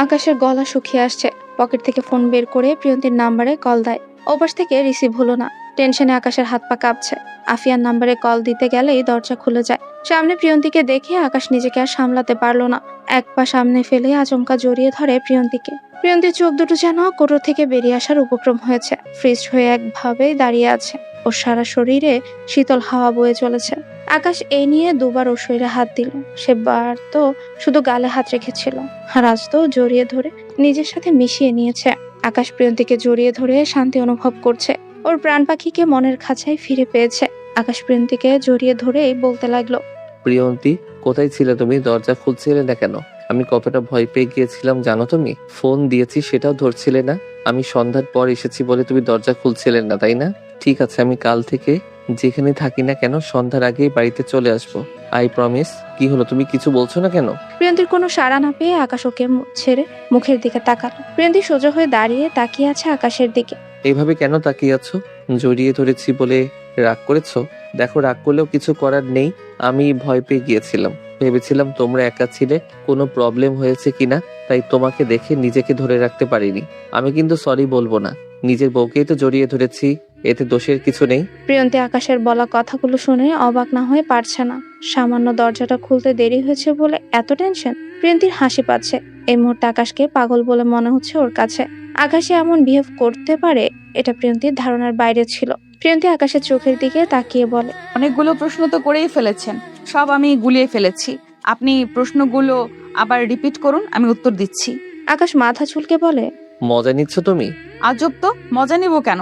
আকাশের গলা শুকিয়ে আসছে। পকেট থেকে ফোন বের করে প্রিয়ন্তীর নাম্বারে কল দেয়। ওপাশ থেকে রিসিভ হলো না। টেনশনে আকাশের হাত পা কাঁপছে। আফিয়ার নাম্বারে কল দিতে গেলেই দরজা খুলে যায়। সামনে প্রিয়ন্তীকে দেখে আকাশ নিজেকে আর সামলাতে পারলো না। এক পা সামনে ফেলে আচমকা জড়িয়ে ধরে প্রিয়ন্তীকে। প্রিয়ন্তীর চোখ দুটো যেন কোটর থেকে বেরিয়ে আসার উপক্রম হয়েছে। ফ্রিজ হয়ে একভাবেই দাঁড়িয়ে আছে। ওর সারা শরীরে শীতল হাওয়া বয়ে চলেছে। আকাশ এই নিয়ে দুবার ওর শরীরে হাত দিল। সেবার তো শুধু গালে হাত রেখেছিল, আর আজ তো জড়িয়ে ধরে নিজের সাথে মিশিয়ে নিয়েছে। আকাশ প্রিয়ন্তীকে জড়িয়ে ধরে শান্তি অনুভব করছে। ওর প্রাণ পাখিকে মনের খাঁচায় ফিরে পেয়েছে। আকাশ প্রিয়ন্তীকে জড়িয়ে ধরেই বলতে লাগলো, প্রিয়ন্তী, কোথায় ছিলে তুমি? দরজা খুলছিলে না কেন? আমি কতটা ভয় পেয়ে গিয়েছিলাম জানো তুমি? ফোন দিয়েছি সেটাও ধরছিলে না। আমি সন্ধ্যার পর এসেছি বলে তুমি দরজা খুলছিলেন না, তাই না? ঠিক আছে, আমি কাল থেকে যেখানে থাকি না কেন সন্ধ্যার আগেই বাড়িতে চলে আসবো। I promise. কি হলো, তুমি কিছু বলছো না কেন? প্রিয়ন্তীর কোনো সাড়া না পেয়ে আকাশ ওকে ছেড়ে মুখের দিকে তাকালো। প্রিয়ন্তী সোজা হয়ে দাঁড়িয়ে তাকিয়ে আছে আকাশের দিকে। এইভাবে কেন তাকিয়ে আছো? জড়িয়ে ধরেছি বলে রাগ করেছো? দেখো, রাগ করলেও কিছু করার নেই। আমি ভয় পেয়ে গিয়েছিলাম, ভেবেছিলাম তোমরা একা ছিলে, কোনো প্রবলেম হয়েছে কিনা, তাই তোমাকে দেখে নিজেকে ধরে রাখতে পারিনি। আমি কিন্তু সরি বলবো না, নিজের বউকেই তো জড়িয়ে ধরেছি, এতে দোষের কিছু নেই। প্রিয়ন্তী আকাশের বলা কথাগুলো শুনে অবাক না হয়ে পারছে না। সামান্য দরজাটা খুলতে দেরি হয়েছে বলে এত টেনশন? প্রিয়ন্তীর হাসি পাচ্ছে। এই মুহূর্তে আকাশকে পাগল বলে মনে হচ্ছে ওর কাছে। আকাশে এমন বিহেভ করতে পারে, এটা প্রিয়ন্তীর ধারণার বাইরে ছিল। প্রিয়ন্তী আকাশের চোখের দিকে তাকিয়ে বলে, অনেকগুলো প্রশ্ন তো করেই ফেলেছেন, সব আমি গুলিয়ে ফেলেছি। আপনি প্রশ্নগুলো আবার রিপিট করুন, আমি উত্তর দিচ্ছি। আকাশ মাথা চুলকে বলে, মজা নিচ্ছ তুমি? আজব তো, মজা নিব কেন?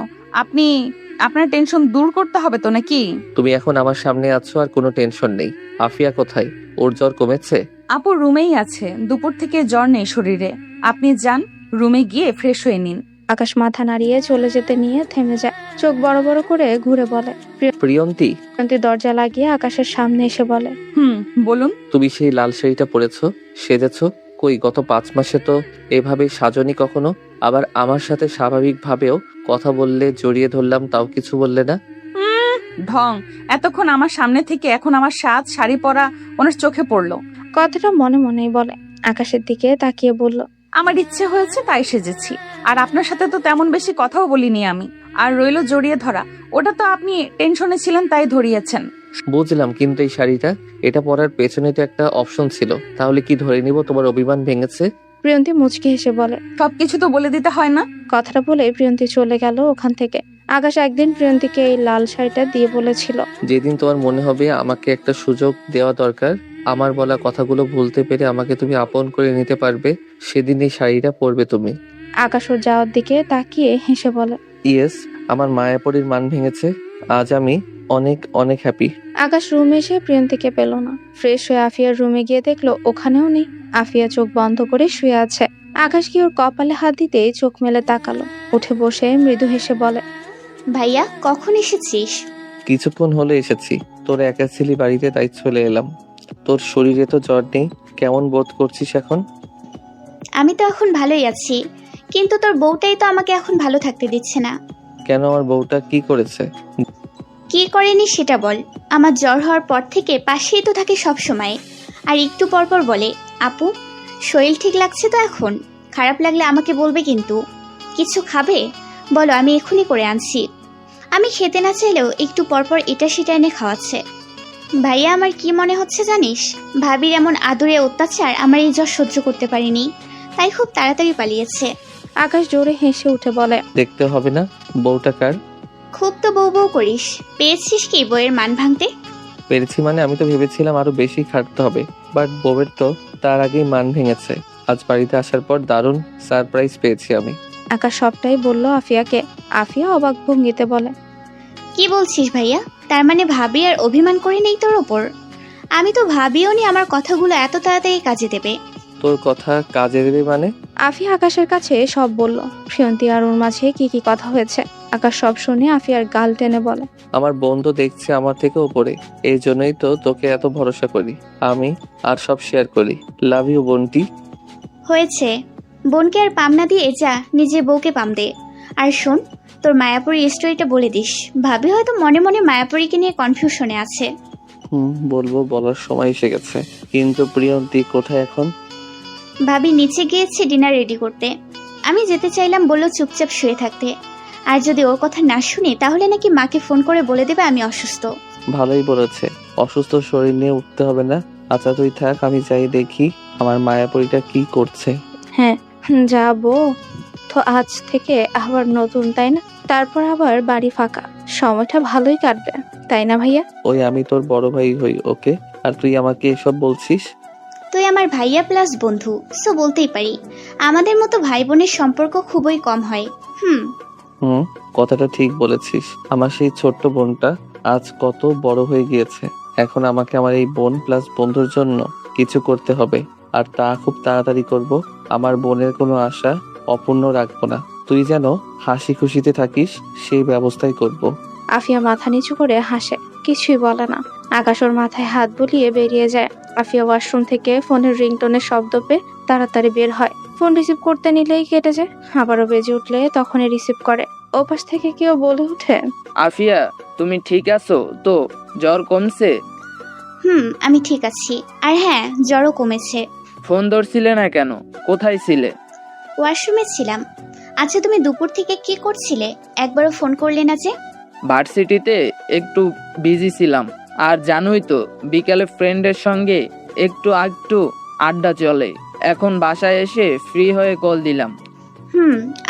আপনার টেনশন দূর করতে হবে তো নাকি? তুমি এখন আমার সামনে আছো আর কোনো টেনশন নেই। আফিয়া কোথায়? ওর জ্বর কমেছে? আপু রুমেই আছে, দুপুর থেকে জ্বর নেই শরীরে। আপনি যান, রুমে গিয়ে ফ্রেশ হয়ে নিন। আকাশ মাথা নাড়িয়ে চলে যেতে নিয়ে থেমে যায়, চোখ বড় বড় করে ঘুরে বলে। প্রিয়ন্তী, প্রিয়ন্তী দরজা লাগিয়ে আকাশের সামনে এসে বলে, বলুন। তুমি সেই লাল শাড়িটা পরেছো, সেজেছো, কই গত 5 মাসে তো এভাবে সাজনি কখনো। আবার আমার সাথে স্বাভাবিকভাবেও কথা বললে, জড়িয়ে ধরলাম, তাও কিছু বললে না। ঢং, এতক্ষণ আমার সামনে থেকে এখন আমার সাজ শাড়ি পরা ওনার চোখে পড়লো। কথাটা মনে মনেই বলে। আকাশের দিকে তাকিয়ে বলল, আমার ইচ্ছে হয়েছে তাই সেজেছি, আর আপনার সাথে তো তেমন বেশি কথাও বলিনি আমি। আর রইলো জড়িয়ে ধরা, ওটা তো আপনি টেনশনে ছিলেন তাই ধরিয়েছেন। বুঝলাম, কিন্তু এই শাড়িটা, এটা পরার পেছনে তো একটা অপশন ছিল, তাহলে কি ধরে নিব তোমার অভিমান ভেঙেছে? প্রিয়ন্তী মুচকি হেসে বলে, সবকিছু তো বলে দিতে হয় না। কথাটা বলে প্রিয়ন্তী চলে গেল ওখান থেকে। আকাশ একদিন প্রিয়ন্তীকে এই লাল শাড়িটা দিয়ে বলেছিল, যেদিন তোমার মনে হবে আমাকে একটা সুযোগ দেওয়া দরকার, আমার বলা কথাগুলো ভুলতে পেরে আমাকে তুমি আপন করে নিতে পারবে, সেদিন এই শাড়িটা পরবে তুমি। আকাশ ওর যাওয়ার দিকে তাকিয়ে হেসে বলে, ইয়েস, আমার মায়াপরীর মান ভেঙেছে, আজ আমি অনেক অনেক হ্যাপি। আকাশ রুমে এসে প্রিয়ন্তীকে পেল না। ফ্রেশ হয়ে আফিয়ার রুমে গিয়ে দেখলো ওখানেও নেই। আফিয়া চোখ বন্ধ করে শুয়ে আছে। আকাশ কি ওর কপালে হাত দিতে চোখ মেলে তাকালো, উঠে বসে মৃদু হেসে বলে, ভাইয়া কখন এসেছিস? কিছুক্ষণ হলো এসেছি, তোর একা ছিলি বাড়িতে তাই চলে এলাম। তোর শরীরে তো জ্বর নেই, কেমন বোধ করছিস এখন? আমি তো এখন ভালোই আছি, কিন্তু তোর বউটাই তো আমাকে এখন ভালো থাকতে দিচ্ছে না। কেন, আমার বউটা কি করেছে? কি করেনি সেটা বল। আমার জ্বর হওয়ার পর থেকে পাশেই তো থাকে সব সময়, আর একটু পর পর বলে, আপু শরীর ঠিক লাগছে তো এখন? খারাপ লাগলে আমাকে বলবে কিন্তু। কিছু খাবে? বলো, আমি এখনই করে আনছি। আমি খেতে না চাইলেও একটু পর পর এটা সেটা এনে খাওয়াচ্ছে। ভাইয়া আমার কি মনে হচ্ছে জানিস? ভাবির এমন আদরে অত্যাচার আমার এই জ্বর সহ্য করতে পারিনি, তাই খুব তাড়াতাড়ি পালিয়েছে। আকাশ জোরে হেসে উঠে বলে, দেখতে হবে না, বউটা কার? খুব তো বউ বউ করিস, পেয়েছিস কি বইয়ের মান ভাঙতে? পেরেছি মানে, আমি তো ভেবেছিলাম আরো বেশি খাটতে হবে, বাট বউয়ের তো তার আগেই মান ভেঙেছে। আজ বাড়িতে আসার পর দারুণ সারপ্রাইজ পেয়েছি আমি। আকাশ সবটাই বলল আফিয়াকে। আফিয়া অবাক ভঙ্গিতে বলে, কি বলছিস ভাইয়া? তার মানে ভাবি আর অভিমান করে নেই তোর ওপর? আমি তো ভাবিও নি আমার কথাগুলো এত তাড়াতাড়ি কাজে দেবে। তোর কথা কাজে দেবে মানে? আফিয়া আকাশের কাছে সব বলল, প্রিয়ন্তী আর ওর মাঝে কি কি কথা হয়েছে। আকাশ সব শুনে আফিয়ার গাল টেনে বলে, আমার বন্ধু দেখছে আমার থেকে উপরে, এই জন্যই তো তোকে এত ভরসা করি আমি, আর সব শেয়ার করি। Love you বন্টি। হয়েছে, বোনকে আর পাম না দিয়ে যা নিজের বউকে পাম দে। আর শোন, তোর মায়াপুরী স্টোরিটা বলে দিস। ভাবি হয়তো মনে মনে মায়াপুরীকে নিয়ে কনফিউশনে আছে। বলবো, বলার সময় এসে গেছে। কিন্তু প্রিয়ন্তী কোথায় এখন? ভাবি নিচে গিয়েছে ডিনার রেডি করতে। আমি যেতে চাইলাম, বললো চুপচাপ শুয়ে থাকতে। আর যদি ওর কথা না শুনি তাহলে নাকি মাকে ফোন করে বলে দেবে আমি অসুস্থ। ভালোই বলেছে, অসুস্থ শরীর নিয়ে উঠতে হবে না। আচ্ছা তুই থাক, আমি যাই দেখি আমার মায়াপুরীটা কি করছে। হ্যাঁ যাবো তো, আজ থেকে আবার নতুন, তাই না? তারপর আবার বাড়ি ফাঁকা, সময়টা ভালোই কাটবে, তাই না ভাইয়া? ওই আমি তোর বড় ভাই হই, ওকে? আর তুই আমাকে এসব বলছিস? তুই আমার ভাইয়া প্লাস বন্ধু, সো বলতেই পারি। আমাদের মতো ভাই বোনের সম্পর্ক খুবই কম হয়। কথাটা ঠিক বলেছিস। আমার সেই ছোট্ট বোনটা আজ কত বড় হয়ে গিয়েছে। এখন আমাকে আমার এই বোন প্লাস বন্ধুর জন্য কিছু করতে হবে, আর তা খুব তাড়াতাড়ি করব। আমার বোনের কোনো আশা অপূর্ণ রাখবো না। তুই যেন হাসি খুশিতে থাকিস সেই ব্যবস্থাই করব। আফিয়া মাথা নিচু করে হাসে, কিছুই বলে না। আকাশ ওর মাথায় হাত বুলিয়ে বেরিয়ে যায়। আফিয়া ওয়াশরুম থেকে ফোনের রিংটোনের শব্দ পেয়ে তাড়াতাড়ি বের হয়। ফোন রিসিভ করতে নিলেই কেটে যায়, আবারও বেজে উঠলে তখনই রিসিভ করে। ওপাশ থেকে কেউ বলে ওঠে, আফিয়া তুমি ঠিক আছো তো? জ্বর কমছে? আমি ঠিক আছি। আর হ্যাঁ, জ্বরও কমেছে। ফোন ধরছিলে না কেন? কোথায় ছিলে? ওয়াশরুমে ছিলাম। আচ্ছা তুমি দুপুর থেকে কি করছিলে? একবারও ফোন করলে না যে? ভার্সিটিতে একটু বিজি ছিলাম, আর জানোই তো বিকালে ফ্রেন্ডের সঙ্গে একটু আড্ডা চলে। এখন বাসায় এসে ফ্রি হয়ে কল দিলাম।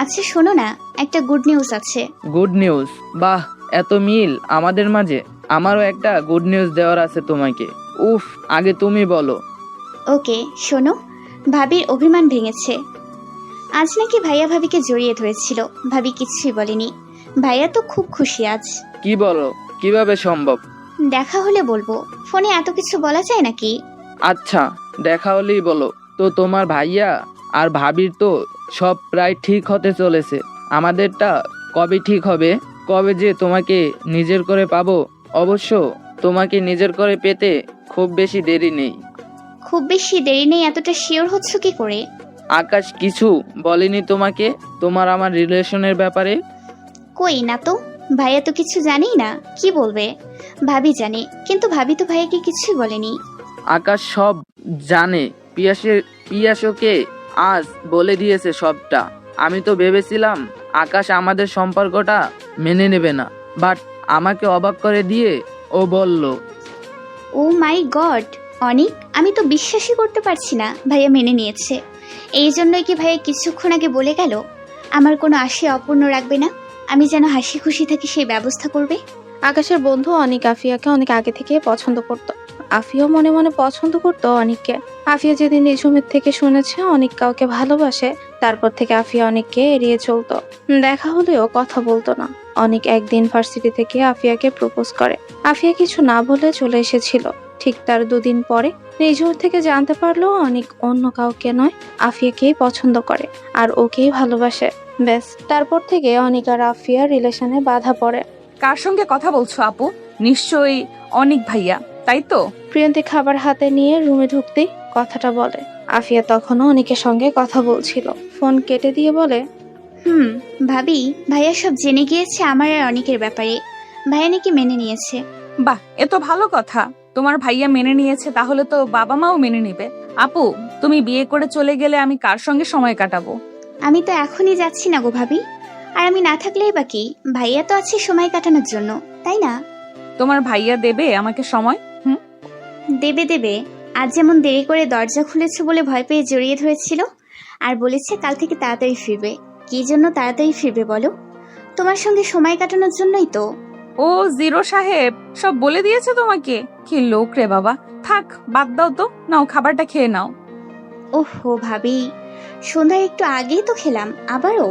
আচ্ছা শোনো না, একটা গুড নিউজ আছে। Good news? বাহ, এত মিল আমাদের মাঝে। আমারও একটা গুড নিউজ দেওয়ার আছে তোমাকে। উফ, আগে তুমি বলো। ওকে শোনো, ভাবির অভিমান ভেঙেছে। আজ নাকি ভাইয়া ভাবিকে জড়িয়ে ধরেছিল, ভাবি কিছুই বলেনি। ভাইয়া তো খুব খুশি আজ। কি বলো? কিভাবে সম্ভব? দেখা হলে বলবো, ফোনে এত কিছু বলা যায় নাকি? আচ্ছা, দেখা হলেই বলো। তো তোমার ভাইয়া আর ভাবির তো সব প্রায় ঠিক হতে চলেছে। আমাদেরটা কবে ঠিক হবে, কবে যে তোমাকে নিজের করে পাবো। অবশ্য তোমাকে নিজের করে পেতে খুব বেশি দেরি নেই। খুব বেশি দেরি নেই এতটা শিওর হচ্ছ কি করে? আকাশ কিছু বলেনি তোমাকে তোমার আমার রিলেশনের ব্যাপারে? কই না তো, ভাইয়া তো কিছু জানেই না, কি বলবে? ভাবি জানে, কিন্তু ভাবি তো ভাইয়াকে কিছুই বলেনি। আকাশ সব জানে, পিয়াসকে আজ বলে দিয়েছে সবটা। আমি তো ভেবেছিলাম আকাশ আমাদের সম্পর্কটা মেনে নেবে না, বাট আমাকে অবাক করে দিয়ে ও বলল। ও মাই গড অনিক, আমি তো বিশ্বাসই করতে পারছি না ভাইয়া মেনে নিয়েছে। এই জন্যই কি ভাইয়া কিছুক্ষণ আগে বলে গেল আমার কোনো আশা অপূর্ণ রাখবে না, আমি যেন হাসি খুশি থাকি সেই ব্যবস্থা করবে। আকাশের বন্ধু অনিক আফিয়াকে অনেক আগে থেকে পছন্দ করত। আফিয়াও মনে মনে পছন্দ করত অনিককে। আফিয়া যেদিন নিঝুমের থেকে শুনেছে অনিক কাউকে ভালোবাসে, তারপর থেকে আফিয়া অনিককে এড়িয়ে চলতো। দেখা হলেও কথা বলতো না। অনিক একদিন ভার্সিটি থেকে আফিয়াকে প্রপোজ করে। আফিয়া কিছু না বলে চলে এসেছিল। ঠিক তার 2 দিন পরে নিঝুম থেকে জানতে পারলো অনিক অন্য কাউকে নয়, আফিয়াকেই পছন্দ করে আর ওকেই ভালোবাসে। ব্যাস, তারপর থেকে অনিক আর আফিয়ার রিলেশনে বাধা পড়ে। কার সঙ্গে কথা বলছো আপু? নিশ্চয়ই অনিক ভাইয়া, তাই তো? প্রিয়ন্তী খাবার হাতে নিয়ে রুমে ঢুকতেই কথাটা বলে। আফিয়া তখনও অনিকের সঙ্গে কথা বলছিল। ফোন কেটে দিয়ে বলে, ভাবি, ভাইয়া সব জেনে গিয়েছে আমার আর অনিকের ব্যাপারে। ভাইয়া নাকি মেনে নিয়েছে। বাহ, এ তো ভালো কথা। তোমার ভাইয়া মেনে নিয়েছে, তাহলে তো বাবা মাও মেনে নিবে। আপু, তুমি বিয়ে করে চলে গেলে আমি কার সঙ্গে সময় কাটাবো? আমি তো এখনই যাচ্ছি না গো ভাবি, আর আমি না থাকলেই বা কি, ভাইয়া তো আছে সময় কাটানোর জন্য, তাই না? তোমার ভাইয়া দেবে আমাকে সময়? দেবে দেবে। আজ যেমন দেরি করে দরজা খুলেছে বলে ভয় পেয়ে জড়িয়ে ধরেছিল, আর বলেছে কাল থেকে তাড়াতাড়ি ফিরবে। কি জন্য তাড়াতাড়ি ফিরবে বলো? তোমার সঙ্গে সময় কাটানোর জন্যই তো। ও জিরো সাহেব সব বলে দিয়েছে তোমাকে? কি লোক রে বাবা। থাক, বাদ দাও তো, নাও খাবারটা খেয়ে নাও। ওহো ভাবি, সন্ধ্যায় একটু আগেই তো খেলাম, আবারও?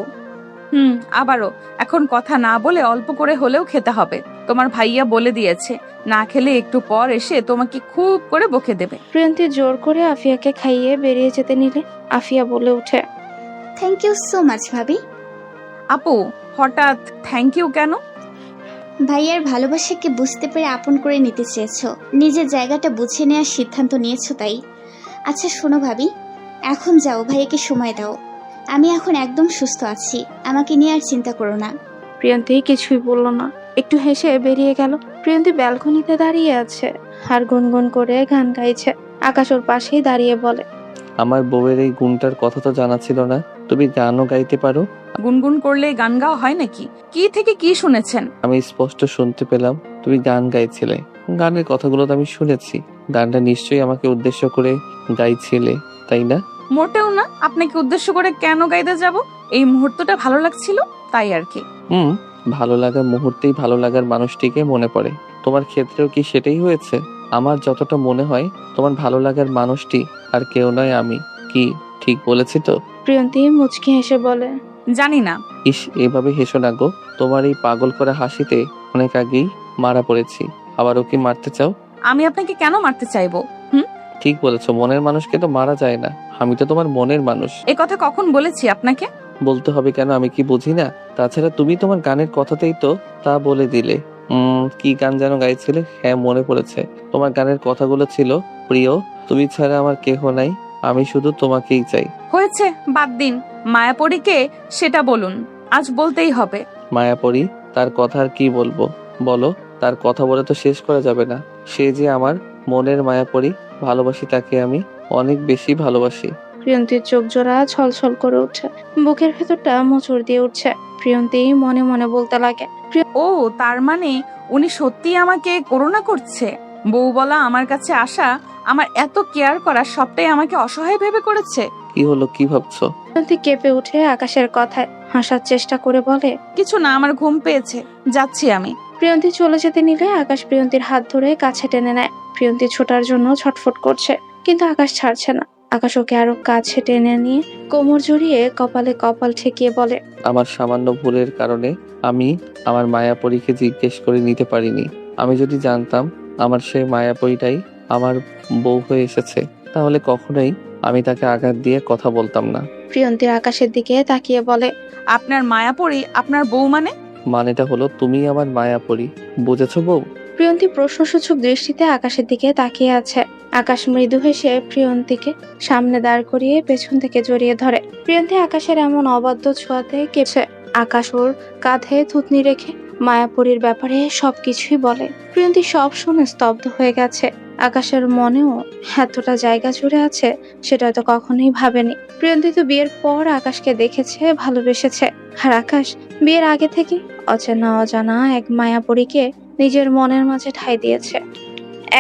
আবারও? এখন কথা না বলে অল্প করে হলেও খেতে হবে। তোমার ভাইয়া বলে দিয়েছে না খেলে একটু পর এসে তোমাকে খুব করে বকে দেবে। প্রিয়ন্তী জোর করে আফিয়াকে খাইয়ে বেরিয়ে যেতে নিলে আফিয়া বলে ওঠে, থ্যাংক ইউ সো মাচ ভাবি। আপু, হঠাৎ থ্যাংক ইউ কেন? ভাইয়ার ভালোবাসাকে বুঝতে পেরে আপন করে নিতে চেয়েছো, নিজের জায়গাটা বুঝে নেওয়ার সিদ্ধান্ত নিয়েছো তাই। আচ্ছা শোনো ভাবি, এখন যাও, ভাইয়াকে সময় দাও। আমি এখন একদম সুস্থ আছি, আমাকে নিয়ে আর চিন্তা করো না। প্রিয়ন্তী কিছুই বলল না, একটু হেসে বেরিয়ে গেল। প্রিয়ন্তী ব্যালকনিতে দাঁড়িয়ে আছে আর গুনগুন করে গান গাইছে। আকাশ ওর পাশেই দাঁড়িয়ে বলে, আমার বউয়ের এই গুণটার কথা তো জানা ছিল না। তুমি গানও গাইতে পারো? গুনগুন করলে গান গাওয়া হয় নাকি? কি থেকে কি শুনেছেন? আমি স্পষ্ট শুনতে পেলাম তুমি গান গাইছিলে। গানের কথাগুলো তো আমি শুনেছি। গানটা নিশ্চয়ই আমাকে উদ্দেশ্য করে গাইছিলে, তাই না? মোটেও না। আপনাকে উদ্দেশ্য করে কেন গাইতে যাব? এই মুহূর্তটা ভালো লাগছিল তাই আর কি। ভালো লাগার মুহূর্তেই ভালো লাগার মানুষটিকে মনে পড়ে। তোমার ক্ষেত্রেও কি সেটাই হয়েছে? আমার যতটা মনে হয় তোমার ভালো লাগার মানুষটি আর কেউ নয় আমি। কি ঠিক বলেছি তো? প্রিয়ন্তী মুচকি হেসে বলে, জানি না। ইস, এভাবে হেসো না গো। তোমার এই পাগল করা হাসিতে অনেক আগেই মারা পড়েছি, আবারও কি মারতে চাও? আমি আপনাকে কেন মারতে চাইবো? ঠিক বলেছো, মনের মানুষকে তো মারা যায় না। আমি তো তোমার মনের মানুষ। এ কথা কখন বলেছি আপনাকে? বলতে হবে কেন? আমি কি বুঝি না? তাছাড়া তুমি তোমার গানের কথাতেই তো তা বলে দিলে। কি গান যেন গাইছিলে? হ্যাঁ, মনে পড়েছে। তোমার গানের কথাগুলো ছিল, প্রিয় তুমি ছাড়া আমার কেহ নাই, আমি শুধু তোমাকেই চাই। হয়েছে, বাদ দিন। মায়াপরীকে সেটা বলুন, আজ বলতেই হবে। মায়াপরী? তার কথা আর কি বলবো বলো? তার কথা বলে তো শেষ করা যাবে না। সে যে আমার মনের মায়াপরী, ভালোবাসি তাকে, আমি অনেক বেশি ভালোবাসি। প্রিয়ন্তীর চোখ জোড়া ছলছল করে উঠছে, বুকের ভেতরটা মোচড় দিয়ে উঠছে। প্রিয়ন্তী মনে মনে বলতে লাগে, ও তার মানে উনি সত্যি আমাকে করুণা করছে। বউ বলা আমার কাছে আসা, আমার এত কেয়ার করা, সবটাই আমাকে অসহায় ভেবে করেছে। কি হলো, কি ভাবছো? প্রিয়ন্তী কেঁপে উঠে আকাশের কথায় হাসার চেষ্টা করে বলে, কিছু না, আমার ঘুম পেয়েছে, যাচ্ছি আমি। প্রিয়ন্তী চলে যেতে নিলে আকাশ প্রিয়ন্তীর হাত ধরে কাছে টেনে নেয়। প্রিয়ন্তী ছোটার জন্য ছটফট করছে, কিন্তু আকাশ ছাড়ছে না। আকাশ ওকে আরো কাছে টেনে নিয়ে কোমর জড়িয়ে কপালে কপাল ঠেকিয়ে বলে, আমার সামান্য ভুলের কারণে আমি আমার মায়াপরীকে জিজ্ঞেস করে নিতে পারিনি। আমি যদি জানতাম আমার সেই মায়াপরীটাই আমার বউ হয়ে এসেছে, তাহলে কখনোই আমি তাকে আঘাত দিয়ে কথা বলতাম না। প্রিয়ন্তীর আকাশের দিকে তাকিয়ে বলে, আপনার মায়াপরি আপনার বউ মানে? মানেটা হলো তুমি আমার মায়াপরি, বুঝেছো বউ? প্রিয়ন্তী প্রশ্নসূচক দৃষ্টিতে আকাশের দিকে তাকিয়ে আছে। আকাশ মৃদু হেসে প্রিয়ন্তীকে সামনে দাঁড় করিয়ে পেছন থেকে জড়িয়ে ধরে। প্রিয়ন্তী আকাশের এমন অবাধ্য ছোঁয়াতে কেঁপছে। আকাশ ওর কাঁধে থুতনি রেখে মায়াপুরীর ব্যাপারে সবকিছুই বলে। প্রিয়ন্তী সব শুনে স্তব্ধ হয়ে গেছে। আকাশের মনেও এতটা জায়গা জুড়ে আছে সেটা তো কখনোই ভাবেনি। প্রিয়ন্তী তো বিয়ের পর আকাশকে দেখেছে, ভালোবেসেছে। আর আকাশ বিয়ের আগে থেকে অচেনা অজানা এক মায়াপুরীকে নিজের মনের মাঝে ঠাঁই দিয়েছে।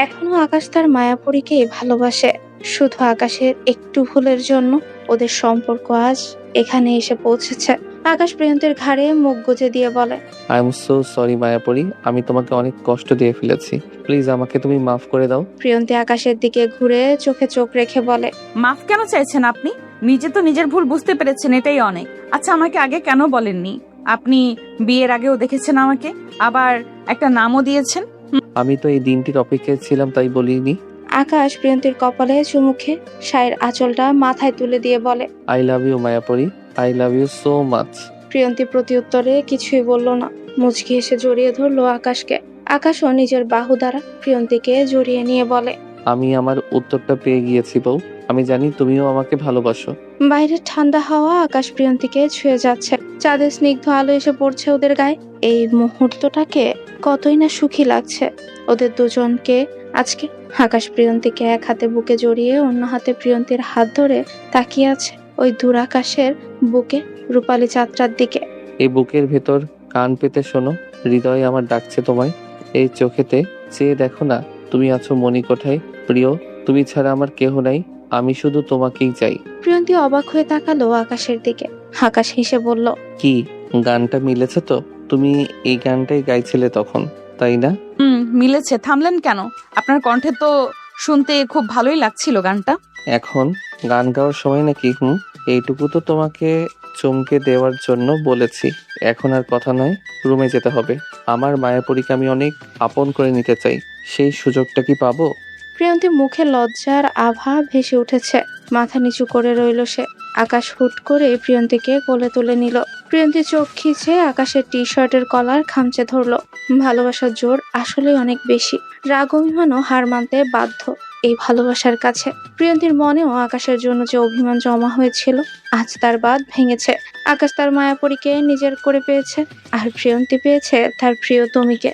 এখনো আকাশ তার মায়াপুরীকেই ভালোবাসে। শুধু আকাশের একটু ভুলের জন্য ওদের সম্পর্ক আজ এখানে এসে পৌঁছেছে। আকাশ প্রিয়ন্তীর ঘাড়ে মুখ গুজে দিয়ে বলে, আই এম সো সরি মায়াপরি, আমি তোমাকে অনেক কষ্ট দিয়ে ফেলেছি। প্লিজ আমাকে তুমি মাফ করে দাও। প্রিয়ন্তী আকাশের দিকে ঘুরে চোখে চোখ রেখে বলে, মাফ কেন চাইছেন আপনি? নিজে তো নিজের ভুল বুঝতে পেরেছেন, এটাই অনেক। আচ্ছা, আমাকে আগে কেন বলেননি? আপনি বিয়ের আগেও দেখেছেন আমাকে, আবার একটা নামও দিয়েছেন। আমি তো এই দিনটির অপেক্ষায় ছিলাম, তাই বলিনি। আকাশ প্রিয়ন্তীর কপালে চুমুখে শায়ের আঁচলটা মাথায় তুলে দিয়ে বলে, I love you Mayapori, I love you so much. Priyanti প্রত্যুত্তরে কিছুই বলল না, মুচকি এসে জড়িয়ে ধরলো আকাশকে। আকাশও নিজের বাহু দ্বারা প্রিয়ন্তীকে জড়িয়ে নিয়ে বলে, আমি আমার উত্তরটা পেয়ে গিয়েছি বউ, আমি জানি তুমিও আমাকে ভালোবাসো। বাইরের ঠান্ডা হাওয়া আকাশ প্রিয়ন্তীকে ছুঁয়ে যাচ্ছে। চাঁদের স্নিগ্ধ আলো এসে পড়ছে ওদের গায়ে। এই মুহূর্তটাকে কতই না সুখী লাগছে ওদের দুজনকে আজকে। আকাশ প্রিয়ন্তীকে এক হাতে বুকে জড়িয়ে অন্য হাতে প্রিয়ন্তীর হাত ধরে তাকিয়ে আছে ওই দূর আকাশের বুকে রূপালী চাঁদটার দিকে। এই বুকের ভেতর কান পেতে শোনো, হৃদয় আমার ডাকছে তোমায়। এই চোখেতে চেয়ে দেখো না, তুমি আছো মণিকোঠায়। প্রিয়, তুমি ছাড়া আমার কেহ নাই, আমি শুধু তোমাকেই চাই। প্রিয়ন্তী অবাক হয়ে তাকালো আকাশের দিকে। আকাশ হেসে বলল, কি গানটা মিলেছে তো? তুমি এই গানটাই গাইছিলে তখন, তাই না? মিলেছে। থামলেন কেন? আপনার কণ্ঠে তো শুনতে খুব ভালোই লাগছিল গানটা। এখন গান গাওয়ার সময় নাকি? এইটুকু তো তোমাকে চমকে দেওয়ার জন্য বলেছি। এখন আর কথা নয়, রুমে যেতে হবে। আমার মায়াপরীকে আমি অনেক আপন করে নিতে চাই, সেই সুযোগটা কি পাবো? প্রিয়ন্তীর মুখে লজ্জার আভা ভেসে উঠেছে। মাথা নিচু করে রইল সে। আকাশ হুট করে প্রিয়ন্তীকে কোলে তুলে নিল। প্রিয়ন্তী চোখ খিচে আকাশের টি শার্টের কলার খামচে ধরলো। ভালোবাসার জোর আসলেই অনেক বেশি। রাগ অভিমানও হার মানতে বাধ্য এই ভালোবাসার কাছে। প্রিয়ন্তীর মনেও আকাশের জন্য যে অভিমান জমা হয়েছিল আজ তার বাঁধ ভেঙেছে। আকাশ তার মায়াপরীকে নিজের করে পেয়েছে, আর প্রিয়ন্তী পেয়েছে তার প্রিয়তমীকে।